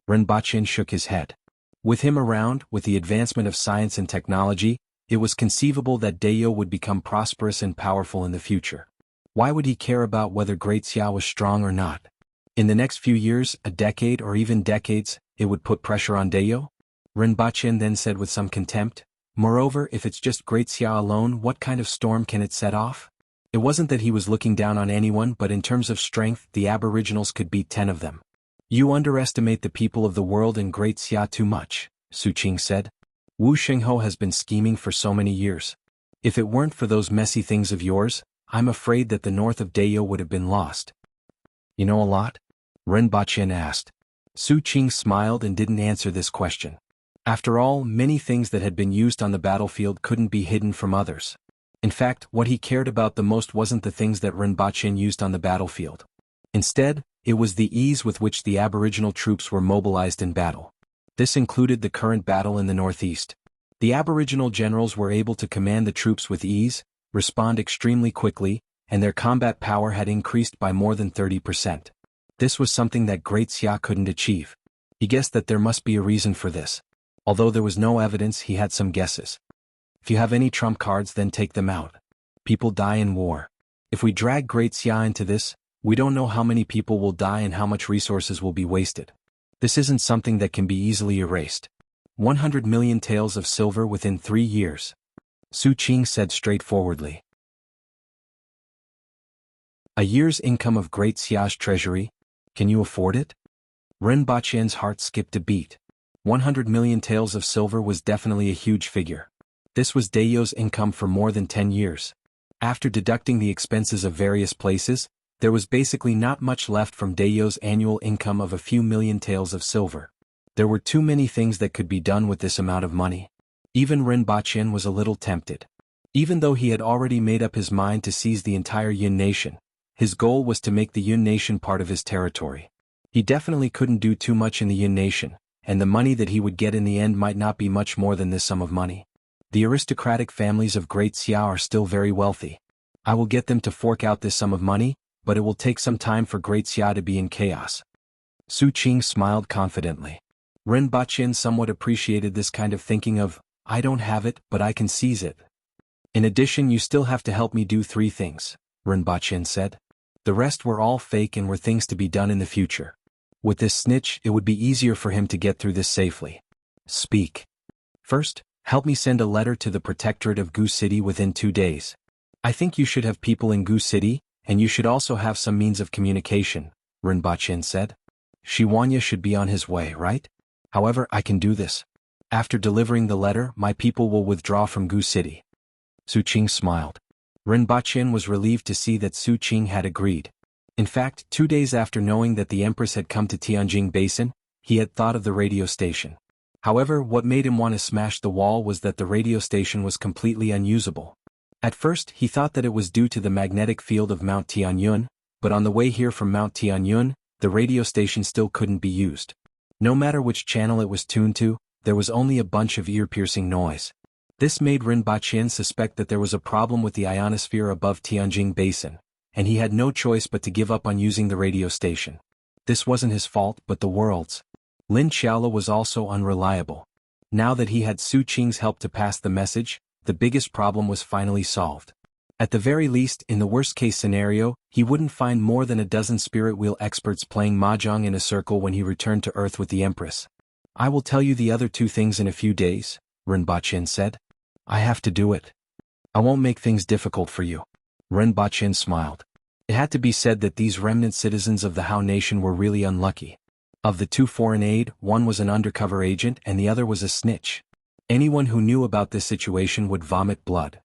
Rinpoche shook his head. With him around, with the advancement of science and technology, it was conceivable that Dayo would become prosperous and powerful in the future. Why would he care about whether Great Xia was strong or not? In the next few years, a decade or even decades, it would put pressure on Dayo? Rinpoche then said with some contempt, "Moreover, if it's just Great Xia alone, what kind of storm can it set off?" It wasn't that he was looking down on anyone, but in terms of strength, the Aboriginals could beat 10 of them. "You underestimate the people of the world and Great Xia too much," Suqing said. "Wu Shengho has been scheming for so many years. If it weren't for those messy things of yours, I'm afraid that the north of Dayo would have been lost." "You know a lot?" Rinpoche asked. Suqing smiled and didn't answer this question. After all, many things that had been used on the battlefield couldn't be hidden from others. In fact, what he cared about the most wasn't the things that Rinpoche used on the battlefield. Instead, it was the ease with which the Aboriginal troops were mobilized in battle. This included the current battle in the northeast. The Aboriginal generals were able to command the troops with ease, respond extremely quickly, and their combat power had increased by more than 30%. This was something that Great Xia couldn't achieve. He guessed that there must be a reason for this. Although there was no evidence, he had some guesses. If you have any trump cards, then take them out. People die in war. If we drag Great Xia into this, we don't know how many people will die and how much resources will be wasted. This isn't something that can be easily erased. 100 million taels of silver within 3 years. Suqing said straightforwardly. A year's income of Great Xia's treasury? Can you afford it? Rinpoche's heart skipped a beat. 100 million taels of silver was definitely a huge figure. This was Dayo's income for more than 10 years. After deducting the expenses of various places, there was basically not much left from Dayo's annual income of a few million taels of silver. There were too many things that could be done with this amount of money. Even Rinpoche was a little tempted. Even though he had already made up his mind to seize the entire Yun nation, his goal was to make the Yun nation part of his territory. He definitely couldn't do too much in the Yun nation, and the money that he would get in the end might not be much more than this sum of money. The aristocratic families of Great Xia are still very wealthy. I will get them to fork out this sum of money, but it will take some time for Great Xia to be in chaos. Suqing smiled confidently. Rinpoche somewhat appreciated this kind of thinking of, "I don't have it, but I can seize it." "In addition, you still have to help me do 3 things, Rinpoche said. The rest were all fake and were things to be done in the future. With this snitch, it would be easier for him to get through this safely. Speak. First, help me send a letter to the Protectorate of Gu City within 2 days. I think you should have people in Gu City, and you should also have some means of communication," Rinpoche said. "Shiwanya should be on his way, right? However, I can do this. After delivering the letter, my people will withdraw from Gu City." Suqing smiled. Rinpoche was relieved to see that Suqing had agreed. In fact, 2 days after knowing that the Empress had come to Tianjing Basin, he had thought of the radio station. However, what made him want to smash the wall was that the radio station was completely unusable. At first, he thought that it was due to the magnetic field of Mount Tianyun, but on the way here from Mount Tianyun, the radio station still couldn't be used. No matter which channel it was tuned to, there was only a bunch of ear-piercing noise. This made Rinpoche suspect that there was a problem with the ionosphere above Tianjing Basin, and he had no choice but to give up on using the radio station. This wasn't his fault, but the world's. Lin Xiaola was also unreliable. Now that he had Suqing's help to pass the message, the biggest problem was finally solved. At the very least, in the worst-case scenario, he wouldn't find more than a dozen spirit wheel experts playing mahjong in a circle when he returned to Earth with the Empress. I will tell you the other two things in a few days, Rinpoche said. I have to do it. I won't make things difficult for you. Rinpoche smiled. It had to be said that these remnant citizens of the Hao Nation were really unlucky. Of the two foreign aid, one was an undercover agent and the other was a snitch. Anyone who knew about this situation would vomit blood.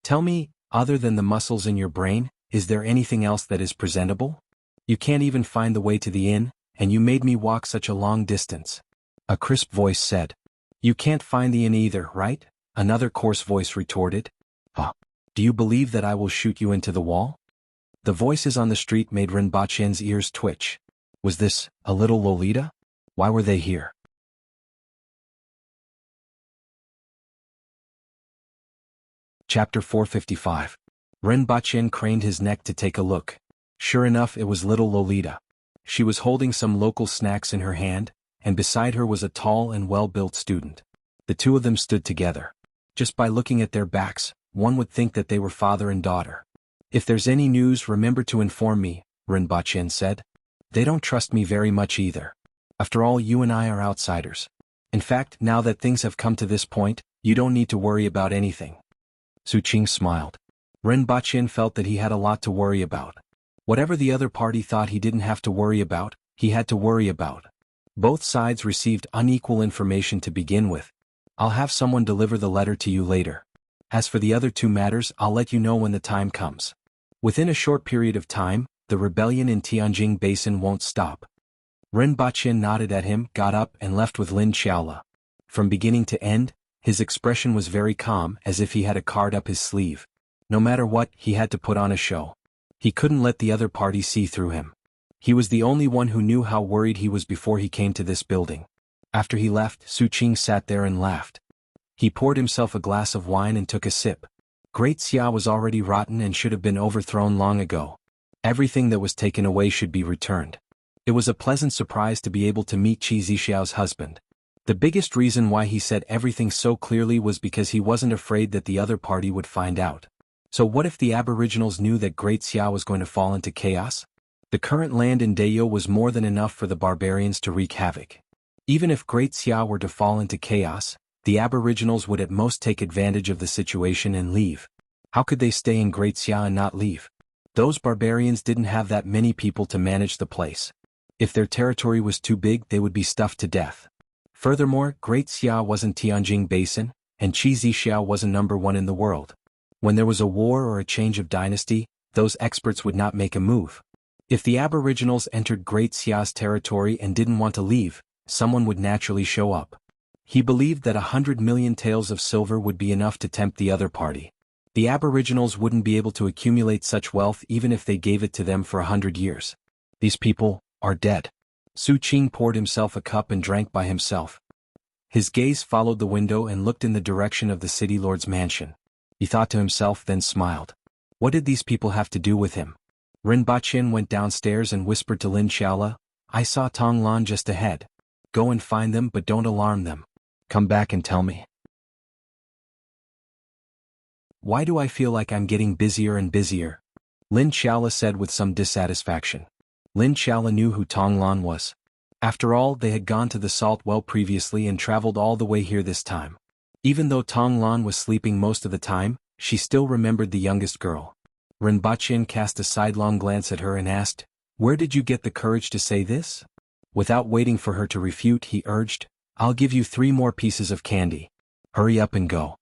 Tell me, other than the muscles in your brain, is there anything else that is presentable? You can't even find the way to the inn, and you made me walk such a long distance. A crisp voice said. You can't find the inn either, right? Another coarse voice retorted. Do you believe that I will shoot you into the wall? The voices on the street made Rinpoche's ears twitch. Was this a little Lolita? Why were they here? Chapter 455. Rinpoche craned his neck to take a look. Sure enough, it was little Lolita. She was holding some local snacks in her hand, and beside her was a tall and well-built student. The two of them stood together. Just by looking at their backs, one would think that they were father and daughter. If there's any news, remember to inform me, Rinpoche said. They don't trust me very much either. After all, you and I are outsiders. In fact, now that things have come to this point, you don't need to worry about anything. Su Qing smiled. Rinpoche felt that he had a lot to worry about. Whatever the other party thought he didn't have to worry about, he had to worry about. Both sides received unequal information to begin with. I'll have someone deliver the letter to you later. As for the other two matters, I'll let you know when the time comes. Within a short period of time, the rebellion in Tianjing Basin won't stop. Rinpoche nodded at him, got up and left with Lin Xiaola. From beginning to end, his expression was very calm, as if he had a card up his sleeve. No matter what, he had to put on a show. He couldn't let the other party see through him. He was the only one who knew how worried he was before he came to this building. After he left, Su Qing sat there and laughed. He poured himself a glass of wine and took a sip. Great Xia was already rotten and should have been overthrown long ago. Everything that was taken away should be returned. It was a pleasant surprise to be able to meet Qi Zixiao's husband. The biggest reason why he said everything so clearly was because he wasn't afraid that the other party would find out. So what if the aboriginals knew that Great Xia was going to fall into chaos? The current land in Dayo was more than enough for the barbarians to wreak havoc. Even if Great Xia were to fall into chaos, the aboriginals would at most take advantage of the situation and leave. How could they stay in Great Xia and not leave? Those barbarians didn't have that many people to manage the place. If their territory was too big, they would be stuffed to death. Furthermore, Great Xia wasn't Tianjing Basin, and Qi Zixiao wasn't #1 in the world. When there was a war or a change of dynasty, those experts would not make a move. If the aboriginals entered Great Xia's territory and didn't want to leave, someone would naturally show up. He believed that 100 million taels of silver would be enough to tempt the other party. The aboriginals wouldn't be able to accumulate such wealth even if they gave it to them for 100 years. These people are dead. Su Qing poured himself a cup and drank by himself. His gaze followed the window and looked in the direction of the city lord's mansion. He thought to himself, then smiled. What did these people have to do with him? Rinpoche went downstairs and whispered to Lin Xiaola, I saw Tong Lan just ahead. Go and find them, but don't alarm them. Come back and tell me. Why do I feel like I'm getting busier and busier? Lin Xiaola said with some dissatisfaction. Lin Xiaola knew who Tong Lan was. After all, they had gone to the salt well previously and traveled all the way here this time. Even though Tong Lan was sleeping most of the time, she still remembered the youngest girl. Rinpoche cast a sidelong glance at her and asked, Where did you get the courage to say this? Without waiting for her to refute, he urged, I'll give you 3 more pieces of candy. Hurry up and go.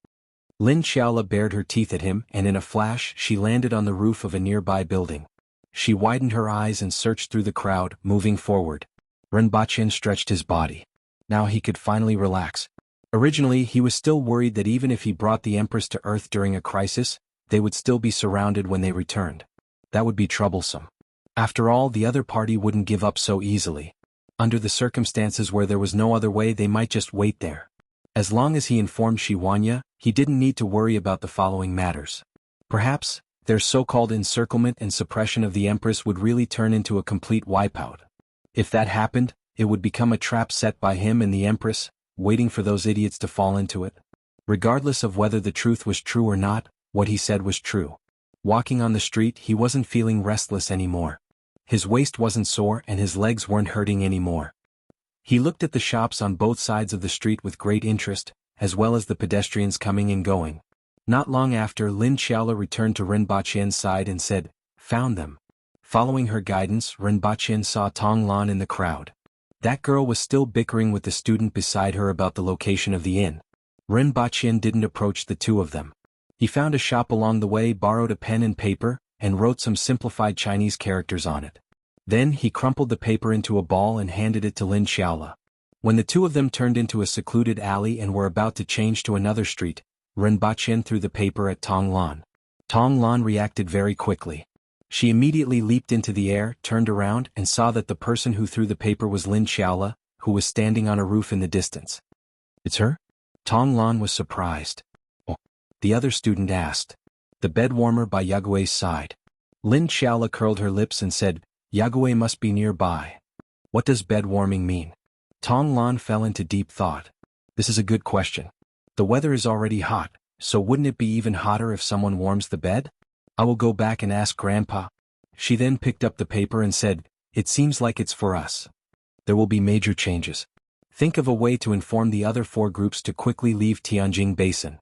Lin Xiaola bared her teeth at him and in a flash she landed on the roof of a nearby building. She widened her eyes and searched through the crowd, moving forward. Rinpoche stretched his body. Now he could finally relax. Originally, he was still worried that even if he brought the Empress to Earth during a crisis, they would still be surrounded when they returned. That would be troublesome. After all, the other party wouldn't give up so easily. Under the circumstances where there was no other way, they might just wait there. As long as he informed Shiwanya, he didn't need to worry about the following matters. Perhaps, their so-called encirclement and suppression of the Empress would really turn into a complete wipeout. If that happened, it would become a trap set by him and the Empress, waiting for those idiots to fall into it. Regardless of whether the truth was true or not, what he said was true. Walking on the street, he wasn't feeling restless anymore. His waist wasn't sore and his legs weren't hurting anymore. He looked at the shops on both sides of the street with great interest, as well as the pedestrians coming and going. Not long after, Lin Xiaola returned to Ren Baqian's side and said, "Found them." Following her guidance, Ren Baqian saw Tong Lan in the crowd. That girl was still bickering with the student beside her about the location of the inn. Ren Baqian didn't approach the two of them. He found a shop along the way, borrowed a pen and paper, and wrote some simplified Chinese characters on it. Then he crumpled the paper into a ball and handed it to Lin Xiaola. When the two of them turned into a secluded alley and were about to change to another street, Ren Baqian threw the paper at Tong Lan. Tong Lan reacted very quickly. She immediately leaped into the air, turned around, and saw that the person who threw the paper was Lin Xiaola, who was standing on a roof in the distance. "It's her?" Tong Lan was surprised. "Oh," the other student asked. "The bed warmer by Yague's side." Lin Xiaola curled her lips and said, "Yague must be nearby." "What does bed warming mean?" Tong Lan fell into deep thought. "This is a good question. The weather is already hot, so wouldn't it be even hotter if someone warms the bed? I will go back and ask Grandpa." She then picked up the paper and said, "It seems like it's for us. There will be major changes. Think of a way to inform the other 4 groups to quickly leave Tianjing Basin.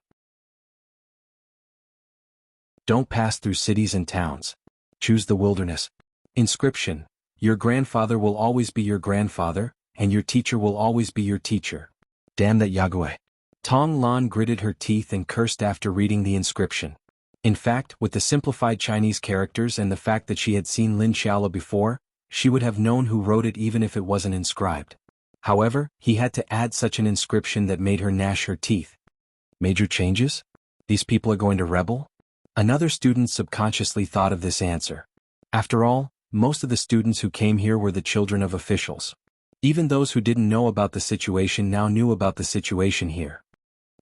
Don't pass through cities and towns. Choose the wilderness. Inscription: Your grandfather will always be your grandfather, and your teacher will always be your teacher. Damn that Yague." Tong Lan gritted her teeth and cursed after reading the inscription. In fact, with the simplified Chinese characters and the fact that she had seen Lin Xiaola before, she would have known who wrote it even if it wasn't inscribed. However, he had to add such an inscription that made her gnash her teeth. Major changes? These people are going to rebel? Another student subconsciously thought of this answer. After all, most of the students who came here were the children of officials. Even those who didn't know about the situation now knew about the situation here.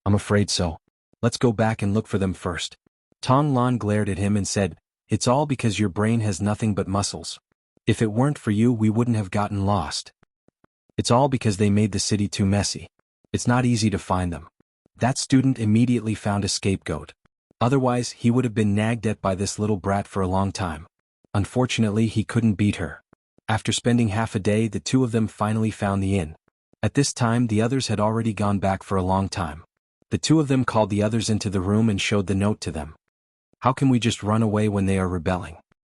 "I'm afraid so. Let's go back and look for them first." Tong Lan glared at him and said, "It's all because your brain has nothing but muscles. If it weren't for you, we wouldn't have gotten lost. It's all because they made the city too messy. It's not easy to find them." That student immediately found a scapegoat. Otherwise, he would have been nagged at by this little brat for a long time. Unfortunately, he couldn't beat her. After spending half a day, the two of them finally found the inn. At this time, the others had already gone back for a long time. The two of them called the others into the room and showed the note to them. "How can we just run away when they are rebelling?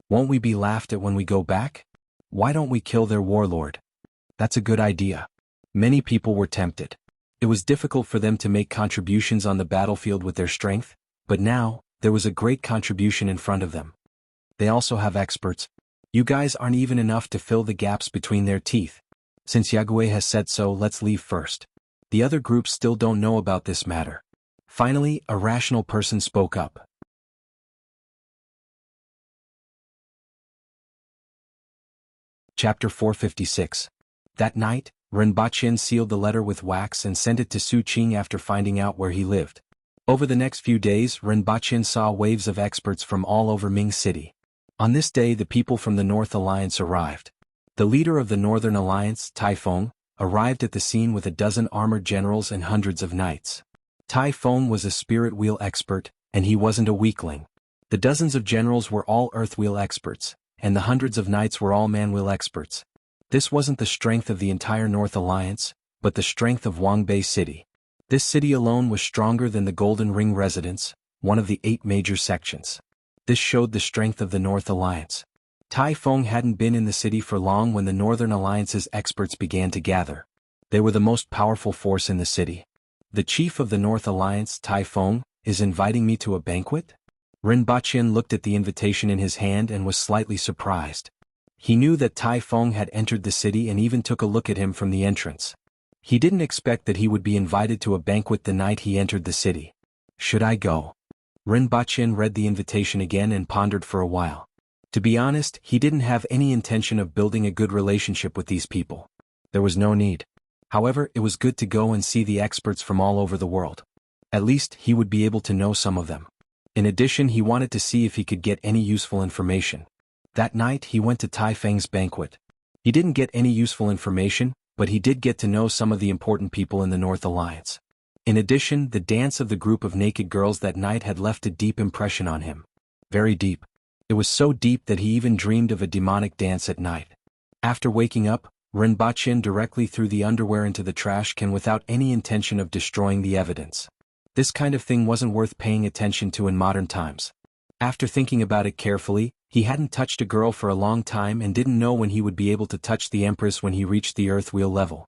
Won't we be laughed at when we go back? Why don't we kill their warlord?" "That's a good idea." Many people were tempted. It was difficult for them to make contributions on the battlefield with their strength, but now, there was a great contribution in front of them. They also have experts. You guys aren't even enough to fill the gaps between their teeth. Since Yague has said so, let's leave first. The other groups still don't know about this matter. Finally, a rational person spoke up. Chapter 456. That night, Ren Baqian sealed the letter with wax and sent it to Su Qing after finding out where he lived. Over the next few days, Ren Baqian saw waves of experts from all over Ming City. On this day, the people from the North Alliance arrived. The leader of the Northern Alliance, Tai Feng, arrived at the scene with a dozen armored generals and hundreds of knights. Tai Feng was a spirit wheel expert, and he wasn't a weakling. The dozens of generals were all earth wheel experts, and the hundreds of knights were all man wheel experts. This wasn't the strength of the entire North Alliance, but the strength of Wangbei City. This city alone was stronger than the Golden Ring residence, one of the 8 major sections. This showed the strength of the North Alliance. Tai Feng hadn't been in the city for long when the Northern Alliance's experts began to gather. They were the most powerful force in the city. "The chief of the North Alliance, Tai Feng, is inviting me to a banquet?" Ren Baqian looked at the invitation in his hand and was slightly surprised. He knew that Tai Feng had entered the city and even took a look at him from the entrance. He didn't expect that he would be invited to a banquet the night he entered the city. "Should I go?" Ren Baqian read the invitation again and pondered for a while. To be honest, he didn't have any intention of building a good relationship with these people. There was no need. However, it was good to go and see the experts from all over the world. At least, he would be able to know some of them. In addition, he wanted to see if he could get any useful information. That night, he went to Tai Feng's banquet. He didn't get any useful information, but he did get to know some of the important people in the North Alliance. In addition, the dance of the group of naked girls that night had left a deep impression on him. Very deep. It was so deep that he even dreamed of a demonic dance at night. After waking up, Rinpoche directly threw the underwear into the trash can without any intention of destroying the evidence. This kind of thing wasn't worth paying attention to in modern times. After thinking about it carefully, he hadn't touched a girl for a long time and didn't know when he would be able to touch the Empress when he reached the earth wheel level.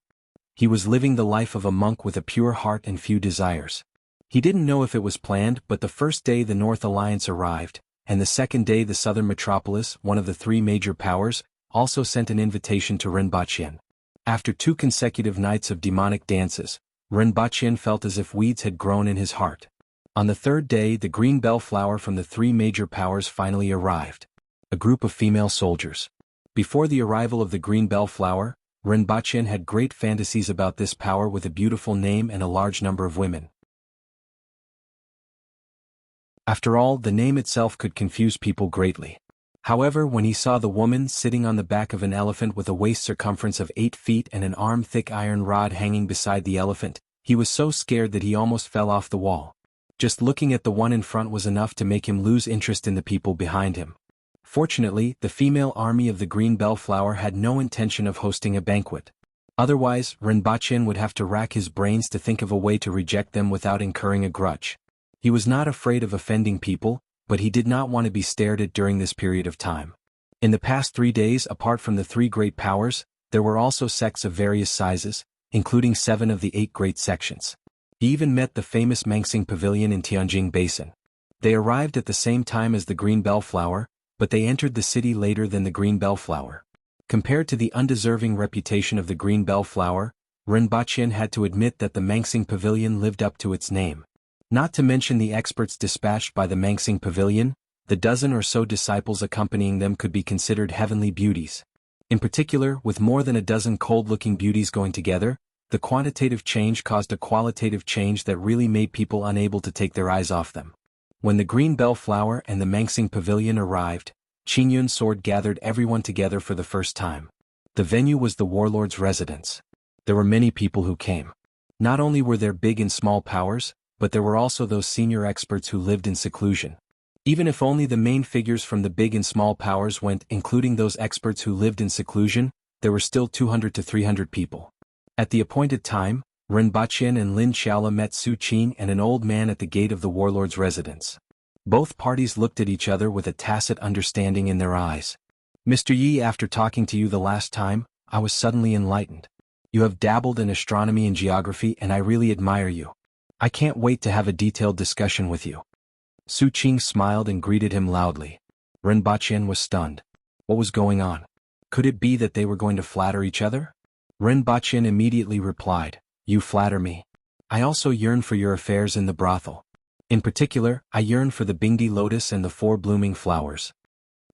He was living the life of a monk with a pure heart and few desires. He didn't know if it was planned, but the first day the North Alliance arrived, and the second day the Southern Metropolis, one of the three major powers, also sent an invitation to Rinpoche. After 2 consecutive nights of demonic dances, Rinpoche felt as if weeds had grown in his heart. On the third day the green bellflower from the 3 major powers finally arrived. A group of female soldiers. Before the arrival of the green bellflower, Rinpoche had great fantasies about this power with a beautiful name and a large number of women. After all, the name itself could confuse people greatly. However, when he saw the woman sitting on the back of an elephant with a waist circumference of 8 feet and an arm-thick iron rod hanging beside the elephant, he was so scared that he almost fell off the wall. Just looking at the one in front was enough to make him lose interest in the people behind him. Fortunately, the female army of the green bellflower had no intention of hosting a banquet. Otherwise, Rinpoche would have to rack his brains to think of a way to reject them without incurring a grudge. He was not afraid of offending people, but he did not want to be stared at during this period of time. In the past 3 days, apart from the 3 great powers, there were also sects of various sizes, including 7 of the 8 great sections. He even met the famous Mangsing Pavilion in Tianjin Basin. They arrived at the same time as the green bellflower, but they entered the city later than the green bellflower. Compared to the undeserving reputation of the green bellflower, Rinpoche had to admit that the Mangsing Pavilion lived up to its name. Not to mention the experts dispatched by the Mangsing Pavilion, the dozen or so disciples accompanying them could be considered heavenly beauties. In particular, with more than a dozen cold-looking beauties going together, the quantitative change caused a qualitative change that really made people unable to take their eyes off them. When the green bellflower and the Mangsing Pavilion arrived, Qingyun's sword gathered everyone together for the first time. The venue was the warlord's residence. There were many people who came. Not only were there big and small powers, but there were also those senior experts who lived in seclusion. Even if only the main figures from the big and small powers went, including those experts who lived in seclusion, there were still 200 to 300 people. At the appointed time, Rinpoche and Lin Xiaola met Su Qing and an old man at the gate of the warlord's residence. Both parties looked at each other with a tacit understanding in their eyes. Mr. Yi, after talking to you the last time, I was suddenly enlightened. You have dabbled in astronomy and geography and I really admire you. I can't wait to have a detailed discussion with you. Su Qing smiled and greeted him loudly. Rinpoche was stunned. What was going on? Could it be that they were going to flatter each other? Rinpoche immediately replied, You flatter me. I also yearn for your affairs in the brothel. In particular, I yearn for the Bingdi lotus and the 4 blooming flowers.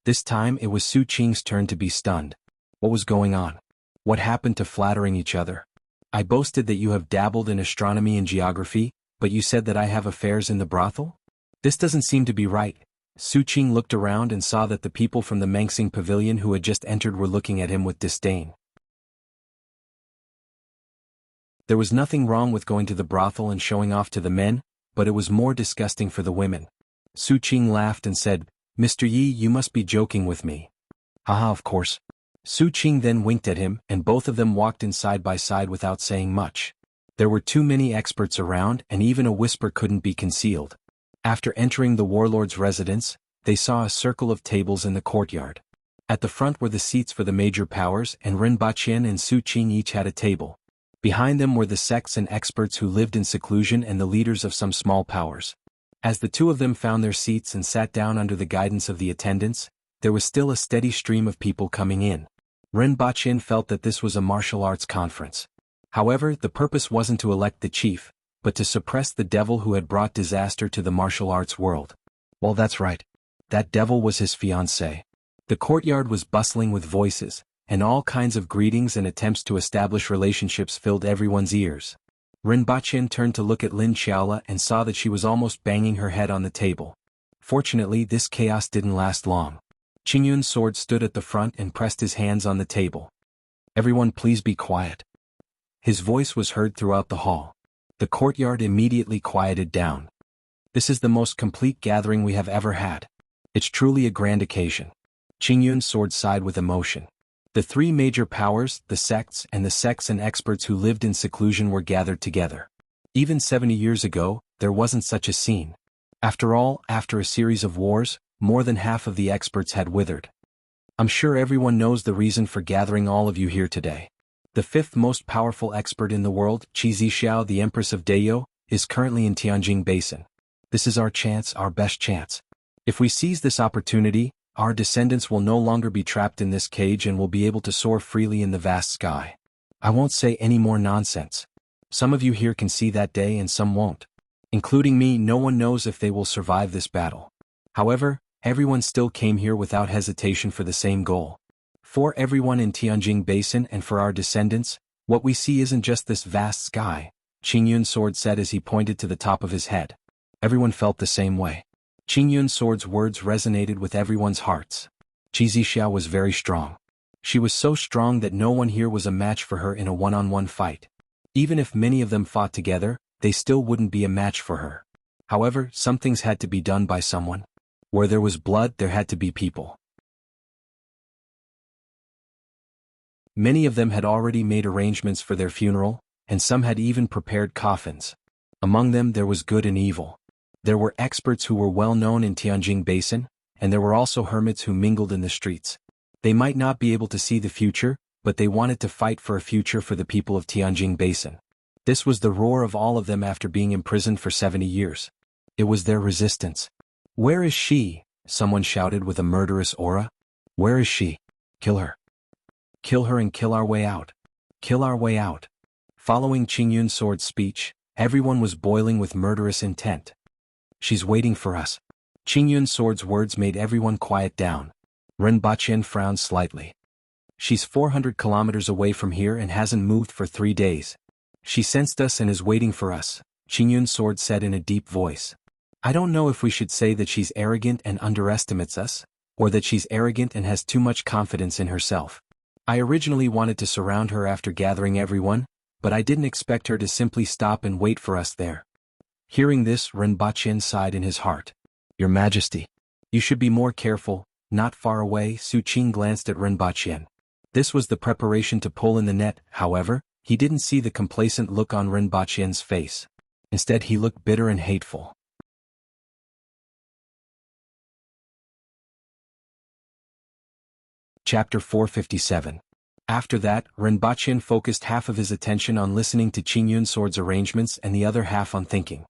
This time it was Su Qing's turn to be stunned. What was going on? What happened to flattering each other? I boasted that you have dabbled in astronomy and geography, but you said that I have affairs in the brothel? This doesn't seem to be right. Su Qing looked around and saw that the people from the Mangsing Pavilion who had just entered were looking at him with disdain. There was nothing wrong with going to the brothel and showing off to the men, but it was more disgusting for the women. Su Qing laughed and said, Mr. Yi, you must be joking with me. Haha, of course. Su Qing then winked at him and both of them walked in side by side without saying much. There were too many experts around and even a whisper couldn't be concealed. After entering the warlord's residence, they saw a circle of tables in the courtyard. At the front were the seats for the major powers and Rinpoche and Su Qing each had a table. Behind them were the sects and experts who lived in seclusion and the leaders of some small powers. As the two of them found their seats and sat down under the guidance of the attendants, there was still a steady stream of people coming in. Rinpoche felt that this was a martial arts conference. However, the purpose wasn't to elect the chief, but to suppress the devil who had brought disaster to the martial arts world. Well, that's right. That devil was his fiancée. The courtyard was bustling with voices, and all kinds of greetings and attempts to establish relationships filled everyone's ears. Rinpoche turned to look at Lin Xiaola and saw that she was almost banging her head on the table. Fortunately, this chaos didn't last long. Qingyun's sword stood at the front and pressed his hands on the table. Everyone please be quiet. His voice was heard throughout the hall. The courtyard immediately quieted down. This is the most complete gathering we have ever had. It's truly a grand occasion. Qingyun's sword sighed with emotion. The three major powers, the sects and experts who lived in seclusion were gathered together. Even 70 years ago, there wasn't such a scene. After all, after a series of wars, more than half of the experts had withered. I'm sure everyone knows the reason for gathering all of you here today. The fifth most powerful expert in the world, Qi Zixiao, the Empress of Deyo, is currently in Tianjing Basin. This is our chance, our best chance. If we seize this opportunity, our descendants will no longer be trapped in this cage and will be able to soar freely in the vast sky. I won't say any more nonsense. Some of you here can see that day and some won't. Including me, no one knows if they will survive this battle. However, everyone still came here without hesitation for the same goal. For everyone in Tianjing Basin and for our descendants, what we see isn't just this vast sky, Qingyun's sword said as he pointed to the top of his head. Everyone felt the same way. Qingyun's sword's words resonated with everyone's hearts. Qi Zixiao was very strong. She was so strong that no one here was a match for her in a one-on-one fight. Even if many of them fought together, they still wouldn't be a match for her. However, some things had to be done by someone. Where there was blood, there had to be people. Many of them had already made arrangements for their funeral, and some had even prepared coffins. Among them there was good and evil. There were experts who were well known in Tianjing Basin, and there were also hermits who mingled in the streets. They might not be able to see the future, but they wanted to fight for a future for the people of Tianjing Basin. This was the roar of all of them after being imprisoned for 70 years. It was their resistance. "Where is she?" someone shouted with a murderous aura. "Where is she? Kill her. Kill her and kill our way out. Kill our way out." Following Qingyun's sword speech, everyone was boiling with murderous intent. "She's waiting for us." Qingyun's sword's words made everyone quiet down. Ren Baqian frowned slightly. "She's 400 kilometers away from here and hasn't moved for 3 days. She sensed us and is waiting for us," Qingyun's sword said in a deep voice. "I don't know if we should say that she's arrogant and underestimates us, or that she's arrogant and has too much confidence in herself. I originally wanted to surround her after gathering everyone, but I didn't expect her to simply stop and wait for us there." Hearing this, Ren Baqian sighed in his heart. "Your Majesty, you should be more careful." Not far away, Su Qing glanced at Ren Baqian. This was the preparation to pull in the net. However, he didn't see the complacent look on Ren Baqian's face. Instead, he looked bitter and hateful. Chapter 457. After that, Ren Baqian focused half of his attention on listening to Qingyun's sword's arrangements and the other half on thinking.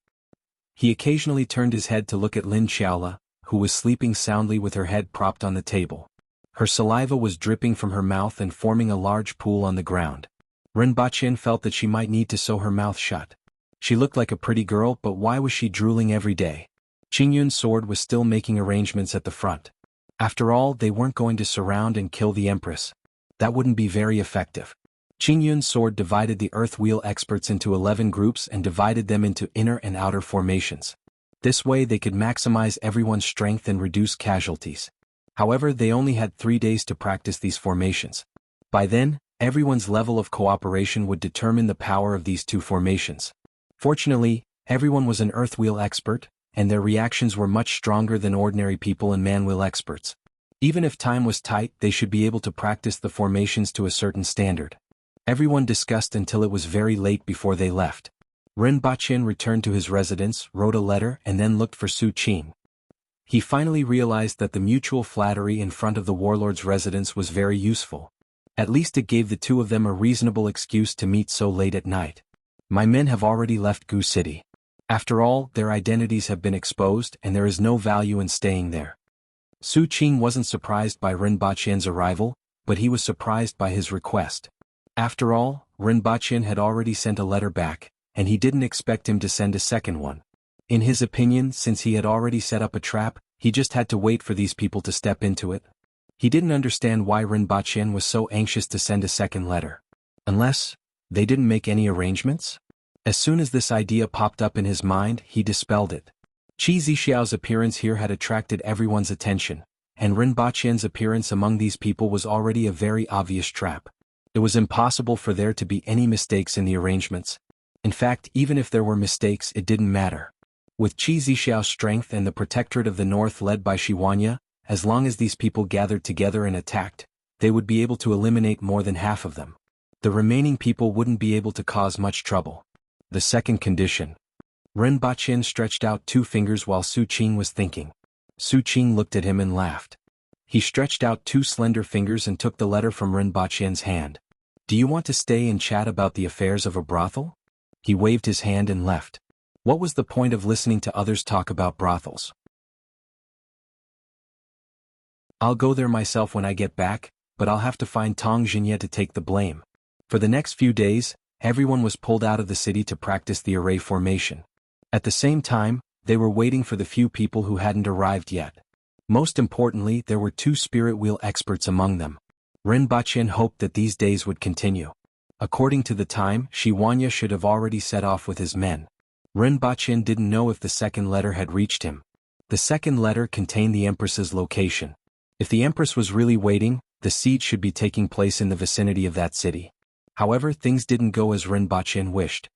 He occasionally turned his head to look at Lin Xiaola, who was sleeping soundly with her head propped on the table. Her saliva was dripping from her mouth and forming a large pool on the ground. Ren Baqian felt that she might need to sew her mouth shut. She looked like a pretty girl, but why was she drooling every day? Qingyun's sword was still making arrangements at the front. After all, they weren't going to surround and kill the Empress. That wouldn't be very effective. Qingyun's sword divided the earth wheel experts into 11 groups and divided them into inner and outer formations. This way they could maximize everyone's strength and reduce casualties. However, they only had 3 days to practice these formations. By then, everyone's level of cooperation would determine the power of these two formations. Fortunately, everyone was an earth wheel expert, and their reactions were much stronger than ordinary people and man wheel experts. Even if time was tight, they should be able to practice the formations to a certain standard. Everyone discussed until it was very late before they left. Ren Baqian returned to his residence, wrote a letter, and then looked for Su Qing. He finally realized that the mutual flattery in front of the warlord's residence was very useful. At least it gave the two of them a reasonable excuse to meet so late at night. "My men have already left Gu City. After all, their identities have been exposed and there is no value in staying there." Su Qing wasn't surprised by Ren Baqian's arrival, but he was surprised by his request. After all, Ren Baqian had already sent a letter back, and he didn't expect him to send a second one. In his opinion, since he had already set up a trap, he just had to wait for these people to step into it. He didn't understand why Ren Baqian was so anxious to send a second letter. Unless they didn't make any arrangements? As soon as this idea popped up in his mind, he dispelled it. Qi Zixiao's appearance here had attracted everyone's attention, and Ren Baqian's appearance among these people was already a very obvious trap. It was impossible for there to be any mistakes in the arrangements. In fact, even if there were mistakes, it didn't matter. With Qi Zixiao's strength and the Protectorate of the North led by Xiwanya, as long as these people gathered together and attacked, they would be able to eliminate more than half of them. The remaining people wouldn't be able to cause much trouble. The second condition. Ren Baqin stretched out 2 fingers while Su Qing was thinking. Su Qing looked at him and laughed. He stretched out 2 slender fingers and took the letter from Ren Baqin's hand. Do you want to stay and chat about the affairs of a brothel? He waved his hand and left. What was the point of listening to others talk about brothels? I'll go there myself when I get back, but I'll have to find Tong Xinye to take the blame. For the next few days, everyone was pulled out of the city to practice the array formation. At the same time, they were waiting for the few people who hadn't arrived yet. Most importantly, there were 2 spirit wheel experts among them. Ren Baqin hoped that these days would continue. According to the time, Xiwanya should have already set off with his men. Ren Baqin didn't know if the second letter had reached him. The second letter contained the Empress's location. If the Empress was really waiting, the siege should be taking place in the vicinity of that city. However, things didn't go as Ren Baqin wished.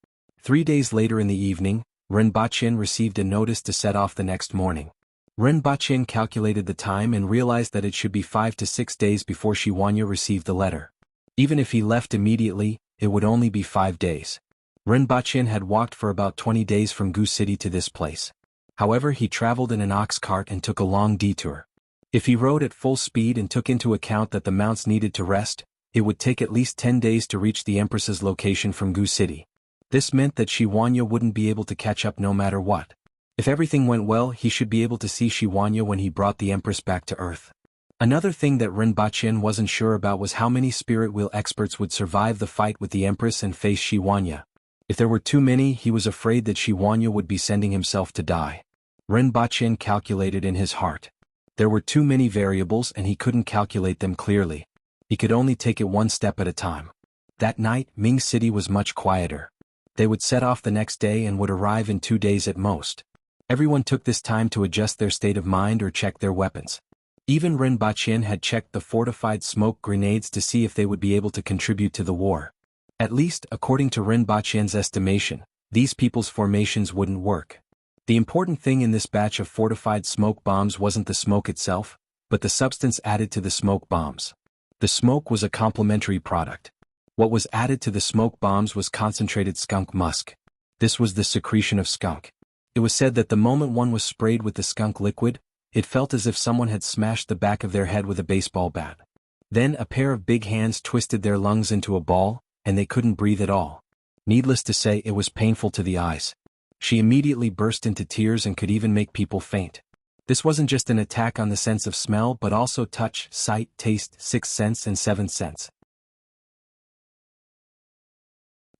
3 days later in the evening, Ren Baqin received a notice to set off the next morning. Ren Baqin calculated the time and realized that it should be 5 to 6 days before Xiwanya received the letter. Even if he left immediately, it would only be 5 days. Ren Baqin had walked for about 20 days from Gu City to this place. However, he traveled in an ox cart and took a long detour. If he rode at full speed and took into account that the mounts needed to rest, it would take at least 10 days to reach the Empress's location from Gu City. This meant that Xiwanya wouldn't be able to catch up no matter what. If everything went well, he should be able to see Xiwanya when he brought the Empress back to Earth. Another thing that Ren Baqin wasn't sure about was how many spirit wheel experts would survive the fight with the Empress and face Xiwanya. If there were too many, he was afraid that Xiwanya would be sending himself to die. Ren Baqin calculated in his heart. There were too many variables and he couldn't calculate them clearly. He could only take it one step at a time. That night, Ming City was much quieter. They would set off the next day and would arrive in 2 days at most. Everyone took this time to adjust their state of mind or check their weapons. Even Ren Baqin had checked the fortified smoke grenades to see if they would be able to contribute to the war. At least, according to Ren Baqin's estimation, these people's formations wouldn't work. The important thing in this batch of fortified smoke bombs wasn't the smoke itself, but the substance added to the smoke bombs. The smoke was a complementary product. What was added to the smoke bombs was concentrated skunk musk. This was the secretion of skunk. It was said that the moment one was sprayed with the skunk liquid, it felt as if someone had smashed the back of their head with a baseball bat. Then a pair of big hands twisted their lungs into a ball, and they couldn't breathe at all. Needless to say, it was painful to the eyes. She immediately burst into tears and could even make people faint. This wasn't just an attack on the sense of smell but also touch, sight, taste, sixth sense and seventh sense.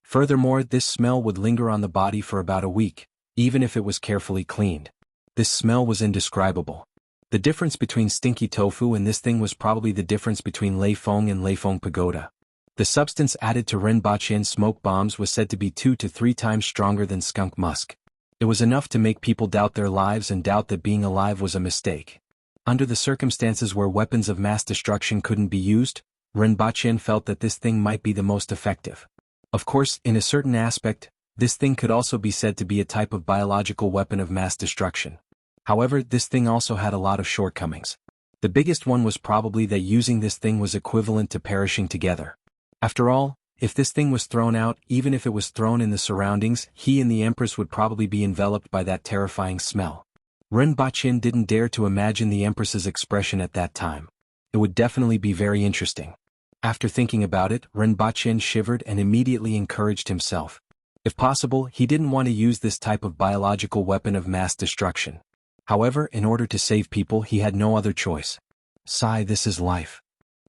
Furthermore, this smell would linger on the body for about a week, even if it was carefully cleaned. This smell was indescribable. The difference between stinky tofu and this thing was probably the difference between Lei Feng and Lei Feng Pagoda. The substance added to Ren Baqin's smoke bombs was said to be 2 to 3 times stronger than skunk musk. It was enough to make people doubt their lives and doubt that being alive was a mistake. Under the circumstances where weapons of mass destruction couldn't be used, Ren Baqin felt that this thing might be the most effective. Of course, in a certain aspect, this thing could also be said to be a type of biological weapon of mass destruction. However, this thing also had a lot of shortcomings. The biggest one was probably that using this thing was equivalent to perishing together. After all, if this thing was thrown out, even if it was thrown in the surroundings, he and the Empress would probably be enveloped by that terrifying smell. Ren Baqin didn't dare to imagine the Empress's expression at that time. It would definitely be very interesting. After thinking about it, Ren Baqin shivered and immediately encouraged himself. If possible, he didn't want to use this type of biological weapon of mass destruction. However, in order to save people, he had no other choice. Sigh, this is life.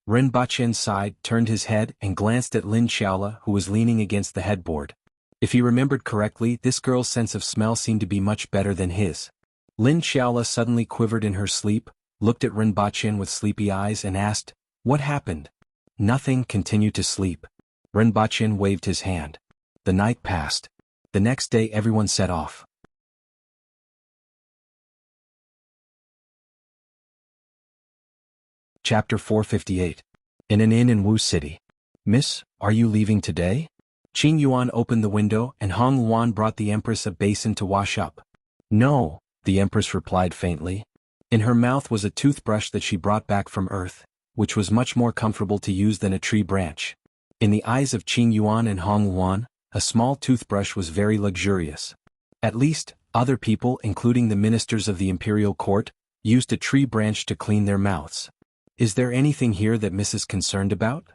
Ren Baqin sighed, turned his head, and glanced at Lin Xiaola, who was leaning against the headboard. If he remembered correctly, this girl's sense of smell seemed to be much better than his. Lin Xiaola suddenly quivered in her sleep, looked at Ren Baqin with sleepy eyes and asked, "What happened?" "Nothing, continue to sleep." Ren Baqin waved his hand. The night passed. The next day everyone set off. Chapter 458. In an inn in Wu City. "Miss, are you leaving today?" Qing Yuan opened the window and Hong Luan brought the Empress a basin to wash up. No, the Empress replied faintly. In her mouth was a toothbrush that she brought back from Earth, which was much more comfortable to use than a tree branch. In the eyes of Qing Yuan and Hong Luan, a small toothbrush was very luxurious. At least, other people, including the ministers of the imperial court, used a tree branch to clean their mouths. Is there anything here that Miss is concerned about?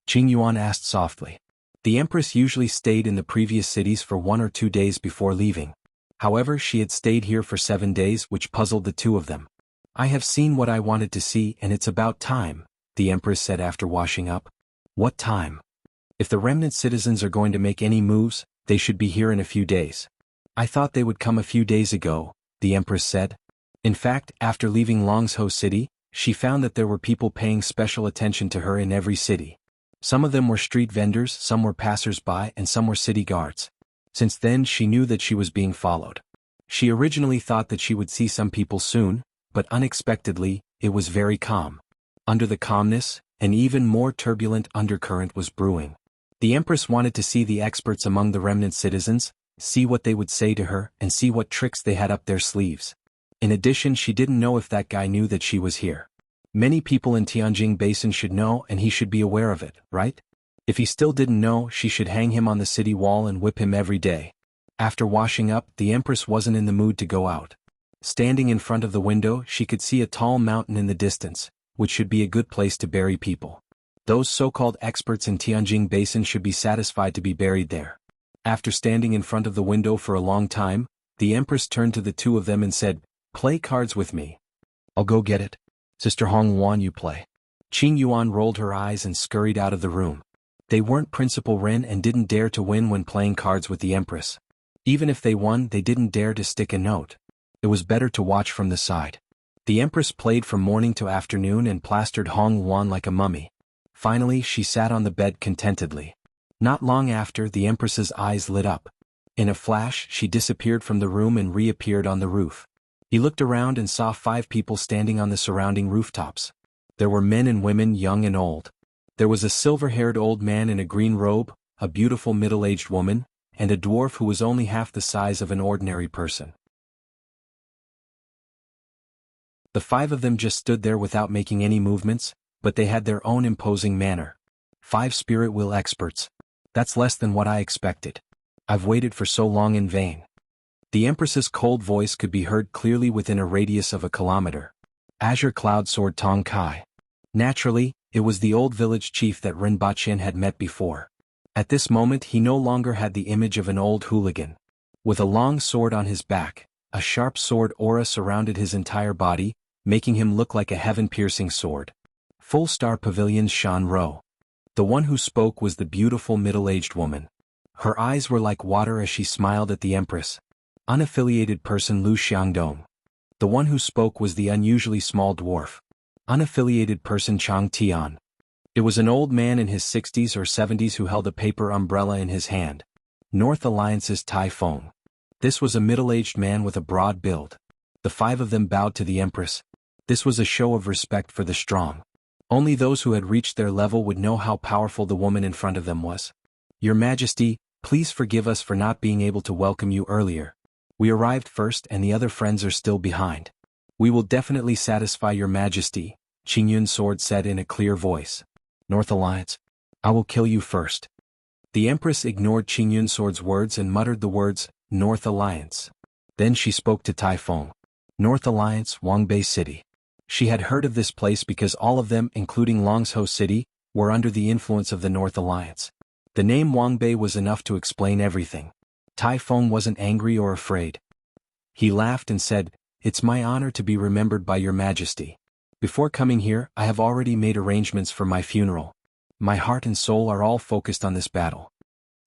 Qing Yuan asked softly. The Empress usually stayed in the previous cities for 1 or 2 days before leaving. However, she had stayed here for 7 days, which puzzled the two of them. I have seen what I wanted to see and it's about time, the Empress said after washing up. What time? If the remnant citizens are going to make any moves, they should be here in a few days. I thought they would come a few days ago, the Empress said. In fact, after leaving Longzhou City, she found that there were people paying special attention to her in every city. Some of them were street vendors, some were passers-by, and some were city guards. Since then she knew that she was being followed. She originally thought that she would see some people soon, but unexpectedly, it was very calm. Under the calmness, an even more turbulent undercurrent was brewing. The Empress wanted to see the experts among the remnant citizens, see what they would say to her, and see what tricks they had up their sleeves. In addition, she didn't know if that guy knew that she was here. Many people in Tianjin Basin should know and he should be aware of it, right? If he still didn't know, she should hang him on the city wall and whip him every day. After washing up, the Empress wasn't in the mood to go out. Standing in front of the window, she could see a tall mountain in the distance, which should be a good place to bury people. Those so-called experts in Tianjin Basin should be satisfied to be buried there. After standing in front of the window for a long time, the Empress turned to the two of them and said, "Play cards with me." "I'll go get it. Sister Hong Luan, you play." Qing Yuan rolled her eyes and scurried out of the room. They weren't Principal Ren and didn't dare to win when playing cards with the Empress. Even if they won, they didn't dare to stick a note. It was better to watch from the side. The Empress played from morning to afternoon and plastered Hong Luan like a mummy. Finally, she sat on the bed contentedly. Not long after, the Empress's eyes lit up. In a flash, she disappeared from the room and reappeared on the roof. He looked around and saw 5 people standing on the surrounding rooftops. There were men and women, young and old. There was a silver-haired old man in a green robe, a beautiful middle-aged woman, and a dwarf who was only half the size of an ordinary person. The 5 of them just stood there without making any movements, but they had their own imposing manner. 5 spirit will experts. That's less than what I expected. I've waited for so long in vain. The Empress's cold voice could be heard clearly within a radius of a kilometer. Azure Cloud Sword Tong Kai. Naturally, it was the old village chief that Ren Baqin had met before. At this moment he no longer had the image of an old hooligan. With a long sword on his back, a sharp sword aura surrounded his entire body, making him look like a heaven-piercing sword. Full star pavilions shone row. The one who spoke was the beautiful middle-aged woman. Her eyes were like water as she smiled at the Empress. Unaffiliated person Lu Xiangdong. The one who spoke was the unusually small dwarf. Unaffiliated person Chang Tian. It was an old man in his 60s or 70s who held a paper umbrella in his hand. North Alliance's Tai Feng. This was a middle-aged man with a broad build. The 5 of them bowed to the Empress. This was a show of respect for the strong. Only those who had reached their level would know how powerful the woman in front of them was. Your Majesty, please forgive us for not being able to welcome you earlier. We arrived first and the other friends are still behind. We will definitely satisfy your Majesty, Qingyun's sword said in a clear voice. North Alliance, I will kill you first. The Empress ignored Qingyun's sword's words and muttered the words, North Alliance. Then she spoke to Tai Feng. North Alliance, Wangbei City. She had heard of this place because all of them, including Longzhou City, were under the influence of the North Alliance. The name Wangbei was enough to explain everything. Tai Feng wasn't angry or afraid. He laughed and said, It's my honor to be remembered by your Majesty. Before coming here, I have already made arrangements for my funeral. My heart and soul are all focused on this battle.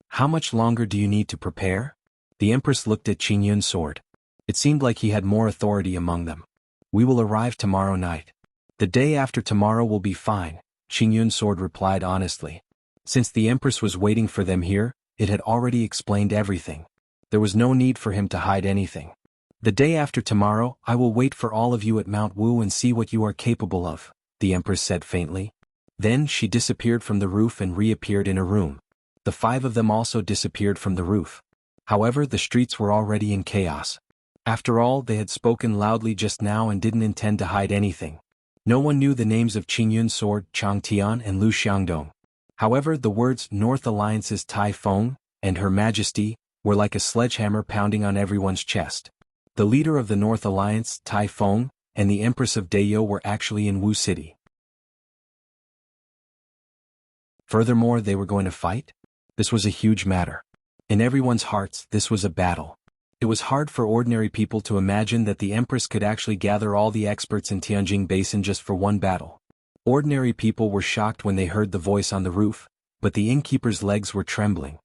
How much longer do you need to prepare? The Empress looked at Qingyun's sword. It seemed like he had more authority among them. We will arrive tomorrow night. The day after tomorrow will be fine, Qingyun's sword replied honestly. Since the Empress was waiting for them here, it had already explained everything. There was no need for him to hide anything. The day after tomorrow, I will wait for all of you at Mount Wu and see what you are capable of, the Empress said faintly. Then she disappeared from the roof and reappeared in a room. The 5 of them also disappeared from the roof. However, the streets were already in chaos. After all, they had spoken loudly just now and didn't intend to hide anything. No one knew the names of Qingyun's sword, Chang Tian and Lu Xiangdong. However, the words North Alliance's Tai Feng and Her Majesty were like a sledgehammer pounding on everyone's chest. The leader of the North Alliance, Tai Feng, and the Empress of Dayo were actually in Wu City. Furthermore, they were going to fight? This was a huge matter. In everyone's hearts, this was a battle. It was hard for ordinary people to imagine that the Empress could actually gather all the experts in Tianjin Basin just for one battle. Ordinary people were shocked when they heard the voice on the roof, but the innkeeper's legs were trembling.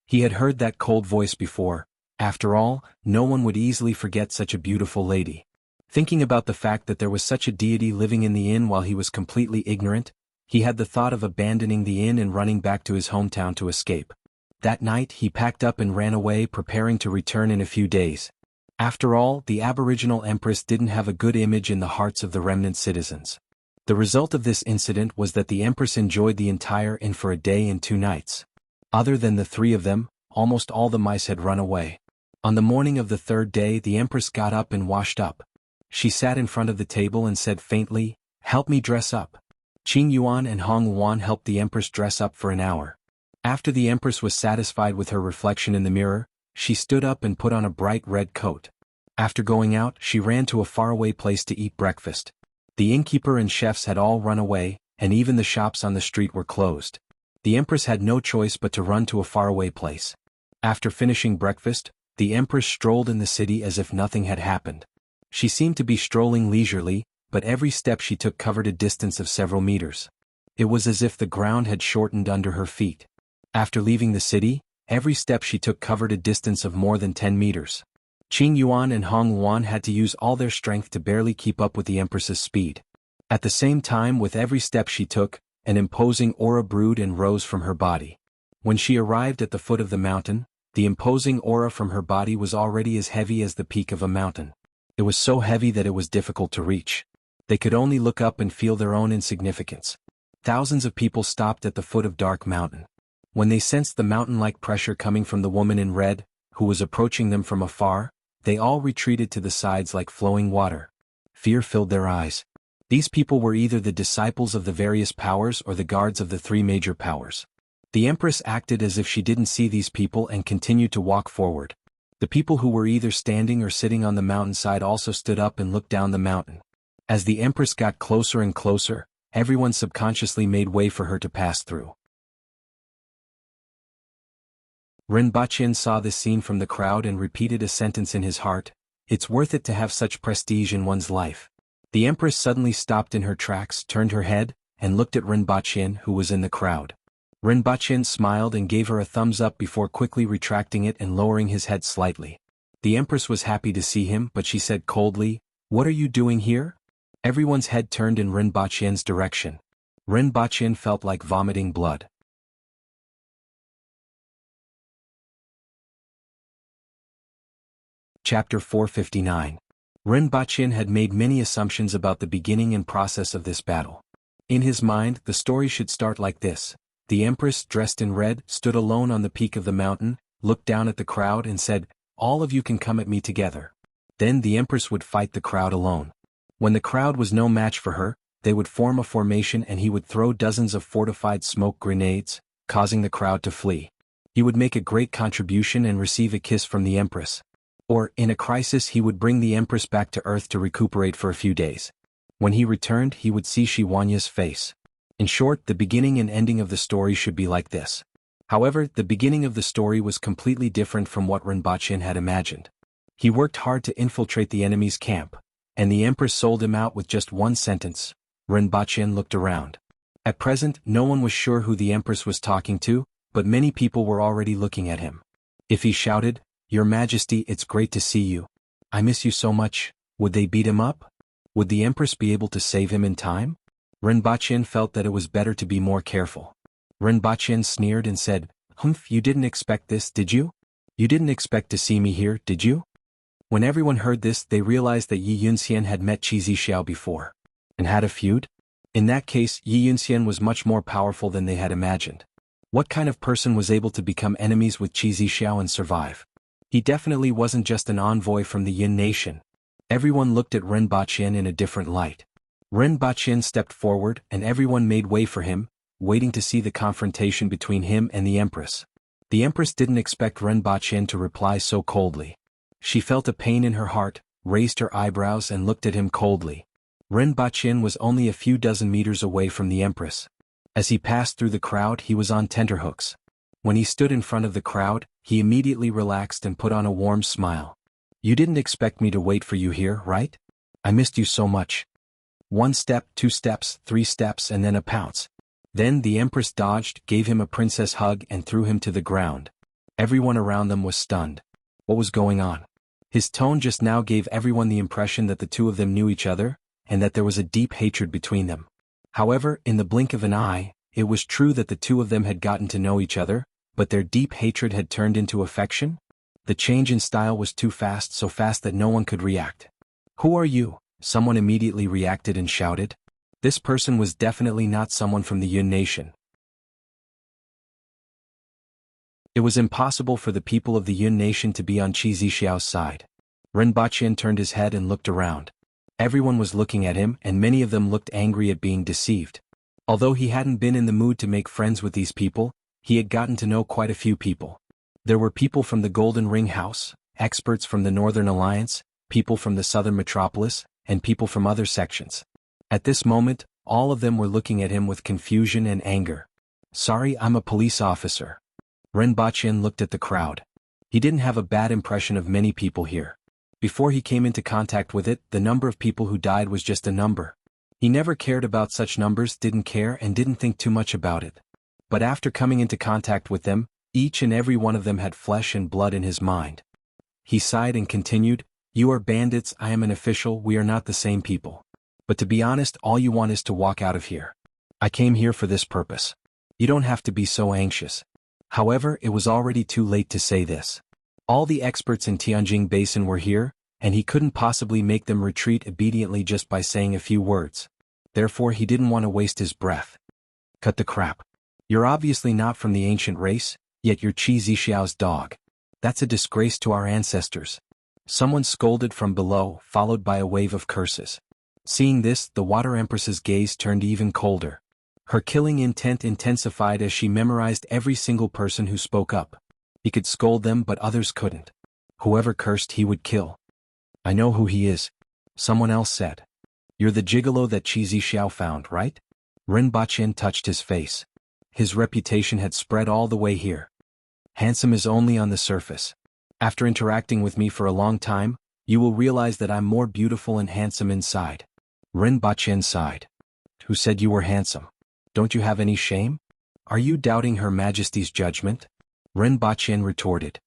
He had heard that cold voice before. After all, no one would easily forget such a beautiful lady. Thinking about the fact that there was such a deity living in the inn while he was completely ignorant, he had the thought of abandoning the inn and running back to his hometown to escape. That night he packed up and ran away, preparing to return in a few days. After all, the aboriginal empress didn't have a good image in the hearts of the remnant citizens. The result of this incident was that the empress enjoyed the entire inn for a day and 2 nights. Other than the 3 of them, almost all the mice had run away. On the morning of the 3rd day, the empress got up and washed up. She sat in front of the table and said faintly, "Help me dress up." Qing Yuan and Hong Yuan helped the empress dress up for an hour. After the empress was satisfied with her reflection in the mirror, she stood up and put on a bright red coat. After going out, she ran to a faraway place to eat breakfast. The innkeeper and chefs had all run away, and even the shops on the street were closed. The empress had no choice but to run to a faraway place. After finishing breakfast, the empress strolled in the city as if nothing had happened. She seemed to be strolling leisurely, but every step she took covered a distance of several meters. It was as if the ground had shortened under her feet. After leaving the city, every step she took covered a distance of more than 10 meters. Qing Yuan and Hong Yuan had to use all their strength to barely keep up with the empress's speed. At the same time, with every step she took, an imposing aura brewed and rose from her body. When she arrived at the foot of the mountain, the imposing aura from her body was already as heavy as the peak of a mountain. It was so heavy that it was difficult to reach. They could only look up and feel their own insignificance. Thousands of people stopped at the foot of Dark Mountain. When they sensed the mountain-like pressure coming from the woman in red, who was approaching them from afar, they all retreated to the sides like flowing water. Fear filled their eyes. These people were either the disciples of the various powers or the guards of the 3 major powers. The empress acted as if she didn't see these people and continued to walk forward. The people who were either standing or sitting on the mountainside also stood up and looked down the mountain. As the empress got closer and closer, everyone subconsciously made way for her to pass through. Rinpoche saw this scene from the crowd and repeated a sentence in his heart, "It's worth it to have such prestige in one's life." The empress suddenly stopped in her tracks, turned her head, and looked at Rinpoche, who was in the crowd. Rinpoche smiled and gave her a thumbs up before quickly retracting it and lowering his head slightly. The empress was happy to see him, but she said coldly, "What are you doing here?" Everyone's head turned in Rinpoche's direction. Rinpoche felt like vomiting blood. Chapter 459. Rinpoche had made many assumptions about the beginning and process of this battle. In his mind, the story should start like this. The empress, dressed in red, stood alone on the peak of the mountain, looked down at the crowd and said, "All of you can come at me together." Then the empress would fight the crowd alone. When the crowd was no match for her, they would form a formation and he would throw dozens of fortified smoke grenades, causing the crowd to flee. He would make a great contribution and receive a kiss from the empress. Or, in a crisis, he would bring the empress back to Earth to recuperate for a few days. When he returned, he would see Shiwanya's face. In short, the beginning and ending of the story should be like this. However, the beginning of the story was completely different from what Rinpoche had imagined. He worked hard to infiltrate the enemy's camp, and the empress sold him out with just one sentence. Rinpoche looked around. At present, no one was sure who the empress was talking to, but many people were already looking at him. If he shouted, "Your Majesty, it's great to see you. I miss you so much," would they beat him up? Would the empress be able to save him in time? Rinpoche felt that it was better to be more careful. Rinpoche sneered and said, "Humph, you didn't expect this, did you? You didn't expect to see me here, did you?" When everyone heard this, they realized that Yi Yunxian had met Qi Zixiao before. And had a feud? In that case, Yi Yunxian was much more powerful than they had imagined. What kind of person was able to become enemies with Qi Zixiao and survive? He definitely wasn't just an envoy from the Yin nation. Everyone looked at Ren Baqin in a different light. Ren Baqin stepped forward and everyone made way for him, waiting to see the confrontation between him and the Empress. The Empress didn't expect Ren Baqin to reply so coldly. She felt a pain in her heart, raised her eyebrows and looked at him coldly. Ren Baqin was only a few dozen meters away from the Empress. As he passed through the crowd, he was on tenterhooks. When he stood in front of the crowd, he immediately relaxed and put on a warm smile. You didn't expect me to wait for you here, right? I missed you so much. 1 step, 2 steps, 3 steps and then a pounce. Then the Empress dodged, gave him a princess hug and threw him to the ground. Everyone around them was stunned. What was going on? His tone just now gave everyone the impression that the two of them knew each other, and that there was a deep hatred between them. However, in the blink of an eye, it was true that the two of them had gotten to know each other, but their deep hatred had turned into affection? The change in style was too fast, so fast that no one could react. Who are you? Someone immediately reacted and shouted. This person was definitely not someone from the Yun nation. It was impossible for the people of the Yun nation to be on Qi Zixiao's side. Ren Baqin turned his head and looked around. Everyone was looking at him and many of them looked angry at being deceived. Although he hadn't been in the mood to make friends with these people, he had gotten to know quite a few people. There were people from the Golden Ring House, experts from the Northern Alliance, people from the Southern Metropolis, and people from other sections. At this moment, all of them were looking at him with confusion and anger. Sorry, I'm a police officer. Ren Baqin looked at the crowd. He didn't have a bad impression of many people here. Before he came into contact with it, the number of people who died was just a number. He never cared about such numbers, didn't care and didn't think too much about it. But after coming into contact with them, each and every one of them had flesh and blood in his mind. He sighed and continued, You are bandits, I am an official, we are not the same people. But to be honest, all you want is to walk out of here. I came here for this purpose. You don't have to be so anxious. However, it was already too late to say this. All the experts in Tianjing Basin were here, and he couldn't possibly make them retreat obediently just by saying a few words. Therefore he didn't want to waste his breath. Cut the crap. You're obviously not from the ancient race, yet you're Qi Zixiao's dog. That's a disgrace to our ancestors. Someone scolded from below, followed by a wave of curses. Seeing this, the Water Empress's gaze turned even colder. Her killing intent intensified as she memorized every single person who spoke up. He could scold them but others couldn't. Whoever cursed he would kill. I know who he is. Someone else said. You're the gigolo that Qi Zixiao found, right? Ren Baqin touched his face. His reputation had spread all the way here. Handsome is only on the surface. After interacting with me for a long time, you will realize that I'm more beautiful and handsome inside. Ren Baqin sighed. Who said you were handsome? Don't you have any shame? Are you doubting Her Majesty's judgment? Ren Baqin retorted.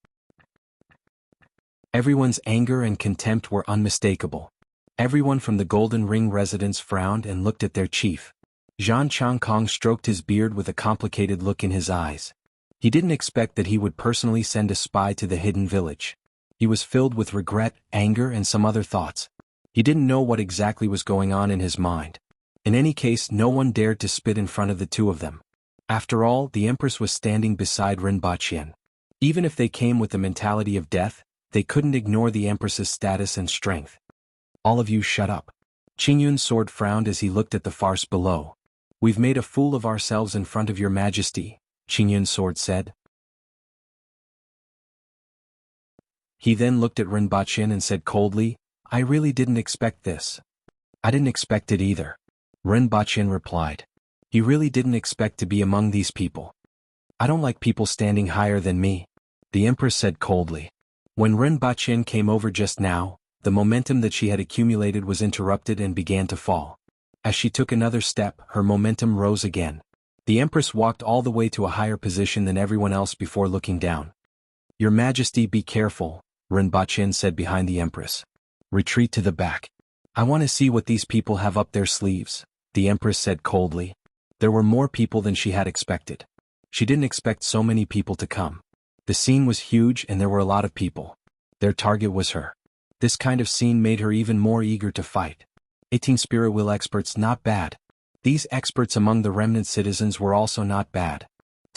Everyone's anger and contempt were unmistakable. Everyone from the Golden Ring residence frowned and looked at their chief. Zhang Changkong stroked his beard with a complicated look in his eyes. He didn't expect that he would personally send a spy to the hidden village. He was filled with regret, anger and some other thoughts. He didn't know what exactly was going on in his mind. In any case, no one dared to spit in front of the two of them. After all, the Empress was standing beside Ren Baqin. Even if they came with the mentality of death, they couldn't ignore the Empress's status and strength. All of you shut up. Qingyun's sword frowned as he looked at the farce below. We've made a fool of ourselves in front of your majesty, Qingyun's sword said. He then looked at Ren Baqin and said coldly, I really didn't expect this. I didn't expect it either. Ren Baqin replied. He really didn't expect to be among these people. I don't like people standing higher than me, the Empress said coldly. When Ren Baqin came over just now, the momentum that she had accumulated was interrupted and began to fall. As she took another step, her momentum rose again. The Empress walked all the way to a higher position than everyone else before looking down. Your Majesty, be careful, Ren Baqin said behind the Empress. Retreat to the back. I want to see what these people have up their sleeves, the Empress said coldly. There were more people than she had expected. She didn't expect so many people to come. The scene was huge and there were a lot of people. Their target was her. This kind of scene made her even more eager to fight. 18 spirit will experts, not bad. These experts among the remnant citizens were also not bad.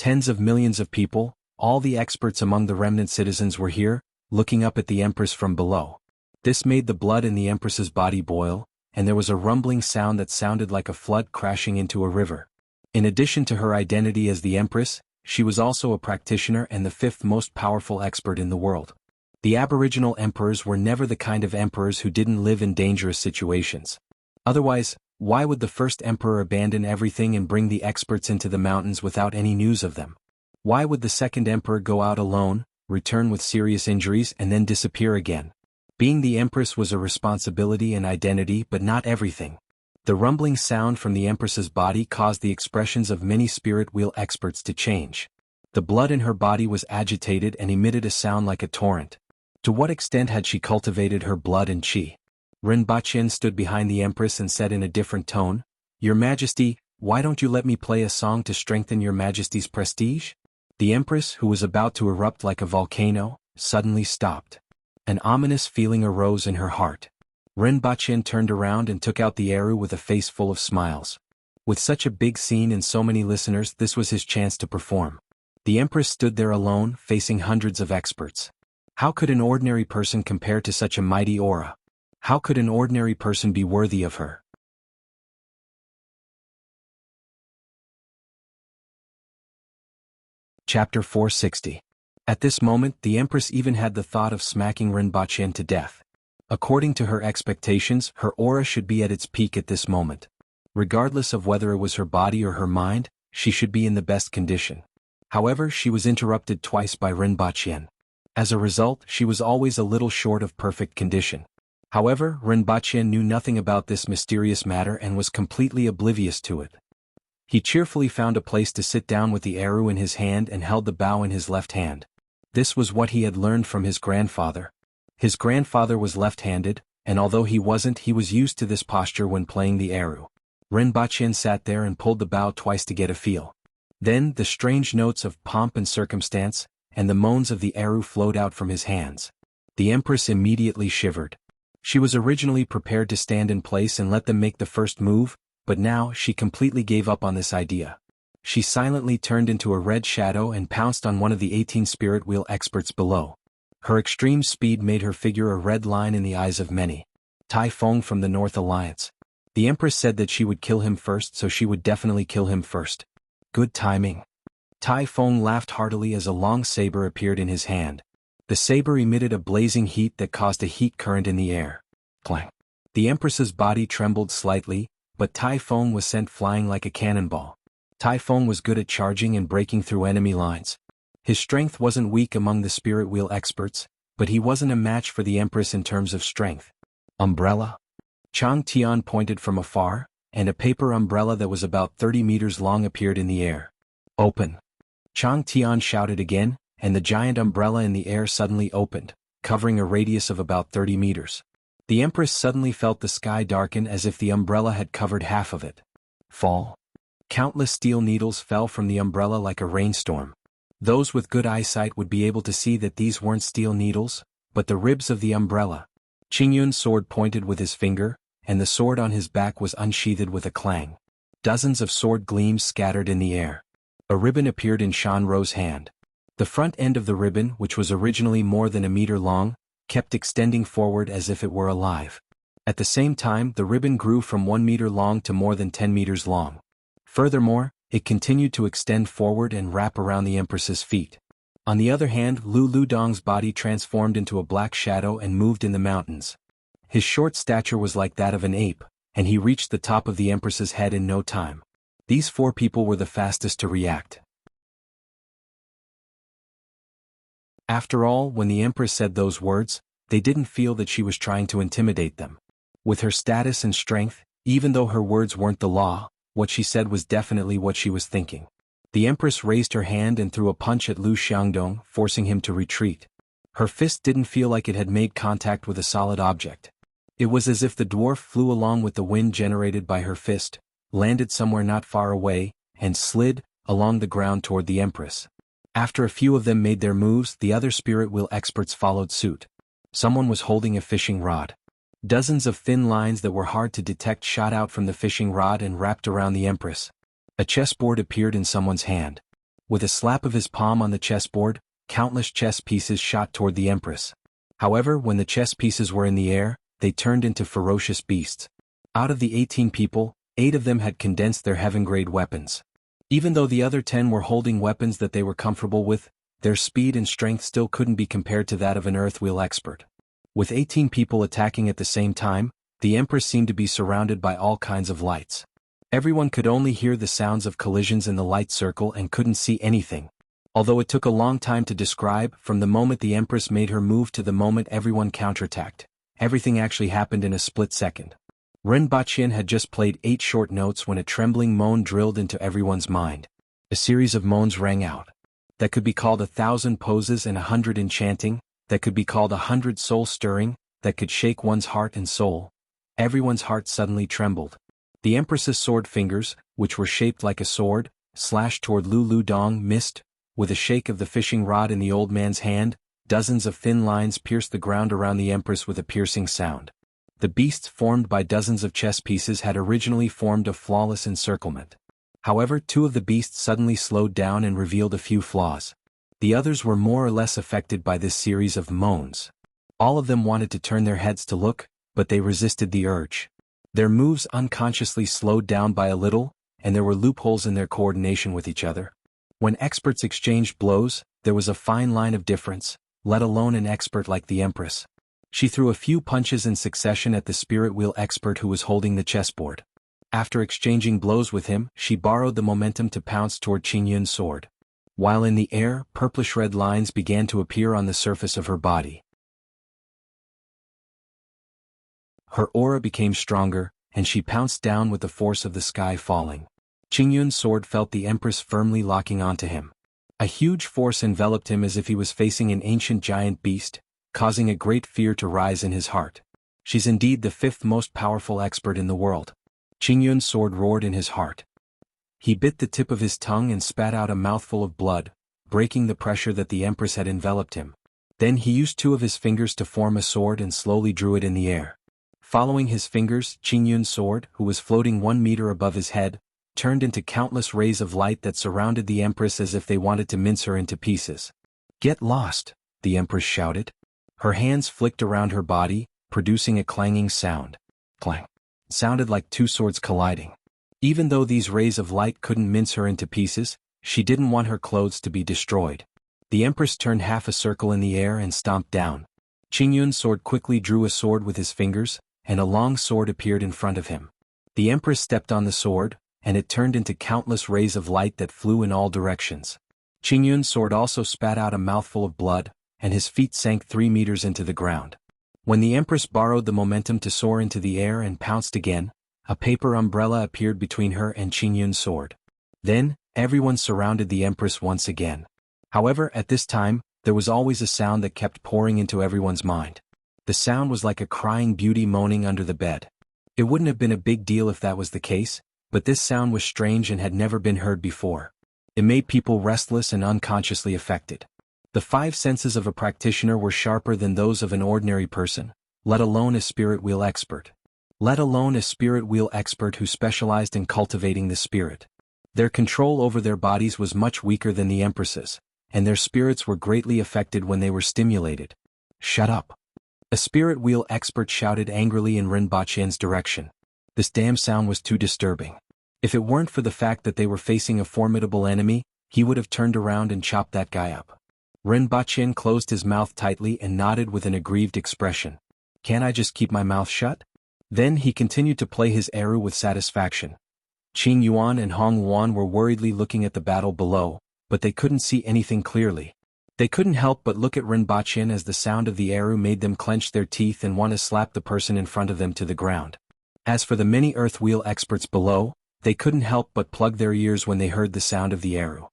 Tens of millions of people, all the experts among the remnant citizens were here, looking up at the Empress from below. This made the blood in the Empress's body boil, and there was a rumbling sound that sounded like a flood crashing into a river. In addition to her identity as the Empress, she was also a practitioner and the fifth most powerful expert in the world. The Aboriginal emperors were never the kind of emperors who didn't live in dangerous situations. Otherwise, why would the first emperor abandon everything and bring the experts into the mountains without any news of them? Why would the second emperor go out alone, return with serious injuries and then disappear again? Being the Empress was a responsibility and identity but not everything. The rumbling sound from the Empress's body caused the expressions of many spirit wheel experts to change. The blood in her body was agitated and emitted a sound like a torrent. To what extent had she cultivated her blood and qi? Rinpoche stood behind the Empress and said in a different tone, "Your Majesty, why don't you let me play a song to strengthen your Majesty's prestige?" The Empress, who was about to erupt like a volcano, suddenly stopped. An ominous feeling arose in her heart. Rinpoche turned around and took out the eru with a face full of smiles. With such a big scene and so many listeners, this was his chance to perform. The Empress stood there alone, facing hundreds of experts. How could an ordinary person compare to such a mighty aura? How could an ordinary person be worthy of her? Chapter 460. At this moment the Empress even had the thought of smacking Rinpoche to death. According to her expectations, her aura should be at its peak at this moment. Regardless of whether it was her body or her mind, she should be in the best condition. However, she was interrupted twice by Rinpoche. As a result, she was always a little short of perfect condition. However, Rinpoche knew nothing about this mysterious matter and was completely oblivious to it. He cheerfully found a place to sit down with the eru in his hand and held the bow in his left hand. This was what he had learned from his grandfather. His grandfather was left-handed, and although he wasn't, he was used to this posture when playing the eru. Rinpoche sat there and pulled the bow twice to get a feel. Then, the strange notes of pomp and circumstance, and the moans of the eru flowed out from his hands. The Empress immediately shivered. She was originally prepared to stand in place and let them make the first move, but now she completely gave up on this idea. She silently turned into a red shadow and pounced on one of the 18 spirit wheel experts below. Her extreme speed made her figure a red line in the eyes of many. Tai Feng from the North Alliance. The Empress said that she would kill him first, so she would definitely kill him first. Good timing. Tai Feng laughed heartily as a long saber appeared in his hand. The saber emitted a blazing heat that caused a heat current in the air. Clang. The Empress's body trembled slightly, but Tai Feng was sent flying like a cannonball. Tai Feng was good at charging and breaking through enemy lines. His strength wasn't weak among the spirit wheel experts, but he wasn't a match for the Empress in terms of strength. Umbrella? Chang Tian pointed from afar, and a paper umbrella that was about 30 meters long appeared in the air. Open. Chang Tian shouted again, and the giant umbrella in the air suddenly opened, covering a radius of about 30 meters. The Empress suddenly felt the sky darken as if the umbrella had covered half of it. Fall. Countless steel needles fell from the umbrella like a rainstorm. Those with good eyesight would be able to see that these weren't steel needles, but the ribs of the umbrella. Qingyun's sword pointed with his finger, and the sword on his back was unsheathed with a clang. Dozens of sword gleams scattered in the air. A ribbon appeared in Shan Ro's hand. The front end of the ribbon, which was originally more than a meter long, kept extending forward as if it were alive. At the same time, the ribbon grew from 1 meter long to more than 10 meters long. Furthermore, it continued to extend forward and wrap around the Empress's feet. On the other hand, Lu Ludong's body transformed into a black shadow and moved in the mountains. His short stature was like that of an ape, and he reached the top of the Empress's head in no time. These 4 people were the fastest to react. After all, when the Empress said those words, they didn't feel that she was trying to intimidate them. With her status and strength, even though her words weren't the law, what she said was definitely what she was thinking. The Empress raised her hand and threw a punch at Lu Xiangdong, forcing him to retreat. Her fist didn't feel like it had made contact with a solid object. It was as if the dwarf flew along with the wind generated by her fist, landed somewhere not far away, and slid along the ground toward the Empress. After a few of them made their moves, the other spirit wheel experts followed suit. Someone was holding a fishing rod. Dozens of thin lines that were hard to detect shot out from the fishing rod and wrapped around the Empress. A chessboard appeared in someone's hand. With a slap of his palm on the chessboard, countless chess pieces shot toward the Empress. However, when the chess pieces were in the air, they turned into ferocious beasts. Out of the 18 people, 8 of them had condensed their heaven-grade weapons. Even though the other 10 were holding weapons that they were comfortable with, their speed and strength still couldn't be compared to that of an Earthwheel expert. With 18 people attacking at the same time, the Empress seemed to be surrounded by all kinds of lights. Everyone could only hear the sounds of collisions in the light circle and couldn't see anything. Although it took a long time to describe, from the moment the Empress made her move to the moment everyone counterattacked, everything actually happened in a split second. Rinpoche had just played 8 short notes when a trembling moan drilled into everyone's mind. A series of moans rang out. That could be called 1,000 poses and 100 enchanting, that could be called 100 soul-stirring, that could shake one's heart and soul. Everyone's heart suddenly trembled. The Empress's sword fingers, which were shaped like a sword, slashed toward Lulu Dong missed. With a shake of the fishing rod in the old man's hand, dozens of thin lines pierced the ground around the Empress with a piercing sound. The beasts formed by dozens of chess pieces had originally formed a flawless encirclement. However, 2 of the beasts suddenly slowed down and revealed a few flaws. The others were more or less affected by this series of moans. All of them wanted to turn their heads to look, but they resisted the urge. Their moves unconsciously slowed down by a little, and there were loopholes in their coordination with each other. When experts exchanged blows, there was a fine line of difference, let alone an expert like the Empress. She threw a few punches in succession at the spirit wheel expert who was holding the chessboard. After exchanging blows with him, she borrowed the momentum to pounce toward Qingyun's sword. While in the air, purplish-red lines began to appear on the surface of her body. Her aura became stronger, and she pounced down with the force of the sky falling. Qingyun's sword felt the Empress firmly locking onto him. A huge force enveloped him as if he was facing an ancient giant beast, causing a great fear to rise in his heart. She's indeed the 5th most powerful expert in the world. Qingyun's sword roared in his heart. He bit the tip of his tongue and spat out a mouthful of blood, breaking the pressure that the Empress had enveloped him. Then he used 2 of his fingers to form a sword and slowly drew it in the air. Following his fingers, Qingyun's sword, who was floating 1 meter above his head, turned into countless rays of light that surrounded the Empress as if they wanted to mince her into pieces. "Get lost," the Empress shouted. Her hands flicked around her body, producing a clanging sound. Clang. It sounded like 2 swords colliding. Even though these rays of light couldn't mince her into pieces, she didn't want her clothes to be destroyed. The Empress turned half a circle in the air and stomped down. Qingyun's sword quickly drew a sword with his fingers, and a long sword appeared in front of him. The Empress stepped on the sword, and it turned into countless rays of light that flew in all directions. Qingyun's sword also spat out a mouthful of blood, and his feet sank 3 meters into the ground. When the Empress borrowed the momentum to soar into the air and pounced again, a paper umbrella appeared between her and Qingyun's sword. Then, everyone surrounded the Empress once again. However, at this time, there was always a sound that kept pouring into everyone's mind. The sound was like a crying beauty moaning under the bed. It wouldn't have been a big deal if that was the case, but this sound was strange and had never been heard before. It made people restless and unconsciously affected. The 5 senses of a practitioner were sharper than those of an ordinary person, let alone a spirit wheel expert. Let alone a spirit wheel expert who specialized in cultivating the spirit. Their control over their bodies was much weaker than the Empress's, and their spirits were greatly affected when they were stimulated. "Shut up!" A spirit wheel expert shouted angrily in Rinpoche's direction. This damn sound was too disturbing. If it weren't for the fact that they were facing a formidable enemy, he would have turned around and chopped that guy up. Rinpoche closed his mouth tightly and nodded with an aggrieved expression. "Can't I just keep my mouth shut?" Then he continued to play his eru with satisfaction. Qing Yuan and Hong Yuan were worriedly looking at the battle below, but they couldn't see anything clearly. They couldn't help but look at Rinpoche as the sound of the eru made them clench their teeth and want to slap the person in front of them to the ground. As for the many earth wheel experts below, they couldn't help but plug their ears when they heard the sound of the eru.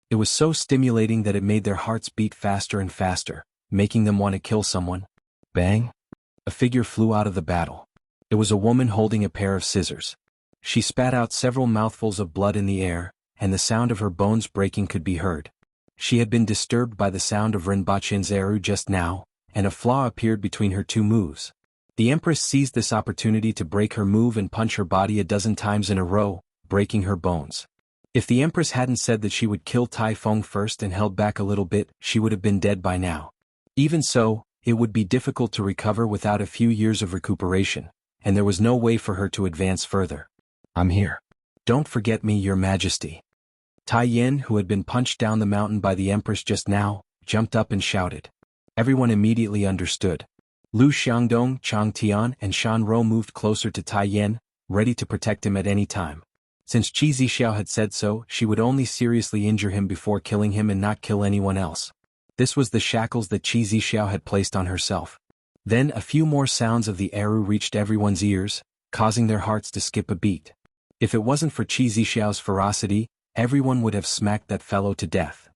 It was so stimulating that it made their hearts beat faster and faster, making them want to kill someone. Bang! A figure flew out of the battle. It was a woman holding a pair of scissors. She spat out several mouthfuls of blood in the air, and the sound of her bones breaking could be heard. She had been disturbed by the sound of Rinpoche's eru just now, and a flaw appeared between her 2 moves. The Empress seized this opportunity to break her move and punch her body a dozen times in a row, breaking her bones. If the Empress hadn't said that she would kill Tai Feng first and held back a little bit, she would have been dead by now. Even so, it would be difficult to recover without a few years of recuperation, and there was no way for her to advance further. "I'm here. Don't forget me, Your Majesty." Tai Yin, who had been punched down the mountain by the Empress just now, jumped up and shouted. Everyone immediately understood. Lu Xiangdong, Chang Tian, and Shan Rou moved closer to Tai Yin, ready to protect him at any time. Since Qi Zixiao had said so, she would only seriously injure him before killing him and not kill anyone else. This was the shackles that Qi Zixiao had placed on herself. Then a few more sounds of the eru reached everyone's ears, causing their hearts to skip a beat. If it wasn't for Qi Zixiao's ferocity, everyone would have smacked that fellow to death.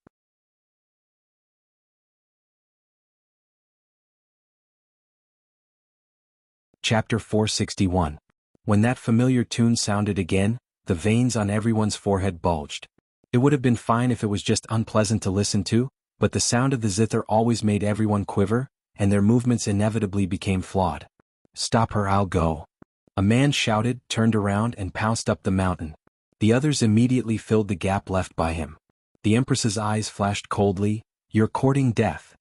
Chapter 461. When that familiar tune sounded again, the veins on everyone's forehead bulged. It would have been fine if it was just unpleasant to listen to, but the sound of the zither always made everyone quiver, and their movements inevitably became flawed. "Stop her, I'll go." A man shouted, turned around and pounced up the mountain. The others immediately filled the gap left by him. The Empress's eyes flashed coldly. "You're courting death.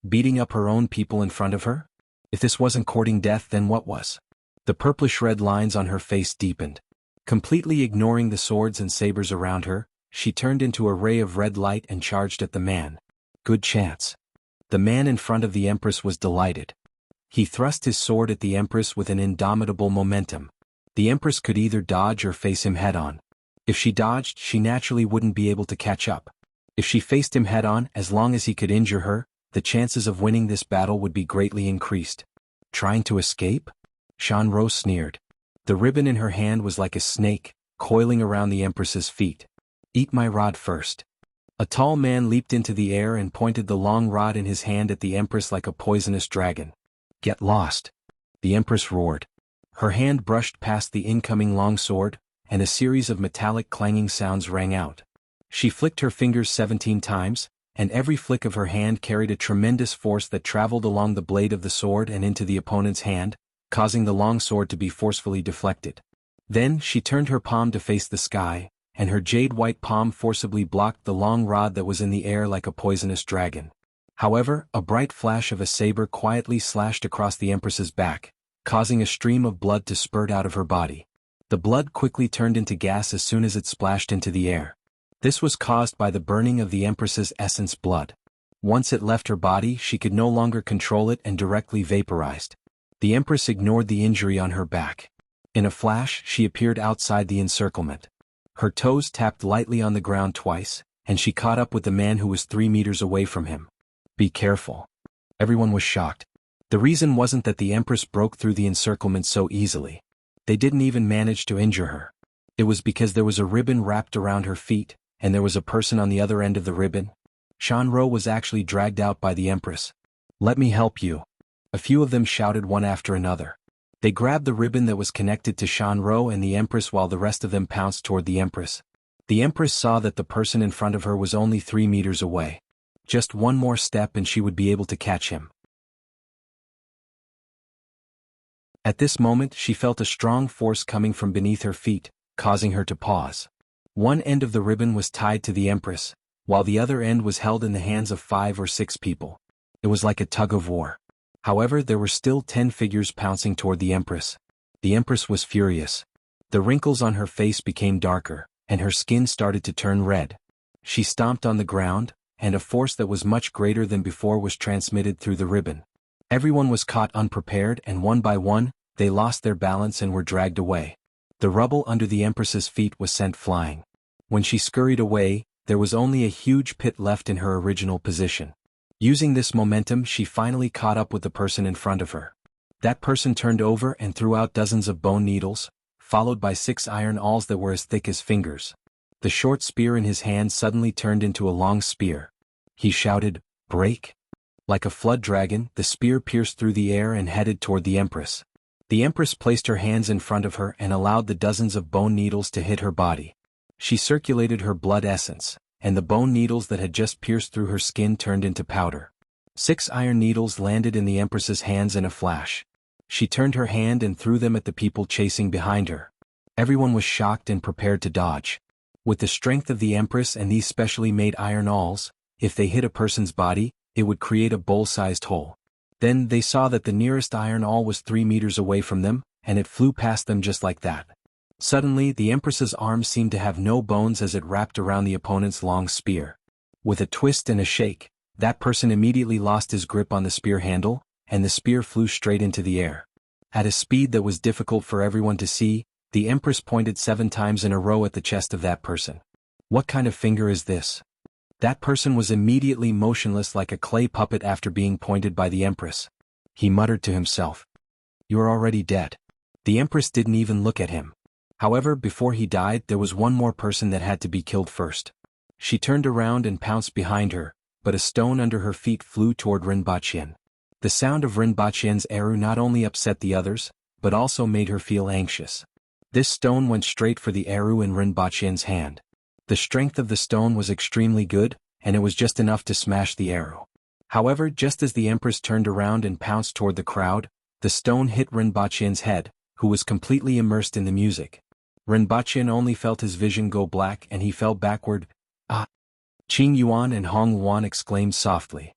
Beating up her own people in front of her? If this wasn't courting death, then what was?" The purplish-red lines on her face deepened. Completely ignoring the swords and sabers around her, she turned into a ray of red light and charged at the man. Good chance. The man in front of the Empress was delighted. He thrust his sword at the Empress with an indomitable momentum. The Empress could either dodge or face him head-on. If she dodged, she naturally wouldn't be able to catch up. If she faced him head-on, as long as he could injure her, the chances of winning this battle would be greatly increased. Trying to escape? Shan Rou sneered. The ribbon in her hand was like a snake, coiling around the Empress's feet. "Eat my rod first." A tall man leaped into the air and pointed the long rod in his hand at the Empress like a poisonous dragon. "Get lost." The Empress roared. Her hand brushed past the incoming longsword, and a series of metallic clanging sounds rang out. She flicked her fingers 17 times, and every flick of her hand carried a tremendous force that traveled along the blade of the sword and into the opponent's hand, causing the longsword to be forcefully deflected. Then she turned her palm to face the sky, and her jade-white palm forcibly blocked the long rod that was in the air like a poisonous dragon. However, a bright flash of a saber quietly slashed across the Empress's back, causing a stream of blood to spurt out of her body. The blood quickly turned into gas as soon as it splashed into the air. This was caused by the burning of the Empress's essence blood. Once it left her body, she could no longer control it and directly vaporized. The Empress ignored the injury on her back. In a flash, she appeared outside the encirclement. Her toes tapped lightly on the ground twice, and she caught up with the man who was 3 meters away from him. "Be careful." Everyone was shocked. The reason wasn't that the Empress broke through the encirclement so easily. They didn't even manage to injure her. It was because there was a ribbon wrapped around her feet, and there was a person on the other end of the ribbon. Shan Rou was actually dragged out by the Empress. "Let me help you." A few of them shouted one after another. They grabbed the ribbon that was connected to Shan Rou and the Empress while the rest of them pounced toward the Empress. The Empress saw that the person in front of her was only 3 meters away. Just one more step and she would be able to catch him. At this moment she felt a strong force coming from beneath her feet, causing her to pause. One end of the ribbon was tied to the Empress, while the other end was held in the hands of 5 or 6 people. It was like a tug-of-war. However, there were still 10 figures pouncing toward the Empress. The Empress was furious. The wrinkles on her face became darker, and her skin started to turn red. She stomped on the ground, and a force that was much greater than before was transmitted through the ribbon. Everyone was caught unprepared, and one by one, they lost their balance and were dragged away. The rubble under the Empress's feet was sent flying. When she scurried away, there was only a huge pit left in her original position. Using this momentum, she finally caught up with the person in front of her. That person turned over and threw out dozens of bone needles, followed by 6 iron awls that were as thick as fingers. The short spear in his hand suddenly turned into a long spear. He shouted, "Break!" Like a flood dragon, the spear pierced through the air and headed toward the Empress. The Empress placed her hands in front of her and allowed the dozens of bone needles to hit her body. She circulated her blood essence, and the bone needles that had just pierced through her skin turned into powder. 6 iron needles landed in the Empress's hands in a flash. She turned her hand and threw them at the people chasing behind her. Everyone was shocked and prepared to dodge. With the strength of the Empress and these specially made iron awls, if they hit a person's body, it would create a bowl-sized hole. Then they saw that the nearest iron awl was 3 meters away from them, and it flew past them just like that. Suddenly, the Empress's arm seemed to have no bones as it wrapped around the opponent's long spear. With a twist and a shake, that person immediately lost his grip on the spear handle, and the spear flew straight into the air. At a speed that was difficult for everyone to see, the Empress pointed 7 times in a row at the chest of that person. What kind of finger is this? That person was immediately motionless like a clay puppet after being pointed by the Empress. He muttered to himself, "You're already dead." The Empress didn't even look at him. However, before he died, there was one more person that had to be killed first. She turned around and pounced behind her, but a stone under her feet flew toward Rinpochen. The sound of Rinpochen's arrow not only upset the others, but also made her feel anxious. This stone went straight for the arrow in Rinpochen's hand. The strength of the stone was extremely good, and it was just enough to smash the arrow. However, just as the Empress turned around and pounced toward the crowd, the stone hit Rinpochen's head, who was completely immersed in the music. Rinpochen only felt his vision go black and he fell backward. "Ah!" Qing Yuan and Hong Luan exclaimed softly.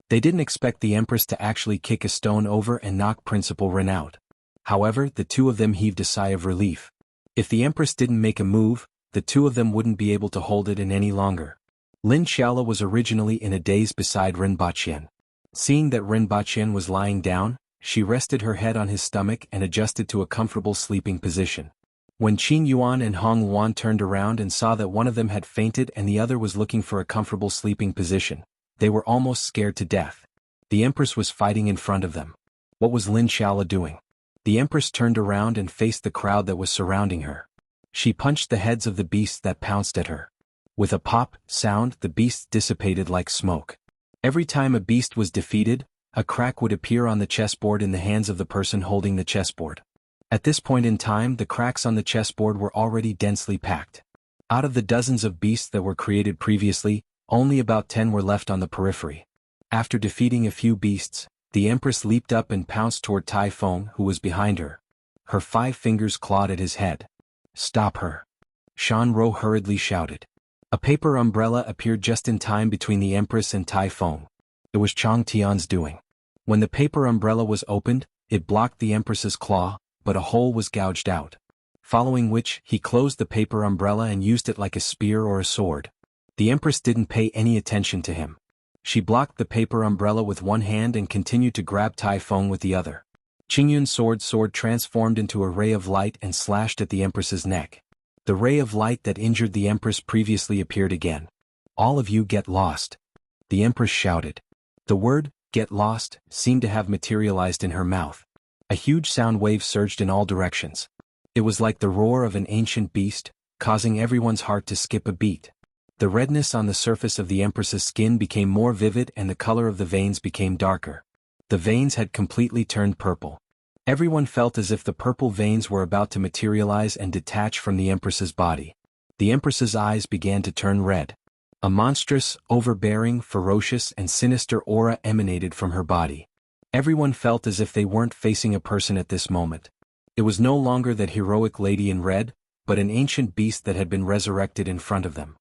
They didn't expect the Empress to actually kick a stone over and knock Principal Rin out. However, the two of them heaved a sigh of relief. If the Empress didn't make a move, the two of them wouldn't be able to hold it in any longer. Lin Xiaola was originally in a daze beside Rinpochen. Seeing that Rinpochen was lying down, she rested her head on his stomach and adjusted to a comfortable sleeping position. When Qing Yuan and Hong Luan turned around and saw that one of them had fainted and the other was looking for a comfortable sleeping position, they were almost scared to death. The Empress was fighting in front of them. What was Lin Xiaola doing? The Empress turned around and faced the crowd that was surrounding her. She punched the heads of the beasts that pounced at her. With a pop sound, the beasts dissipated like smoke. Every time a beast was defeated, a crack would appear on the chessboard in the hands of the person holding the chessboard. At this point in time, the cracks on the chessboard were already densely packed. Out of the dozens of beasts that were created previously, only about 10 were left on the periphery. After defeating a few beasts, the Empress leaped up and pounced toward Tai Feng, who was behind her. Her 5 fingers clawed at his head. "Stop her!" Shan Ro hurriedly shouted. A paper umbrella appeared just in time between the Empress and Tai Feng. It was Chang Tian's doing. When the paper umbrella was opened, it blocked the Empress's claw, but a hole was gouged out. Following which, he closed the paper umbrella and used it like a spear or a sword. The Empress didn't pay any attention to him. She blocked the paper umbrella with one hand and continued to grab Tai Feng with the other. Qingyun's sword transformed into a ray of light and slashed at the Empress's neck. The ray of light that injured the Empress previously appeared again. "All of you get lost," the Empress shouted. The word, "get lost," seemed to have materialized in her mouth. A huge sound wave surged in all directions. It was like the roar of an ancient beast, causing everyone's heart to skip a beat. The redness on the surface of the Empress's skin became more vivid and the color of the veins became darker. The veins had completely turned purple. Everyone felt as if the purple veins were about to materialize and detach from the Empress's body. The Empress's eyes began to turn red. A monstrous, overbearing, ferocious and sinister aura emanated from her body. Everyone felt as if they weren't facing a person at this moment. It was no longer that heroic lady in red, but an ancient beast that had been resurrected in front of them.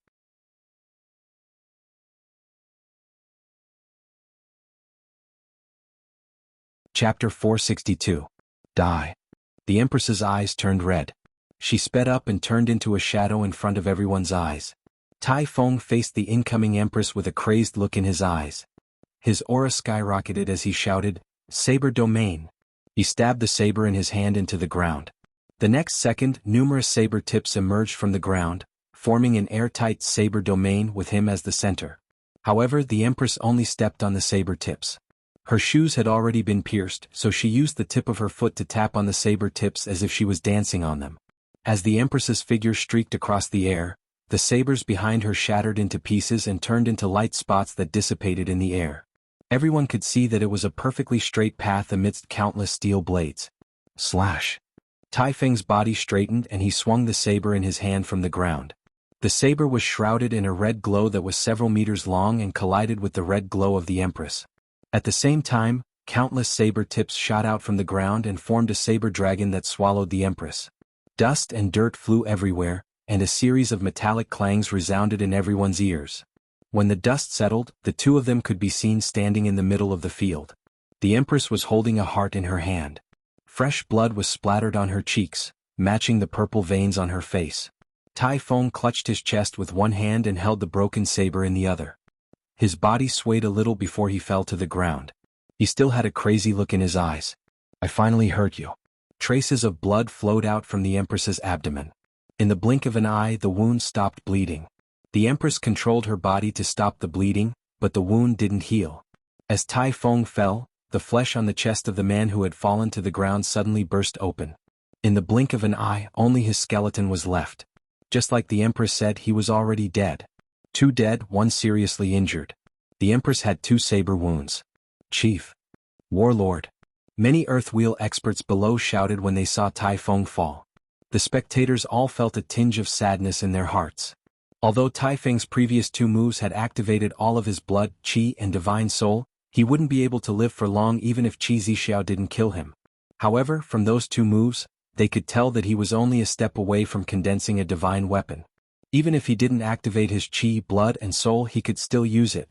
Chapter 462. Die. The Empress's eyes turned red. She sped up and turned into a shadow in front of everyone's eyes. Tai Feng faced the incoming Empress with a crazed look in his eyes. His aura skyrocketed as he shouted, "Saber domain." He stabbed the saber in his hand into the ground. The next second, numerous saber tips emerged from the ground, forming an airtight saber domain with him as the center. However, the Empress only stepped on the saber tips. Her shoes had already been pierced, so she used the tip of her foot to tap on the saber tips as if she was dancing on them. As the Empress's figure streaked across the air, the sabers behind her shattered into pieces and turned into light spots that dissipated in the air. Everyone could see that it was a perfectly straight path amidst countless steel blades. Slash! Tai Feng's body straightened and he swung the saber in his hand from the ground. The saber was shrouded in a red glow that was several meters long and collided with the red glow of the Empress. At the same time, Countless saber tips shot out from the ground and formed a saber dragon that swallowed the Empress. Dust and dirt flew everywhere, and a series of metallic clangs resounded in everyone's ears. When the dust settled, the two of them could be seen standing in the middle of the field. The Empress was holding a heart in her hand. Fresh blood was splattered on her cheeks, matching the purple veins on her face. Tai Feng clutched his chest with one hand and held the broken saber in the other. His body swayed a little before he fell to the ground. He still had a crazy look in his eyes. "I finally hurt you." Traces of blood flowed out from the Empress's abdomen. In the blink of an eye, the wound stopped bleeding. The Empress controlled her body to stop the bleeding, but the wound didn't heal. As Tai Feng fell, the flesh on the chest of the man who had fallen to the ground suddenly burst open. In the blink of an eye, only his skeleton was left. Just like the Empress said, he was already dead. Two dead, one seriously injured. The Empress had 2 saber wounds. "Chief. Warlord." Many Earthwheel experts below shouted when they saw Tai Feng fall. The spectators all felt a tinge of sadness in their hearts. Although Tai Feng's previous 2 moves had activated all of his blood, qi and divine soul, he wouldn't be able to live for long even if Qi Zixiao didn't kill him. However, from those 2 moves, they could tell that he was only a step away from condensing a divine weapon. Even if he didn't activate his qi, blood and soul, he could still use it.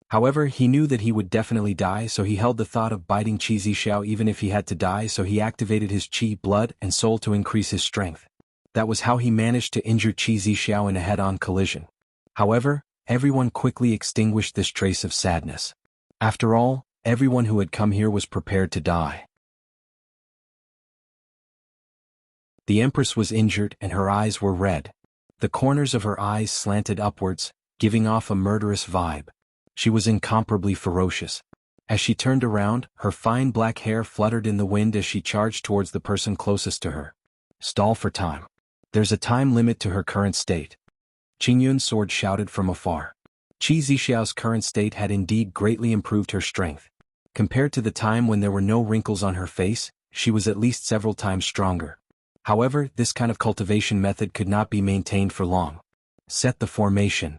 However, he knew that he would definitely die, so he held the thought of biting Qi Zixiao even if he had to die, so he activated his qi, blood and soul to increase his strength. That was how he managed to injure Qi Zixiao in a head-on collision. However, everyone quickly extinguished this trace of sadness. After all, everyone who had come here was prepared to die. The Empress was injured and her eyes were red. The corners of her eyes slanted upwards, giving off a murderous vibe. She was incomparably ferocious. As she turned around, her fine black hair fluttered in the wind as she charged towards the person closest to her. "Stall for time. There's a time limit to her current state." Qingyun's sword shouted from afar. Qi Zixiao's current state had indeed greatly improved her strength. Compared to the time when there were no wrinkles on her face, she was at least several times stronger. However, this kind of cultivation method could not be maintained for long. "Set the formation.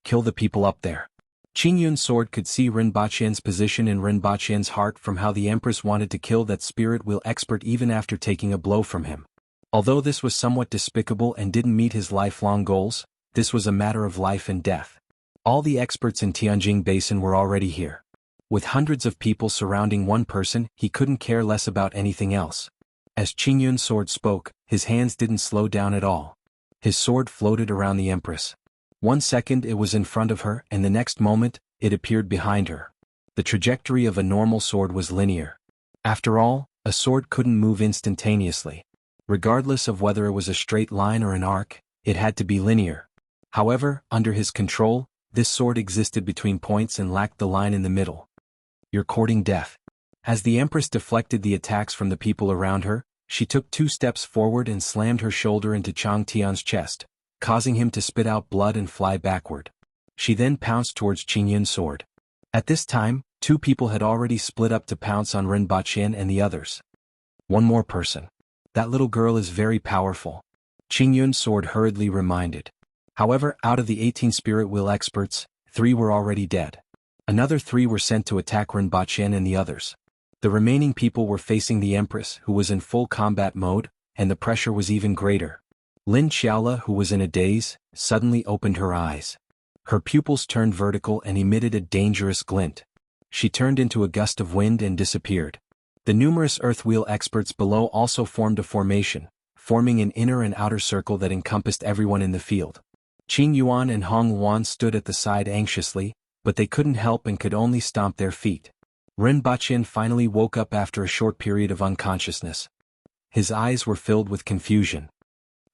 Kill the people up there." Qingyun's sword could see Rinpochien's position in Rinpochien's heart from how the Empress wanted to kill that spirit wheel expert even after taking a blow from him. Although this was somewhat despicable and didn't meet his lifelong goals, this was a matter of life and death. All the experts in Tianjing Basin were already here. With hundreds of people surrounding one person, he couldn't care less about anything else. As Qingyun's sword spoke, his hands didn't slow down at all. His sword floated around the Empress. 1 second it was in front of her, and the next moment, it appeared behind her. The trajectory of a normal sword was linear. After all, a sword couldn't move instantaneously. Regardless of whether it was a straight line or an arc, it had to be linear. However, under his control, this sword existed between points and lacked the line in the middle. "You're courting death." As the Empress deflected the attacks from the people around her, she took 2 steps forward and slammed her shoulder into Chang Tian's chest, causing him to spit out blood and fly backward. She then pounced towards Qingyun's sword. At this time, 2 people had already split up to pounce on Rinpochian and the others. "One more person. That little girl is very powerful," Qingyun's sword hurriedly reminded. However, out of the 18 spirit wheel experts, 3 were already dead. Another 3 were sent to attack Rinpochian and the others. The remaining people were facing the Empress, who was in full combat mode, and the pressure was even greater. Lin Xiaola, who was in a daze, suddenly opened her eyes. Her pupils turned vertical and emitted a dangerous glint. She turned into a gust of wind and disappeared. The numerous Earthwheel experts below also formed a formation, forming an inner and outer circle that encompassed everyone in the field. Qing Yuan and Hong Yuan stood at the side anxiously, but they couldn't help and could only stomp their feet. Rinpochian finally woke up after a short period of unconsciousness. His eyes were filled with confusion.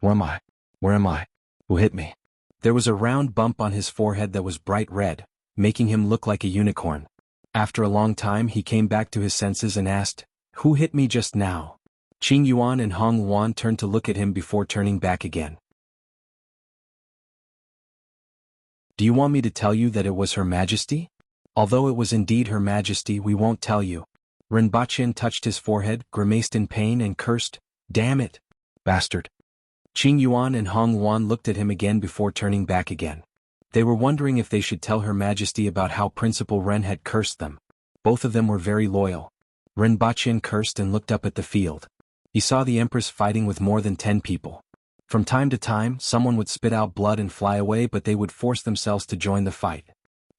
"Where am I? Where am I? Who hit me?" There was a round bump on his forehead that was bright red, making him look like a unicorn. After a long time he came back to his senses and asked, "Who hit me just now?" Qing Yuan and Hong Yuan turned to look at him before turning back again. "Do you want me to tell you that it was Her Majesty? Although it was indeed Her Majesty, we won't tell you." Rinpochian touched his forehead, grimaced in pain and cursed, "Damn it! Bastard!" Qing Yuan and Hong Yuan looked at him again before turning back again. They were wondering if they should tell Her Majesty about how Principal Ren had cursed them. Both of them were very loyal. Rinpoche cursed and looked up at the field. He saw the Empress fighting with more than 10 people. From time to time, someone would spit out blood and fly away, but they would force themselves to join the fight.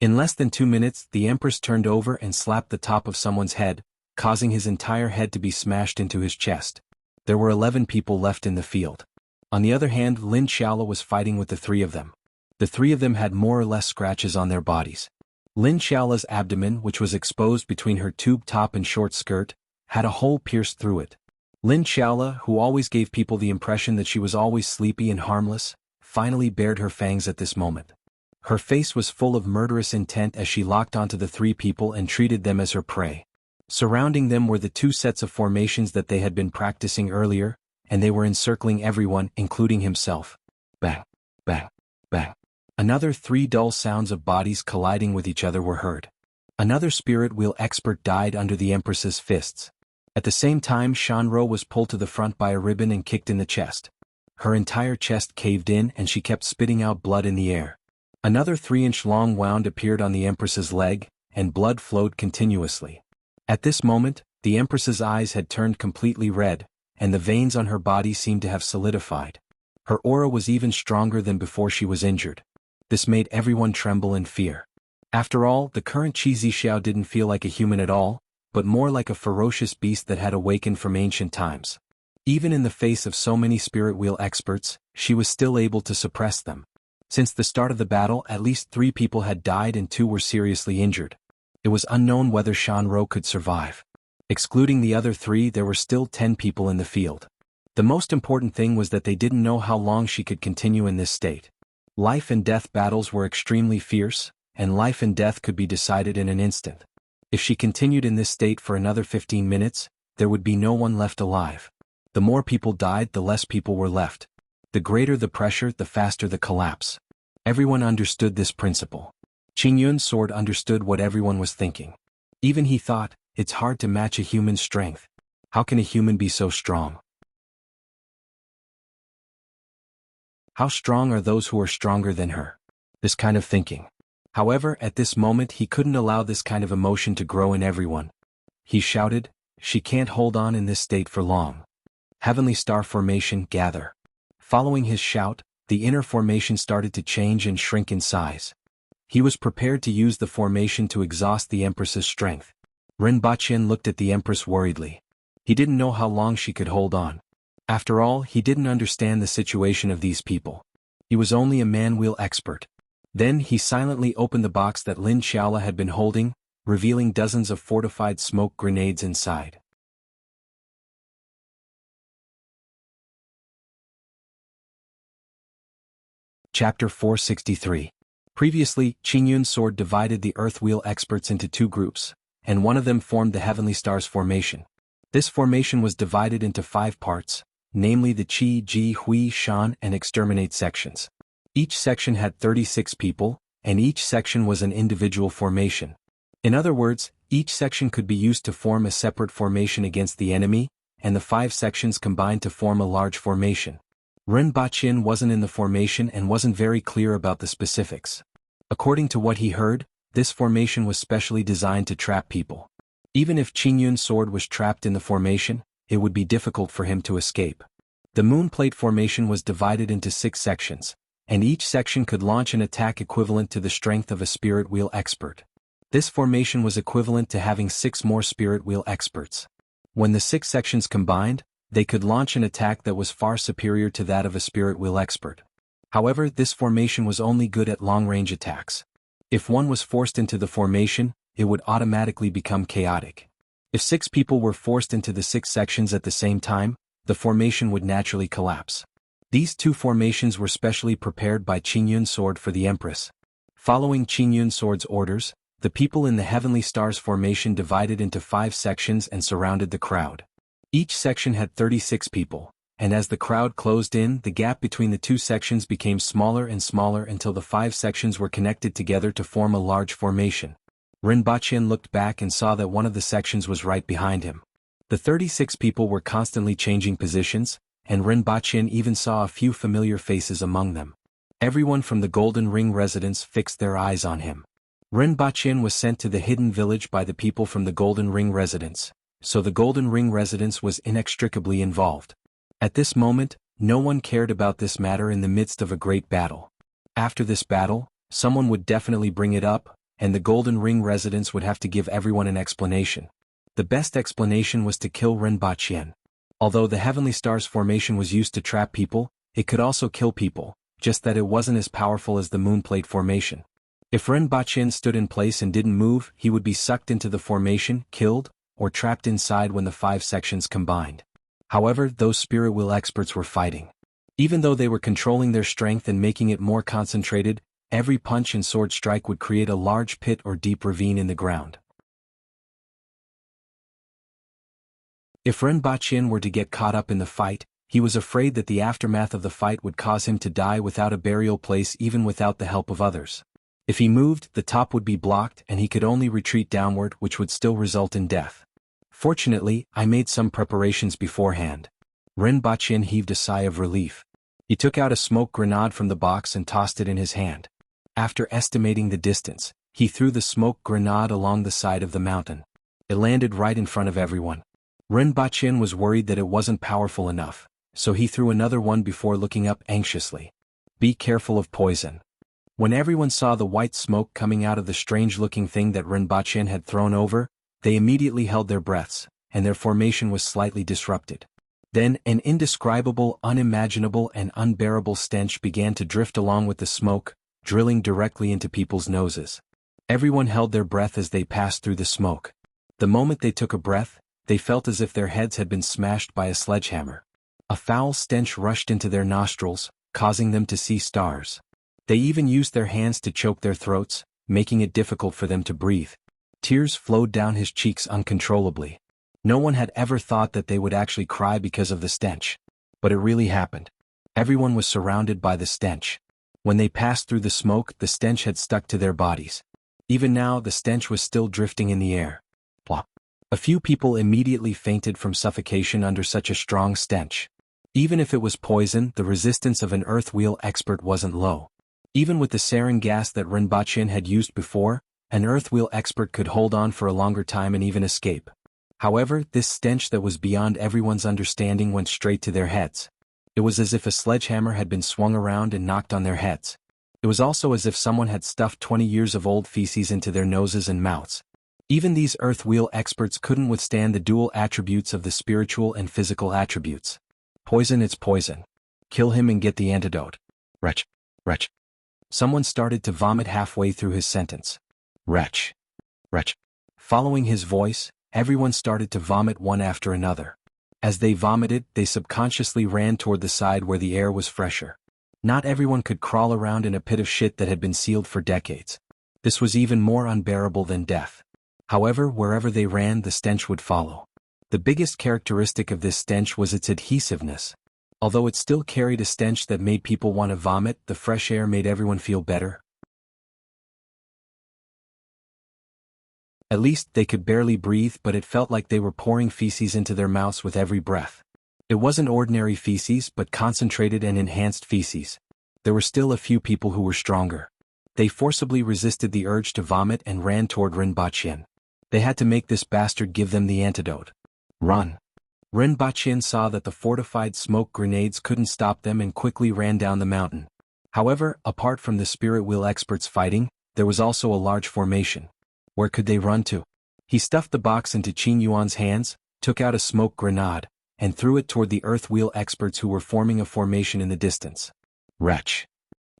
In less than 2 minutes, the Empress turned over and slapped the top of someone's head, causing his entire head to be smashed into his chest. There were 11 people left in the field. On the other hand, Lin Xiaola was fighting with the 3 of them. The 3 of them had more or less scratches on their bodies. Lin Xiaola's abdomen, which was exposed between her tube top and short skirt, had a hole pierced through it. Lin Xiaola, who always gave people the impression that she was always sleepy and harmless, finally bared her fangs at this moment. Her face was full of murderous intent as she locked onto the 3 people and treated them as her prey. Surrounding them were the 2 sets of formations that they had been practicing earlier, and they were encircling everyone, including himself. Bang, bang, bang. Another 3 dull sounds of bodies colliding with each other were heard. Another spirit wheel expert died under the Empress's fists. At the same time, Shanro was pulled to the front by a ribbon and kicked in the chest. Her entire chest caved in and she kept spitting out blood in the air. Another 3-inch long wound appeared on the Empress's leg, and blood flowed continuously. At this moment, the Empress's eyes had turned completely red, and the veins on her body seemed to have solidified. Her aura was even stronger than before she was injured. This made everyone tremble in fear. After all, the current Qi Zixiao didn't feel like a human at all, but more like a ferocious beast that had awakened from ancient times. Even in the face of so many spirit wheel experts, she was still able to suppress them. Since the start of the battle, at least 3 people had died and 2 were seriously injured. It was unknown whether Shanro could survive. Excluding the other 3, there were still 10 people in the field. The most important thing was that they didn't know how long she could continue in this state. Life and death battles were extremely fierce, and life and death could be decided in an instant. If she continued in this state for another 15 minutes, there would be no one left alive. The more people died, the less people were left. The greater the pressure, the faster the collapse. Everyone understood this principle. Qingyun's sword understood what everyone was thinking. Even he thought, it's hard to match a human's strength. How can a human be so strong? How strong are those who are stronger than her? This kind of thinking. However, at this moment he couldn't allow this kind of emotion to grow in everyone. He shouted, she can't hold on in this state for long. Heavenly Star Formation, gather. Following his shout, the inner formation started to change and shrink in size. He was prepared to use the formation to exhaust the Empress's strength. Rinpoche looked at the Empress worriedly. He didn't know how long she could hold on. After all, he didn't understand the situation of these people. He was only a man-wheel expert. Then he silently opened the box that Lin Xiaola had been holding, revealing dozens of fortified smoke grenades inside. Chapter 463. Previously, Qingyun's sword divided the Earth Wheel experts into 2 groups, and one of them formed the Heavenly Stars formation. This formation was divided into 5 parts, namely the Qi, Ji, Hui, Shan, and Exterminate sections. Each section had 36 people, and each section was an individual formation. In other words, each section could be used to form a separate formation against the enemy, and the 5 sections combined to form a large formation. Rinpoche wasn't in the formation and wasn't very clear about the specifics. According to what he heard, this formation was specially designed to trap people. Even if Qingyun's sword was trapped in the formation, it would be difficult for him to escape. The moonplate formation was divided into 6 sections, and each section could launch an attack equivalent to the strength of a spirit wheel expert. This formation was equivalent to having 6 more spirit wheel experts. When the 6 sections combined, they could launch an attack that was far superior to that of a spirit wheel expert. However, this formation was only good at long-range attacks. If one was forced into the formation, it would automatically become chaotic. If 6 people were forced into the 6 sections at the same time, the formation would naturally collapse. These 2 formations were specially prepared by Qingyun's sword for the Empress. Following Qingyun's sword's orders, the people in the Heavenly Stars formation divided into 5 sections and surrounded the crowd. Each section had 36 people, and as the crowd closed in, the gap between the 2 sections became smaller and smaller until the 5 sections were connected together to form a large formation. Rinpoche looked back and saw that one of the sections was right behind him. The 36 people were constantly changing positions, and Rinpoche even saw a few familiar faces among them. Everyone from the Golden Ring residence fixed their eyes on him. Ren Baqin was sent to the hidden village by the people from the Golden Ring residence, so the Golden Ring residence was inextricably involved. At this moment, no one cared about this matter in the midst of a great battle. After this battle, someone would definitely bring it up, and the Golden Ring residents would have to give everyone an explanation. The best explanation was to kill Ren Baqin. Although the Heavenly Stars formation was used to trap people, it could also kill people, just that it wasn't as powerful as the Moonplate formation. If Ren Baqin stood in place and didn't move, he would be sucked into the formation, killed, or trapped inside when the 5 sections combined. However, those spirit wheel experts were fighting. Even though they were controlling their strength and making it more concentrated, every punch and sword strike would create a large pit or deep ravine in the ground. If Ren Baqin were to get caught up in the fight, he was afraid that the aftermath of the fight would cause him to die without a burial place, even without the help of others. If he moved, the top would be blocked and he could only retreat downward, which would still result in death. Fortunately, I made some preparations beforehand. Ren Baqin heaved a sigh of relief. He took out a smoke grenade from the box and tossed it in his hand. After estimating the distance, he threw the smoke grenade along the side of the mountain. It landed right in front of everyone. Ren Baqin was worried that it wasn't powerful enough, so he threw another one before looking up anxiously. Be careful of poison. When everyone saw the white smoke coming out of the strange-looking thing that Ren Baqin had thrown over, they immediately held their breaths, and their formation was slightly disrupted. Then an indescribable, unimaginable and unbearable stench began to drift along with the smoke, drilling directly into people's noses. Everyone held their breath as they passed through the smoke. The moment they took a breath, they felt as if their heads had been smashed by a sledgehammer. A foul stench rushed into their nostrils, causing them to see stars. They even used their hands to choke their throats, making it difficult for them to breathe. Tears flowed down his cheeks uncontrollably. No one had ever thought that they would actually cry because of the stench. But it really happened. Everyone was surrounded by the stench. When they passed through the smoke, the stench had stuck to their bodies. Even now, the stench was still drifting in the air. Plop. A few people immediately fainted from suffocation under such a strong stench. Even if it was poison, the resistance of an earth wheel expert wasn't low. Even with the sarin gas that Ren Baqin had used before, an earth wheel expert could hold on for a longer time and even escape. However, this stench that was beyond everyone's understanding went straight to their heads. It was as if a sledgehammer had been swung around and knocked on their heads. It was also as if someone had stuffed 20 years of old feces into their noses and mouths. Even these earth wheel experts couldn't withstand the dual attributes of the spiritual and physical attributes. Poison, it's poison. Kill him and get the antidote. Wretch. Wretch. Someone started to vomit halfway through his sentence. Wretch. Wretch. Following his voice, everyone started to vomit one after another. As they vomited, they subconsciously ran toward the side where the air was fresher. Not everyone could crawl around in a pit of shit that had been sealed for decades. This was even more unbearable than death. However, wherever they ran, the stench would follow. The biggest characteristic of this stench was its adhesiveness. Although it still carried a stench that made people want to vomit, the fresh air made everyone feel better. At least they could barely breathe, but it felt like they were pouring feces into their mouths with every breath. It wasn't ordinary feces, but concentrated and enhanced feces. There were still a few people who were stronger. They forcibly resisted the urge to vomit and ran toward Ren Baqin. They had to make this bastard give them the antidote. Run. Ren Baqin saw that the fortified smoke grenades couldn't stop them and quickly ran down the mountain. However, apart from the spirit wheel experts fighting, there was also a large formation. Where could they run to? He stuffed the box into Qin Yuan's hands, took out a smoke grenade, and threw it toward the earth wheel experts who were forming a formation in the distance. Wretch.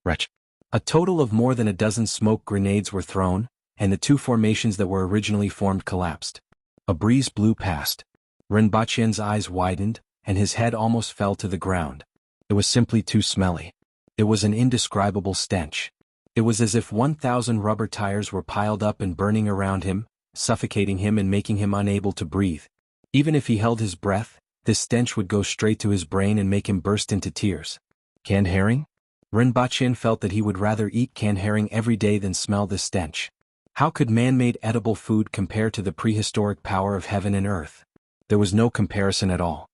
Wretch. A total of more than a dozen smoke grenades were thrown, and the 2 formations that were originally formed collapsed. A breeze blew past. Ren Baqin's eyes widened, and his head almost fell to the ground. It was simply too smelly. It was an indescribable stench. It was as if 1,000 rubber tires were piled up and burning around him, suffocating him and making him unable to breathe. Even if he held his breath, this stench would go straight to his brain and make him burst into tears. Canned herring? Ren Baqin felt that he would rather eat canned herring every day than smell this stench. How could man-made edible food compare to the prehistoric power of heaven and earth? There was no comparison at all.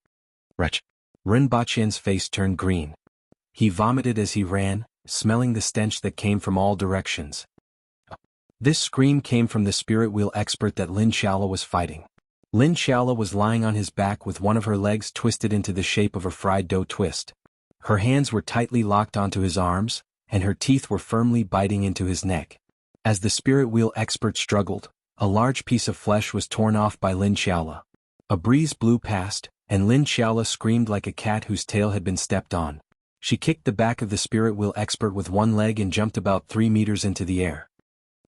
Wretch. Ren Baqin's face turned green. He vomited as he ran, smelling the stench that came from all directions. This scream came from the spirit wheel expert that Lin Xiaola was fighting. Lin Xiaola was lying on his back with one of her legs twisted into the shape of a fried dough twist. Her hands were tightly locked onto his arms, and her teeth were firmly biting into his neck. As the spirit wheel expert struggled, a large piece of flesh was torn off by Lin Xiaola. A breeze blew past, and Lin Xiaola screamed like a cat whose tail had been stepped on. She kicked the back of the spirit wheel expert with one leg and jumped about 3 meters into the air.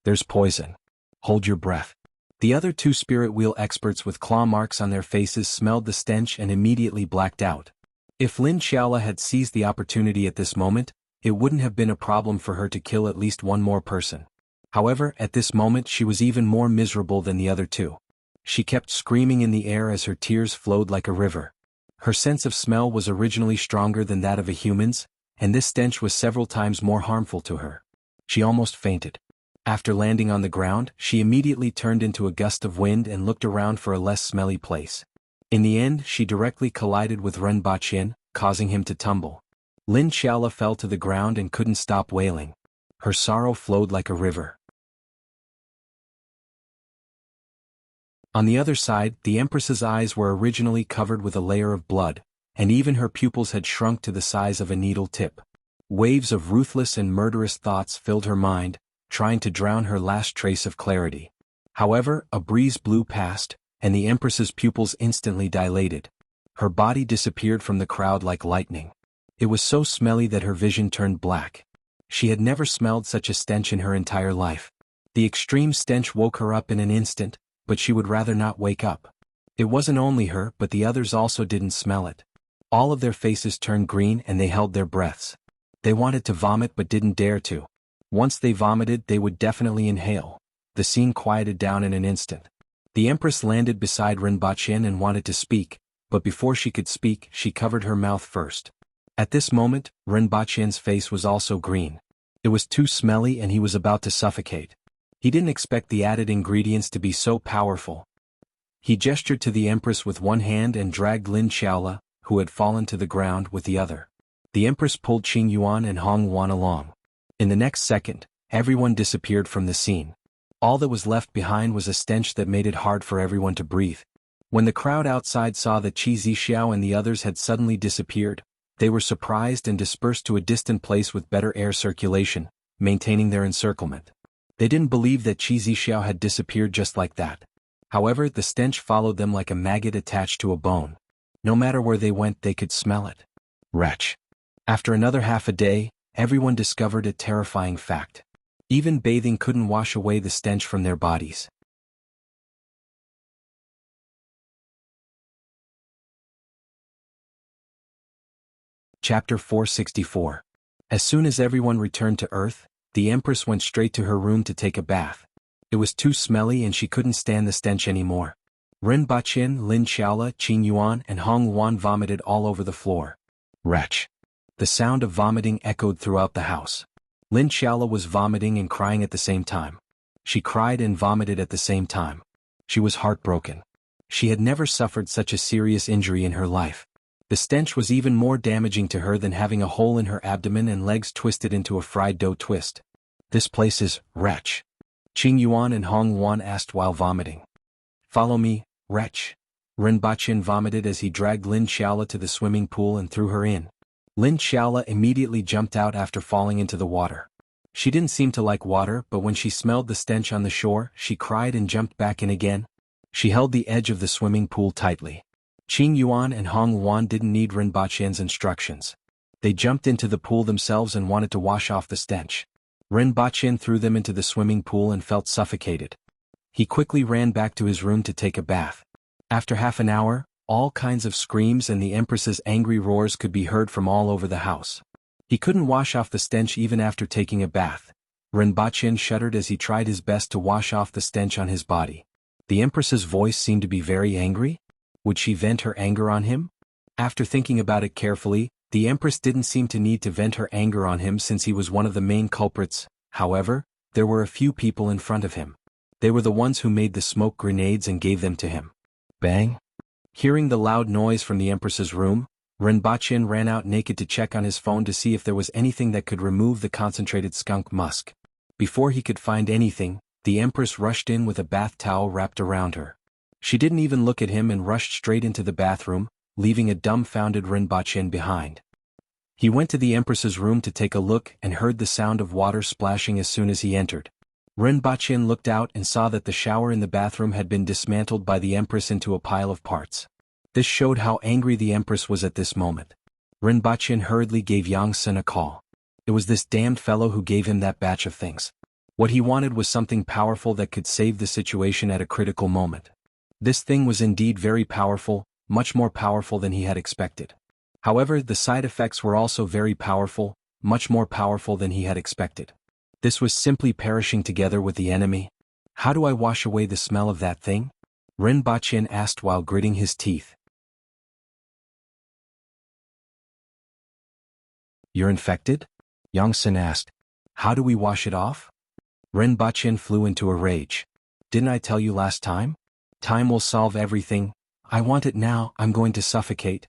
There's poison. Hold your breath. The other 2 spirit wheel experts with claw marks on their faces smelled the stench and immediately blacked out. If Lin Xiaola had seized the opportunity at this moment, it wouldn't have been a problem for her to kill at least one more person. However, at this moment she was even more miserable than the other 2. She kept screaming in the air as her tears flowed like a river. Her sense of smell was originally stronger than that of a human's, and this stench was several times more harmful to her. She almost fainted. After landing on the ground, she immediately turned into a gust of wind and looked around for a less smelly place. In the end, she directly collided with Ren Baqin, causing him to tumble. Lin Xiaola fell to the ground and couldn't stop wailing. Her sorrow flowed like a river. On the other side, the Empress's eyes were originally covered with a layer of blood, and even her pupils had shrunk to the size of a needle tip. Waves of ruthless and murderous thoughts filled her mind, trying to drown her last trace of clarity. However, a breeze blew past, and the Empress's pupils instantly dilated. Her body disappeared from the crowd like lightning. It was so smelly that her vision turned black. She had never smelled such a stench in her entire life. The extreme stench woke her up in an instant, but she would rather not wake up. It wasn't only her, but the others also didn't smell it. All of their faces turned green and they held their breaths. They wanted to vomit but didn't dare to. Once they vomited, they would definitely inhale. The scene quieted down in an instant. The Empress landed beside Ren Baqin and wanted to speak, but before she could speak, she covered her mouth first. At this moment, Ren Baqin's face was also green. It was too smelly and he was about to suffocate. He didn't expect the added ingredients to be so powerful. He gestured to the Empress with one hand and dragged Lin Xiaola, who had fallen to the ground, with the other. The Empress pulled Qing Yuan and Hong Yuan along. In the next second, everyone disappeared from the scene. All that was left behind was a stench that made it hard for everyone to breathe. When the crowd outside saw that Qi Zixiao and the others had suddenly disappeared, they were surprised and dispersed to a distant place with better air circulation, maintaining their encirclement. They didn't believe that Qi Zixiao had disappeared just like that. However, the stench followed them like a maggot attached to a bone. No matter where they went, they could smell it. Wretch. After another half a day, everyone discovered a terrifying fact. Even bathing couldn't wash away the stench from their bodies. Chapter 464. As soon as everyone returned to Earth, the Empress went straight to her room to take a bath. It was too smelly and she couldn't stand the stench anymore. Ren Baqin, Lin Xiaola, Qing Yuan and Hong Yuan vomited all over the floor. Wretch. The sound of vomiting echoed throughout the house. Lin Xiaola was vomiting and crying at the same time. She cried and vomited at the same time. She was heartbroken. She had never suffered such a serious injury in her life. The stench was even more damaging to her than having a hole in her abdomen and legs twisted into a fried dough twist. This place is, wretch. Qing Yuan and Hong Yuan asked while vomiting. Follow me, wretch. Ren Baqin vomited as he dragged Lin Xiaola to the swimming pool and threw her in. Lin Xiaola immediately jumped out after falling into the water. She didn't seem to like water, but when she smelled the stench on the shore, she cried and jumped back in again. She held the edge of the swimming pool tightly. Qing Yuan and Hong Yuan didn't need Ren Baqin's instructions. They jumped into the pool themselves and wanted to wash off the stench. Ren Baqin threw them into the swimming pool and felt suffocated. He quickly ran back to his room to take a bath. After half an hour, all kinds of screams and the Empress's angry roars could be heard from all over the house. He couldn't wash off the stench even after taking a bath. Ren Baqin shuddered as he tried his best to wash off the stench on his body. The Empress's voice seemed to be very angry. Would she vent her anger on him? After thinking about it carefully, the Empress didn't seem to need to vent her anger on him since he was one of the main culprits. However, there were a few people in front of him. They were the ones who made the smoke grenades and gave them to him. Bang! Hearing the loud noise from the Empress's room, Ren Baqin ran out naked to check on his phone to see if there was anything that could remove the concentrated skunk musk. Before he could find anything, the Empress rushed in with a bath towel wrapped around her. She didn't even look at him and rushed straight into the bathroom, leaving a dumbfounded Rinpoche behind. He went to the Empress's room to take a look and heard the sound of water splashing as soon as he entered. Rinpoche looked out and saw that the shower in the bathroom had been dismantled by the Empress into a pile of parts. This showed how angry the Empress was at this moment. Rinpoche hurriedly gave Yang Sen a call. It was this damned fellow who gave him that batch of things. What he wanted was something powerful that could save the situation at a critical moment. This thing was indeed very powerful, much more powerful than he had expected. However, the side effects were also very powerful, much more powerful than he had expected. This was simply perishing together with the enemy. How do I wash away the smell of that thing? Rinpoche asked while gritting his teeth. You're infected? Yang Sen asked. How do we wash it off? Rinpoche flew into a rage. Didn't I tell you last time? Time will solve everything. I want it now, I'm going to suffocate.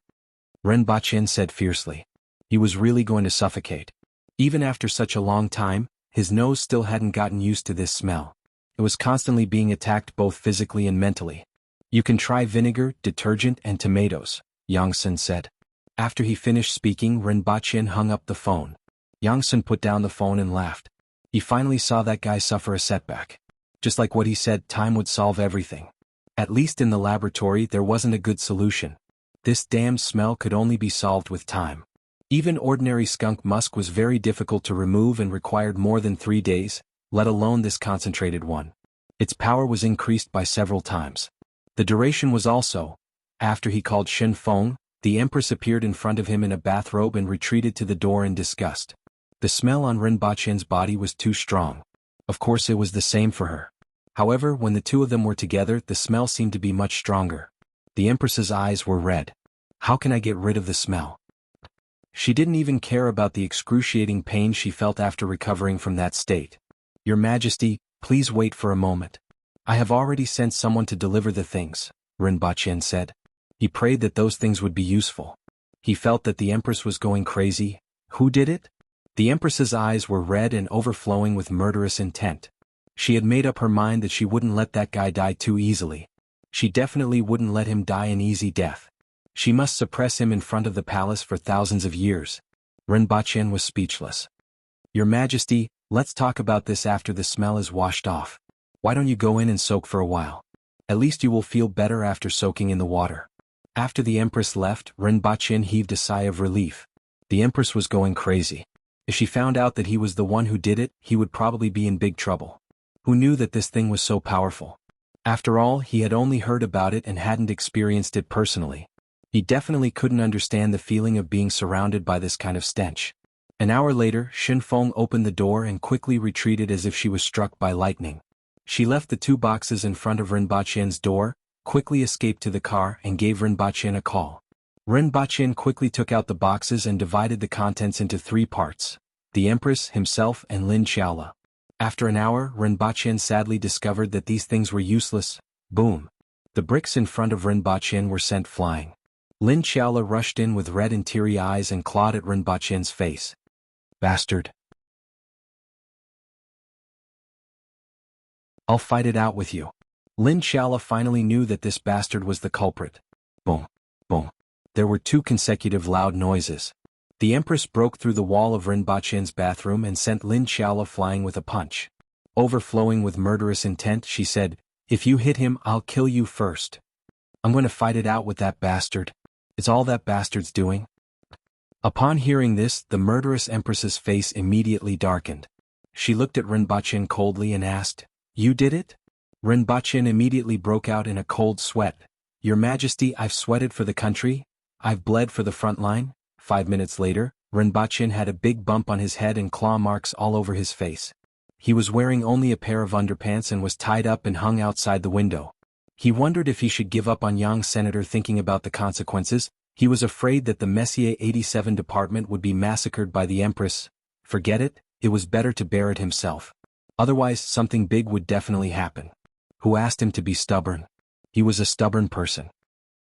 Rinpoche said fiercely. He was really going to suffocate. Even after such a long time, his nose still hadn't gotten used to this smell. It was constantly being attacked both physically and mentally. You can try vinegar, detergent and tomatoes, Yang Sen said. After he finished speaking, Rinpoche hung up the phone. Yang Sen put down the phone and laughed. He finally saw that guy suffer a setback. Just like what he said, time would solve everything. At least in the laboratory there wasn't a good solution. This damned smell could only be solved with time. Even ordinary skunk musk was very difficult to remove and required more than 3 days, let alone this concentrated one. Its power was increased by several times. The duration was also. After he called Shen Feng, the Empress appeared in front of him in a bathrobe and retreated to the door in disgust. The smell on Rinpoche's body was too strong. Of course it was the same for her. However, when the two of them were together, the smell seemed to be much stronger. The Empress's eyes were red. How can I get rid of the smell? She didn't even care about the excruciating pain she felt after recovering from that state. Your Majesty, please wait for a moment. I have already sent someone to deliver the things, Rinpoche said. He prayed that those things would be useful. He felt that the Empress was going crazy. Who did it? The Empress's eyes were red and overflowing with murderous intent. She had made up her mind that she wouldn't let that guy die too easily. She definitely wouldn't let him die an easy death. She must suppress him in front of the palace for thousands of years. Rinpoche was speechless. Your Majesty, let's talk about this after the smell is washed off. Why don't you go in and soak for a while? At least you will feel better after soaking in the water. After the Empress left, Rinpoche heaved a sigh of relief. The Empress was going crazy. If she found out that he was the one who did it, he would probably be in big trouble. Who knew that this thing was so powerful? After all, he had only heard about it and hadn't experienced it personally. He definitely couldn't understand the feeling of being surrounded by this kind of stench. An hour later, Shen Feng opened the door and quickly retreated as if she was struck by lightning. She left the 2 boxes in front of Rinpoche's door, quickly escaped to the car and gave Rinpoche a call. Rinpoche quickly took out the boxes and divided the contents into 3 parts: the Empress, himself and Lin Xiaola. After an hour, Rinpoche sadly discovered that these things were useless. Boom! The bricks in front of Rinpoche were sent flying. Lin Xiaola rushed in with red and teary eyes and clawed at Rinpoche's face. Bastard! I'll fight it out with you. Lin Xiaola finally knew that this bastard was the culprit. Boom! Boom! There were 2 consecutive loud noises. The Empress broke through the wall of Rinpoche's bathroom and sent Lin Xiaola flying with a punch. Overflowing with murderous intent, she said, "If you hit him, I'll kill you first. I'm going to fight it out with that bastard. It's all that bastard's doing." Upon hearing this, the murderous Empress's face immediately darkened. She looked at Rinpoche coldly and asked, "You did it?" Rinpoche immediately broke out in a cold sweat. "Your Majesty, I've sweated for the country. I've bled for the front line." 5 minutes later, Rinpoche had a big bump on his head and claw marks all over his face. He was wearing only a pair of underpants and was tied up and hung outside the window. He wondered if he should give up on young senator, thinking about the consequences. He was afraid that the Messier 87 department would be massacred by the Empress. Forget it, it was better to bear it himself. Otherwise, something big would definitely happen. Who asked him to be stubborn? He was a stubborn person.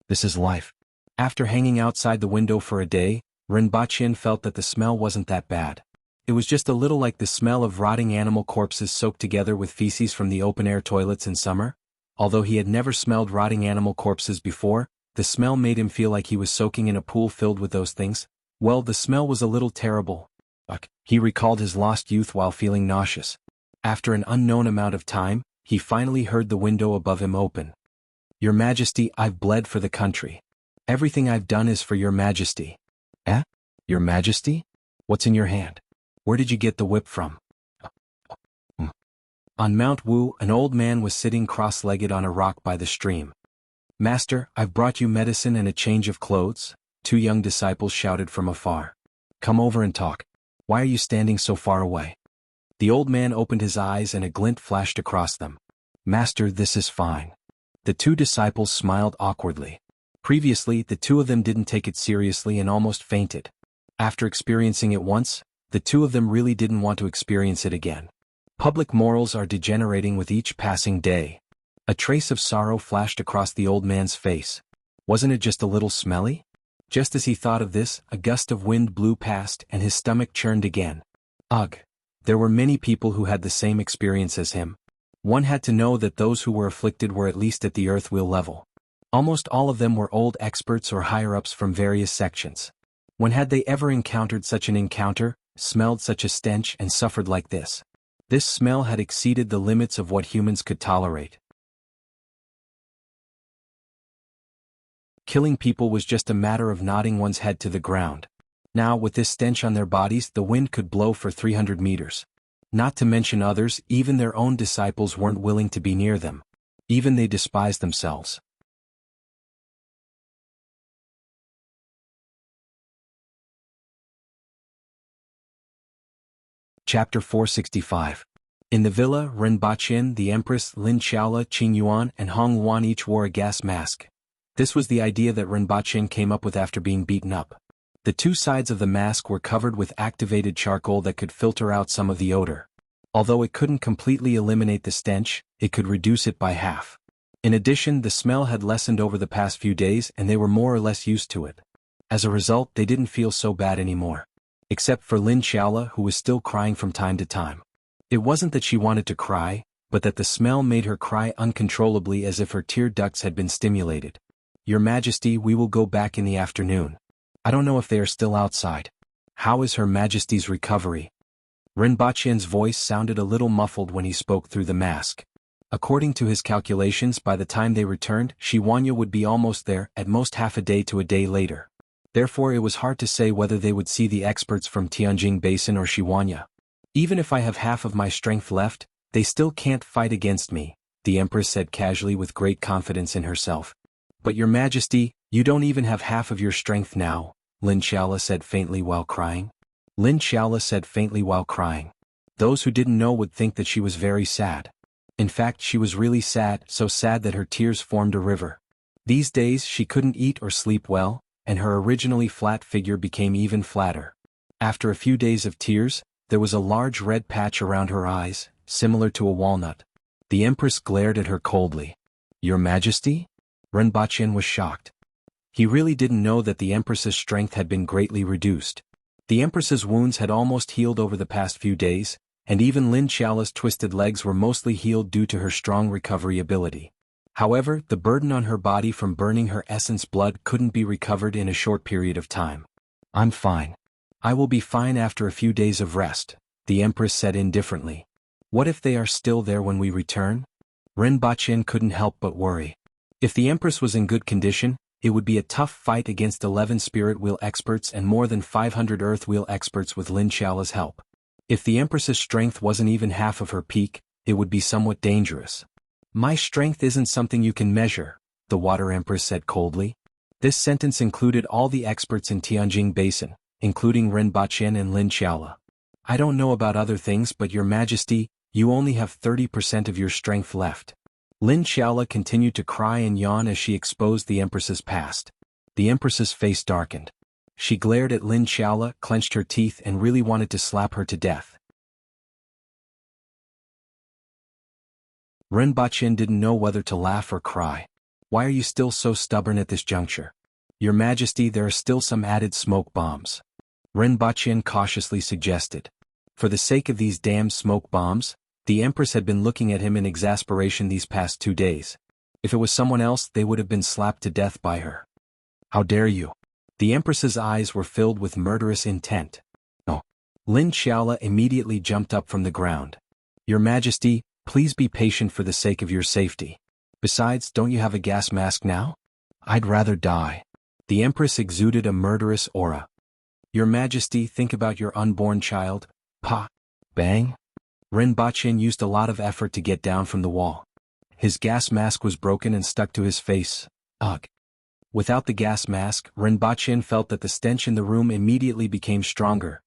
This is life. After hanging outside the window for a day, Rinpoche felt that the smell wasn't that bad. It was just a little like the smell of rotting animal corpses soaked together with feces from the open-air toilets in summer. Although he had never smelled rotting animal corpses before, the smell made him feel like he was soaking in a pool filled with those things. Well, the smell was a little terrible. He recalled his lost youth while feeling nauseous. After an unknown amount of time, he finally heard the window above him open. "Your Majesty, I've bled for the country. Everything I've done is for your Majesty." "Eh? Your Majesty? What's in your hand? Where did you get the whip from?" On Mount Wu, an old man was sitting cross-legged on a rock by the stream. "Master, I've brought you medicine and a change of clothes," two young disciples shouted from afar. "Come over and talk. Why are you standing so far away?" The old man opened his eyes and a glint flashed across them. "Master, this is fine." The two disciples smiled awkwardly. Previously, the two of them didn't take it seriously and almost fainted. After experiencing it once, the two of them really didn't want to experience it again. Public morals are degenerating with each passing day. A trace of sorrow flashed across the old man's face. Wasn't it just a little smelly? Just as he thought of this, a gust of wind blew past and his stomach churned again. Ugh! There were many people who had the same experience as him. One had to know that those who were afflicted were at least at the earth wheel level. Almost all of them were old experts or higher-ups from various sections. When had they ever encountered such an encounter, smelled such a stench and suffered like this? This smell had exceeded the limits of what humans could tolerate. Killing people was just a matter of nodding one's head to the ground. Now, with this stench on their bodies, the wind could blow for 300 meters. Not to mention others, even their own disciples weren't willing to be near them. Even they despised themselves. Chapter 465. In the villa, Ren Baqian, the Empress, Lin Xiaola, Qing Yuan, and Hong Yuan each wore a gas mask. This was the idea that Ren Baqian came up with after being beaten up. The two sides of the mask were covered with activated charcoal that could filter out some of the odor. Although it couldn't completely eliminate the stench, it could reduce it by half. In addition, the smell had lessened over the past few days and they were more or less used to it. As a result, they didn't feel so bad anymore. Except for Lin Xiaola, who was still crying from time to time. It wasn't that she wanted to cry, but that the smell made her cry uncontrollably as if her tear ducts had been stimulated. "Your Majesty, we will go back in the afternoon. I don't know if they are still outside. How is Her Majesty's recovery?" Ren Baqian's voice sounded a little muffled when he spoke through the mask. According to his calculations, by the time they returned, Shiwanya would be almost there, at most half a day to a day later. Therefore it was hard to say whether they would see the experts from Tianjin Basin or Shiwanya. "Even if I have half of my strength left, they still can't fight against me," the Empress said casually with great confidence in herself. "But Your Majesty, you don't even have half of your strength now," Lin Xiaola said faintly while crying. Lin Xiaola said faintly while crying. Those who didn't know would think that she was very sad. In fact, she was really sad, so sad that her tears formed a river. These days she couldn't eat or sleep well, and her originally flat figure became even flatter. After a few days of tears, there was a large red patch around her eyes, similar to a walnut. The Empress glared at her coldly. "Your Majesty?" Ren Baqian was shocked. He really didn't know that the Empress's strength had been greatly reduced. The Empress's wounds had almost healed over the past few days, and even Lin Xiaola's twisted legs were mostly healed due to her strong recovery ability. However, the burden on her body from burning her essence blood couldn't be recovered in a short period of time. "I'm fine. I will be fine after a few days of rest," the Empress said indifferently. "What if they are still there when we return?" Ren Baqian couldn't help but worry. If the Empress was in good condition, it would be a tough fight against 11 Spirit Wheel experts and more than 500 Earth Wheel experts with Lin Xiaola's help. If the Empress's strength wasn't even half of her peak, it would be somewhat dangerous. "My strength isn't something you can measure," the Water Empress said coldly. This sentence included all the experts in Tianjin Basin, including Ren Baqian and Lin Xiaola. "I don't know about other things, but Your Majesty, you only have 30% of your strength left." Lin Xiaola continued to cry and yawn as she exposed the Empress's past. The Empress's face darkened. She glared at Lin Xiaola, clenched her teeth and really wanted to slap her to death. Ren Baqian didn't know whether to laugh or cry. "Why are you still so stubborn at this juncture?" "Your Majesty, there are still some added smoke bombs," Ren Baqian cautiously suggested. For the sake of these damned smoke bombs, the Empress had been looking at him in exasperation these past 2 days. If it was someone else, they would have been slapped to death by her. How dare you? The Empress's eyes were filled with murderous intent. Oh. Lin Xiaola immediately jumped up from the ground. Your Majesty, please be patient for the sake of your safety. Besides, don't you have a gas mask now? I'd rather die. The Empress exuded a murderous aura. Your Majesty, think about your unborn child. Pa. Bang. Rinpoche used a lot of effort to get down from the wall. His gas mask was broken and stuck to his face. Ugh. Without the gas mask, Rinpoche felt that the stench in the room immediately became stronger.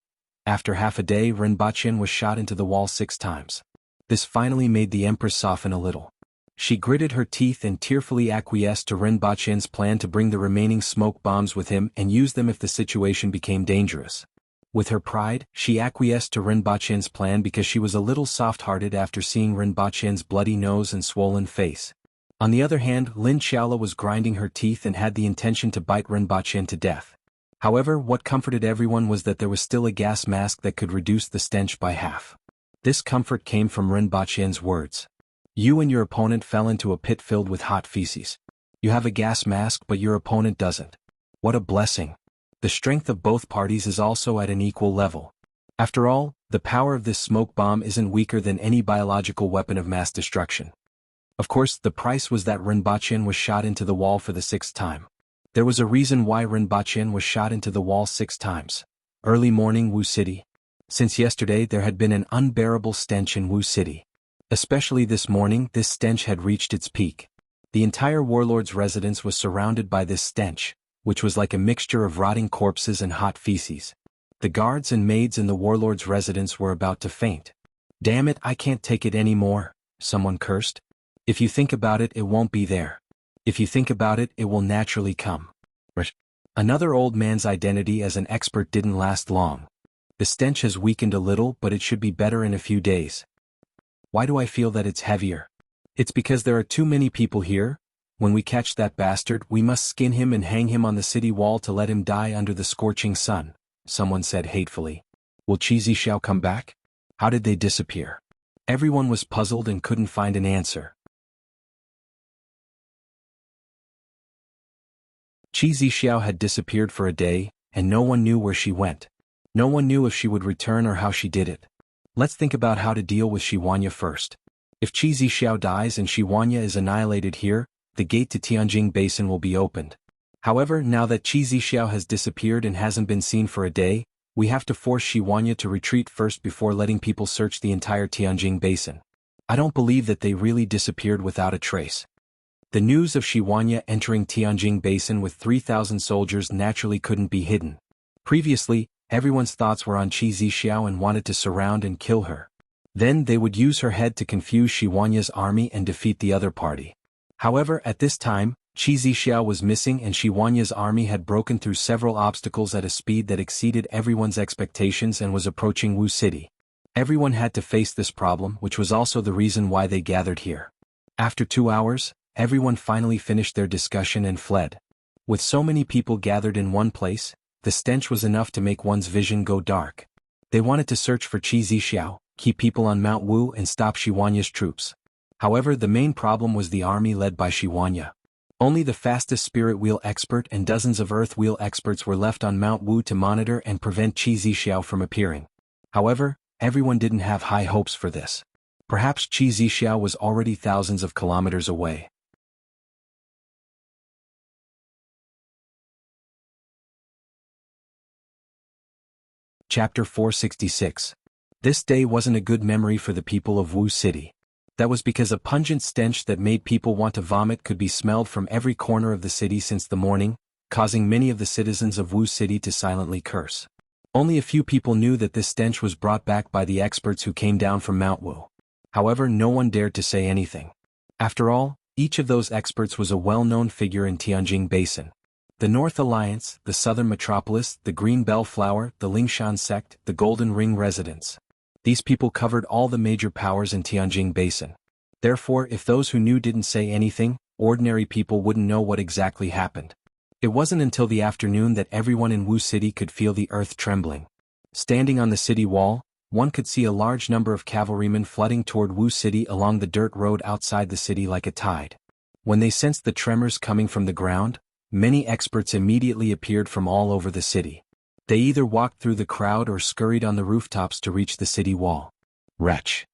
After half a day, Rinpoche was shot into the wall 6 times. This finally made the Empress soften a little. She gritted her teeth and tearfully acquiesced to Rinpoche's plan to bring the remaining smoke bombs with him and use them if the situation became dangerous. With her pride, she acquiesced to Rinpoche's plan because she was a little soft-hearted after seeing Rinpoche's bloody nose and swollen face. On the other hand, Lin Xiaola was grinding her teeth and had the intention to bite Rinpoche to death. However, what comforted everyone was that there was still a gas mask that could reduce the stench by half. This comfort came from Rinpoche's words. You and your opponent fell into a pit filled with hot feces. You have a gas mask but your opponent doesn't. What a blessing. The strength of both parties is also at an equal level. After all, the power of this smoke bomb isn't weaker than any biological weapon of mass destruction. Of course, the price was that Rinpoche was shot into the wall for the 6th time. There was a reason why Rinpoche was shot into the wall 6 times. Early morning Wu City. Since yesterday there had been an unbearable stench in Wu City. Especially this morning, this stench had reached its peak. The entire warlord's residence was surrounded by this stench, which was like a mixture of rotting corpses and hot feces. The guards and maids in the warlord's residence were about to faint. Damn it, I can't take it anymore, someone cursed. If you think about it, it won't be there. If you think about it, it will naturally come. Another old man's identity as an expert didn't last long. The stench has weakened a little, but it should be better in a few days. Why do I feel that it's heavier? It's because there are too many people here. When we catch that bastard, we must skin him and hang him on the city wall to let him die under the scorching sun, someone said hatefully. Will Qi Xiao come back? How did they disappear? Everyone was puzzled and couldn't find an answer. Qi Xiao had disappeared for a day, and no one knew where she went. No one knew if she would return or how she did it. Let's think about how to deal with Shiwanya first. If Qi Xiao dies and Shiwanya is annihilated here, the gate to Tianjing Basin will be opened. However, now that Qi Xiao has disappeared and hasn't been seen for a day, we have to force Shiwanya to retreat first before letting people search the entire Tianjing Basin. I don't believe that they really disappeared without a trace. The news of Shiwanya entering Tianjing Basin with 3,000 soldiers naturally couldn't be hidden. Previously, everyone's thoughts were on Qi Xiao and wanted to surround and kill her. Then they would use her head to confuse Shiwanya's army and defeat the other party. However, at this time, Qi Xiao was missing and Shiwanya's army had broken through several obstacles at a speed that exceeded everyone's expectations and was approaching Wu City. Everyone had to face this problem, which was also the reason why they gathered here. After 2 hours, everyone finally finished their discussion and fled. With so many people gathered in one place, the stench was enough to make one's vision go dark. They wanted to search for Qi Xiao, keep people on Mount Wu and stop Shiwanya's troops. However, the main problem was the army led by Shiwanya. Only the fastest spirit wheel expert and dozens of earth wheel experts were left on Mount Wu to monitor and prevent Qi Xiao from appearing. However, everyone didn't have high hopes for this. Perhaps Qi Xiao was already thousands of kilometers away. Chapter 466. This day wasn't a good memory for the people of Wu City. That was because a pungent stench that made people want to vomit could be smelled from every corner of the city since the morning, causing many of the citizens of Wu City to silently curse. Only a few people knew that this stench was brought back by the experts who came down from Mount Wu. However, no one dared to say anything. After all, each of those experts was a well-known figure in Tianjing Basin. The North Alliance, the Southern Metropolis, the Green Bellflower, the Lingshan Sect, the Golden Ring Residence. These people covered all the major powers in Tianjing Basin. Therefore, if those who knew didn't say anything, ordinary people wouldn't know what exactly happened. It wasn't until the afternoon that everyone in Wu City could feel the earth trembling. Standing on the city wall, one could see a large number of cavalrymen flooding toward Wu City along the dirt road outside the city like a tide. When they sensed the tremors coming from the ground, many experts immediately appeared from all over the city. They either walked through the crowd or scurried on the rooftops to reach the city wall. Wretch!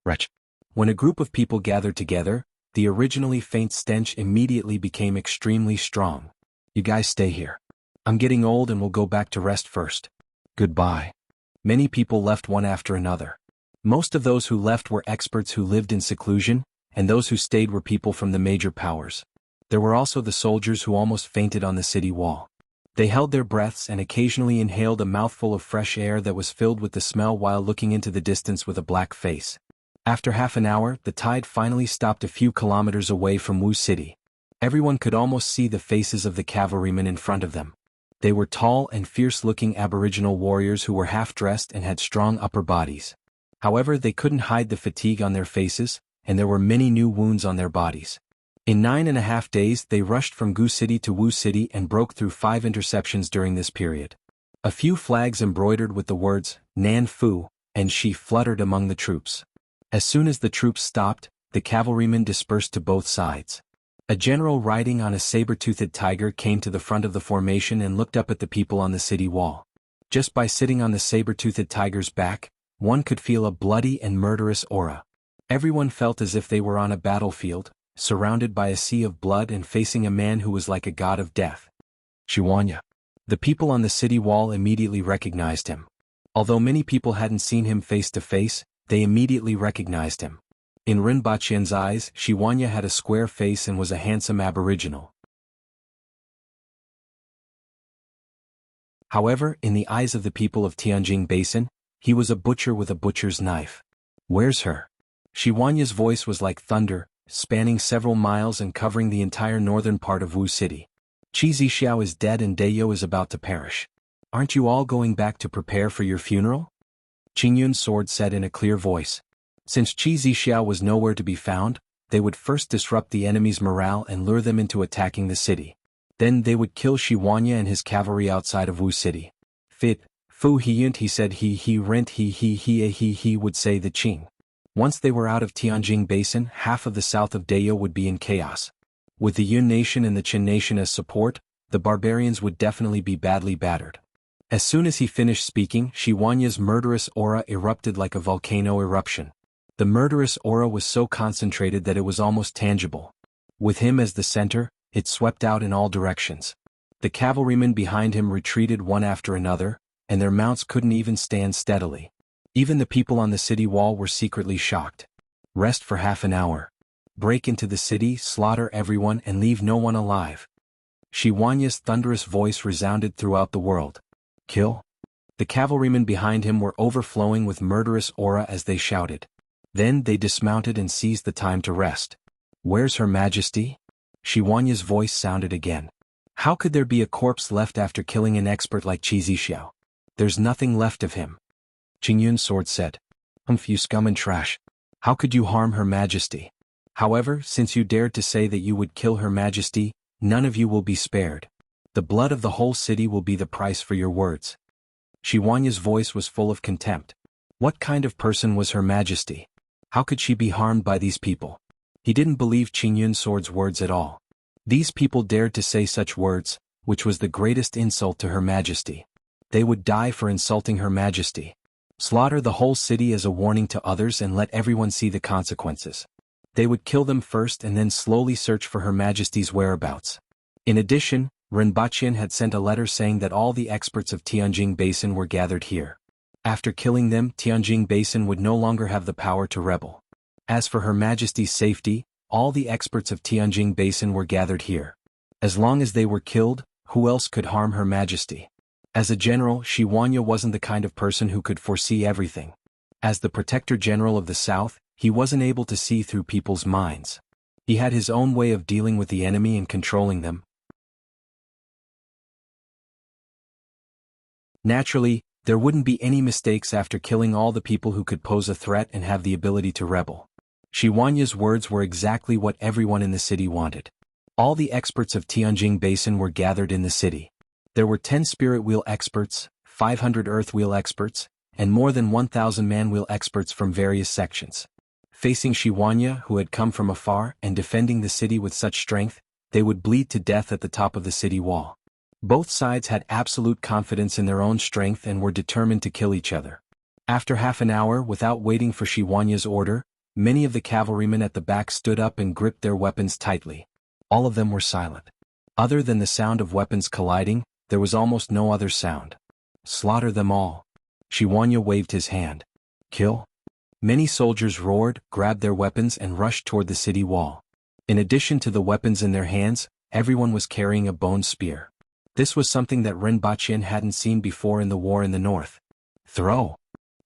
Wretch! When a group of people gathered together, the originally faint stench immediately became extremely strong. You guys stay here. I'm getting old and will go back to rest first. Goodbye. Many people left one after another. Most of those who left were experts who lived in seclusion, and those who stayed were people from the major powers. There were also the soldiers who almost fainted on the city wall. They held their breaths and occasionally inhaled a mouthful of fresh air that was filled with the smell while looking into the distance with a black face. After half an hour, the tide finally stopped a few kilometers away from Wu City. Everyone could almost see the faces of the cavalrymen in front of them. They were tall and fierce-looking aboriginal warriors who were half-dressed and had strong upper bodies. However, they couldn't hide the fatigue on their faces, and there were many new wounds on their bodies. In 9.5 days they rushed from Gu City to Wu City and broke through 5 interceptions during this period. A few flags embroidered with the words, Nan Fu, and Shi fluttered among the troops. As soon as the troops stopped, the cavalrymen dispersed to both sides. A general riding on a saber-toothed tiger came to the front of the formation and looked up at the people on the city wall. Just by sitting on the saber-toothed tiger's back, one could feel a bloody and murderous aura. Everyone felt as if they were on a battlefield, surrounded by a sea of blood and facing a man who was like a god of death. Xiwanya. The people on the city wall immediately recognized him. Although many people hadn't seen him face to face, they immediately recognized him. In Rinpoche's eyes, Xiwanya had a square face and was a handsome aboriginal. However, in the eyes of the people of Tianjin Basin, he was a butcher with a butcher's knife. Where's her? Xiwanya's voice was like thunder, spanning several miles and covering the entire northern part of Wu City. Qi Zixiao is dead and Deyo is about to perish. Aren't you all going back to prepare for your funeral? Qingyun's sword said in a clear voice. Since Qi Zixiao was nowhere to be found, they would first disrupt the enemy's morale and lure them into attacking the city. Then they would kill Xiwanya and his cavalry outside of Wu City. Fit, Fu Hiyunt he said he rent he would say the Qing. Once they were out of Tianjin Basin, half of the south of Deyo would be in chaos. With the Yun Nation and the Qin Nation as support, the barbarians would definitely be badly battered. As soon as he finished speaking, Xiwanya's murderous aura erupted like a volcano eruption. The murderous aura was so concentrated that it was almost tangible. With him as the center, it swept out in all directions. The cavalrymen behind him retreated one after another, and their mounts couldn't even stand steadily. Even the people on the city wall were secretly shocked. Rest for half an hour. Break into the city, slaughter everyone and leave no one alive. Xiwanya's thunderous voice resounded throughout the world. Kill? The cavalrymen behind him were overflowing with murderous aura as they shouted. Then they dismounted and seized the time to rest. Where's Her Majesty? Xiwanya's voice sounded again. How could there be a corpse left after killing an expert like Qi Zixiao? There's nothing left of him. Qingyun's sword said. You scum and trash. How could you harm Her Majesty? However, since you dared to say that you would kill Her Majesty, none of you will be spared. The blood of the whole city will be the price for your words. Xiwanya's voice was full of contempt. What kind of person was Her Majesty? How could she be harmed by these people? He didn't believe Qingyun's sword's words at all. These people dared to say such words, which was the greatest insult to Her Majesty. They would die for insulting Her Majesty. Slaughter the whole city as a warning to others and let everyone see the consequences. They would kill them first and then slowly search for Her Majesty's whereabouts. In addition, Rinpoche had sent a letter saying that all the experts of Tianjin Basin were gathered here. After killing them, Tianjin Basin would no longer have the power to rebel. As for Her Majesty's safety, all the experts of Tianjin Basin were gathered here. As long as they were killed, who else could harm Her Majesty? As a general, Xiwanya wasn't the kind of person who could foresee everything. As the Protector General of the South, he wasn't able to see through people's minds. He had his own way of dealing with the enemy and controlling them. Naturally, there wouldn't be any mistakes after killing all the people who could pose a threat and have the ability to rebel. Xiwanya's words were exactly what everyone in the city wanted. All the experts of Tianjin Basin were gathered in the city. There were 10 spirit wheel experts, 500 earth wheel experts, and more than 1,000 man-wheel experts from various sections. Facing Shiwanya, who had come from afar, and defending the city with such strength, they would bleed to death at the top of the city wall. Both sides had absolute confidence in their own strength and were determined to kill each other. After half an hour, without waiting for Shiwanya's order, many of the cavalrymen at the back stood up and gripped their weapons tightly. All of them were silent. Other than the sound of weapons colliding, there was almost no other sound. Slaughter them all. Shiwanya waved his hand. Kill? Many soldiers roared, grabbed their weapons and rushed toward the city wall. In addition to the weapons in their hands, everyone was carrying a bone spear. This was something that Rinpoche hadn't seen before in the war in the north. Throw!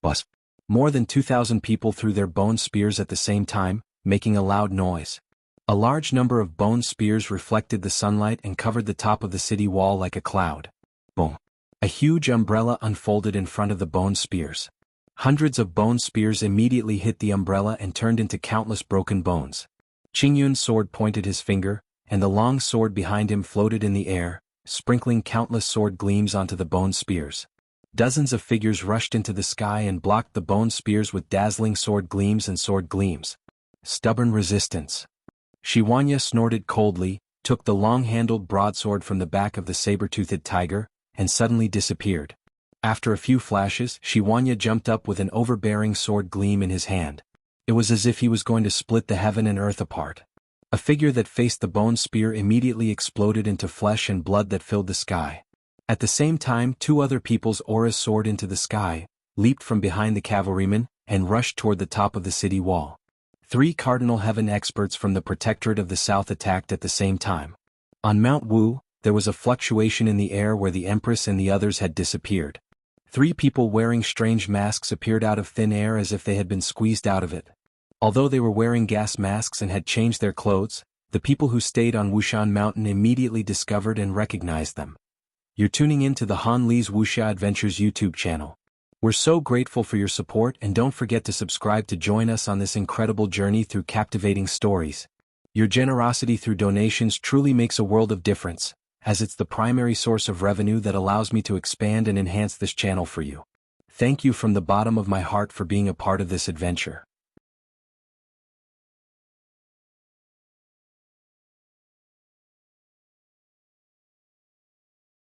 Bust! More than 2,000 people threw their bone spears at the same time, making a loud noise. A large number of bone spears reflected the sunlight and covered the top of the city wall like a cloud. Boom! A huge umbrella unfolded in front of the bone spears. Hundreds of bone spears immediately hit the umbrella and turned into countless broken bones. Qingyun's sword pointed his finger, and the long sword behind him floated in the air, sprinkling countless sword gleams onto the bone spears. Dozens of figures rushed into the sky and blocked the bone spears with dazzling sword gleams and sword gleams. Stubborn resistance. Shiwanya snorted coldly, took the long-handled broadsword from the back of the saber-toothed tiger, and suddenly disappeared. After a few flashes, Shiwanya jumped up with an overbearing sword gleam in his hand. It was as if he was going to split the heaven and earth apart. A figure that faced the bone spear immediately exploded into flesh and blood that filled the sky. At the same time, two other people's auras soared into the sky, leaped from behind the cavalrymen, and rushed toward the top of the city wall. 3 Cardinal Heaven experts from the Protectorate of the South attacked at the same time. On Mount Wu, there was a fluctuation in the air where the Empress and the others had disappeared. 3 people wearing strange masks appeared out of thin air as if they had been squeezed out of it. Although they were wearing gas masks and had changed their clothes, the people who stayed on Wushan Mountain immediately discovered and recognized them. You're tuning in to the Han Li's Wuxia Adventures YouTube channel. We're so grateful for your support, and don't forget to subscribe to join us on this incredible journey through captivating stories. Your generosity through donations truly makes a world of difference, as it's the primary source of revenue that allows me to expand and enhance this channel for you. Thank you from the bottom of my heart for being a part of this adventure.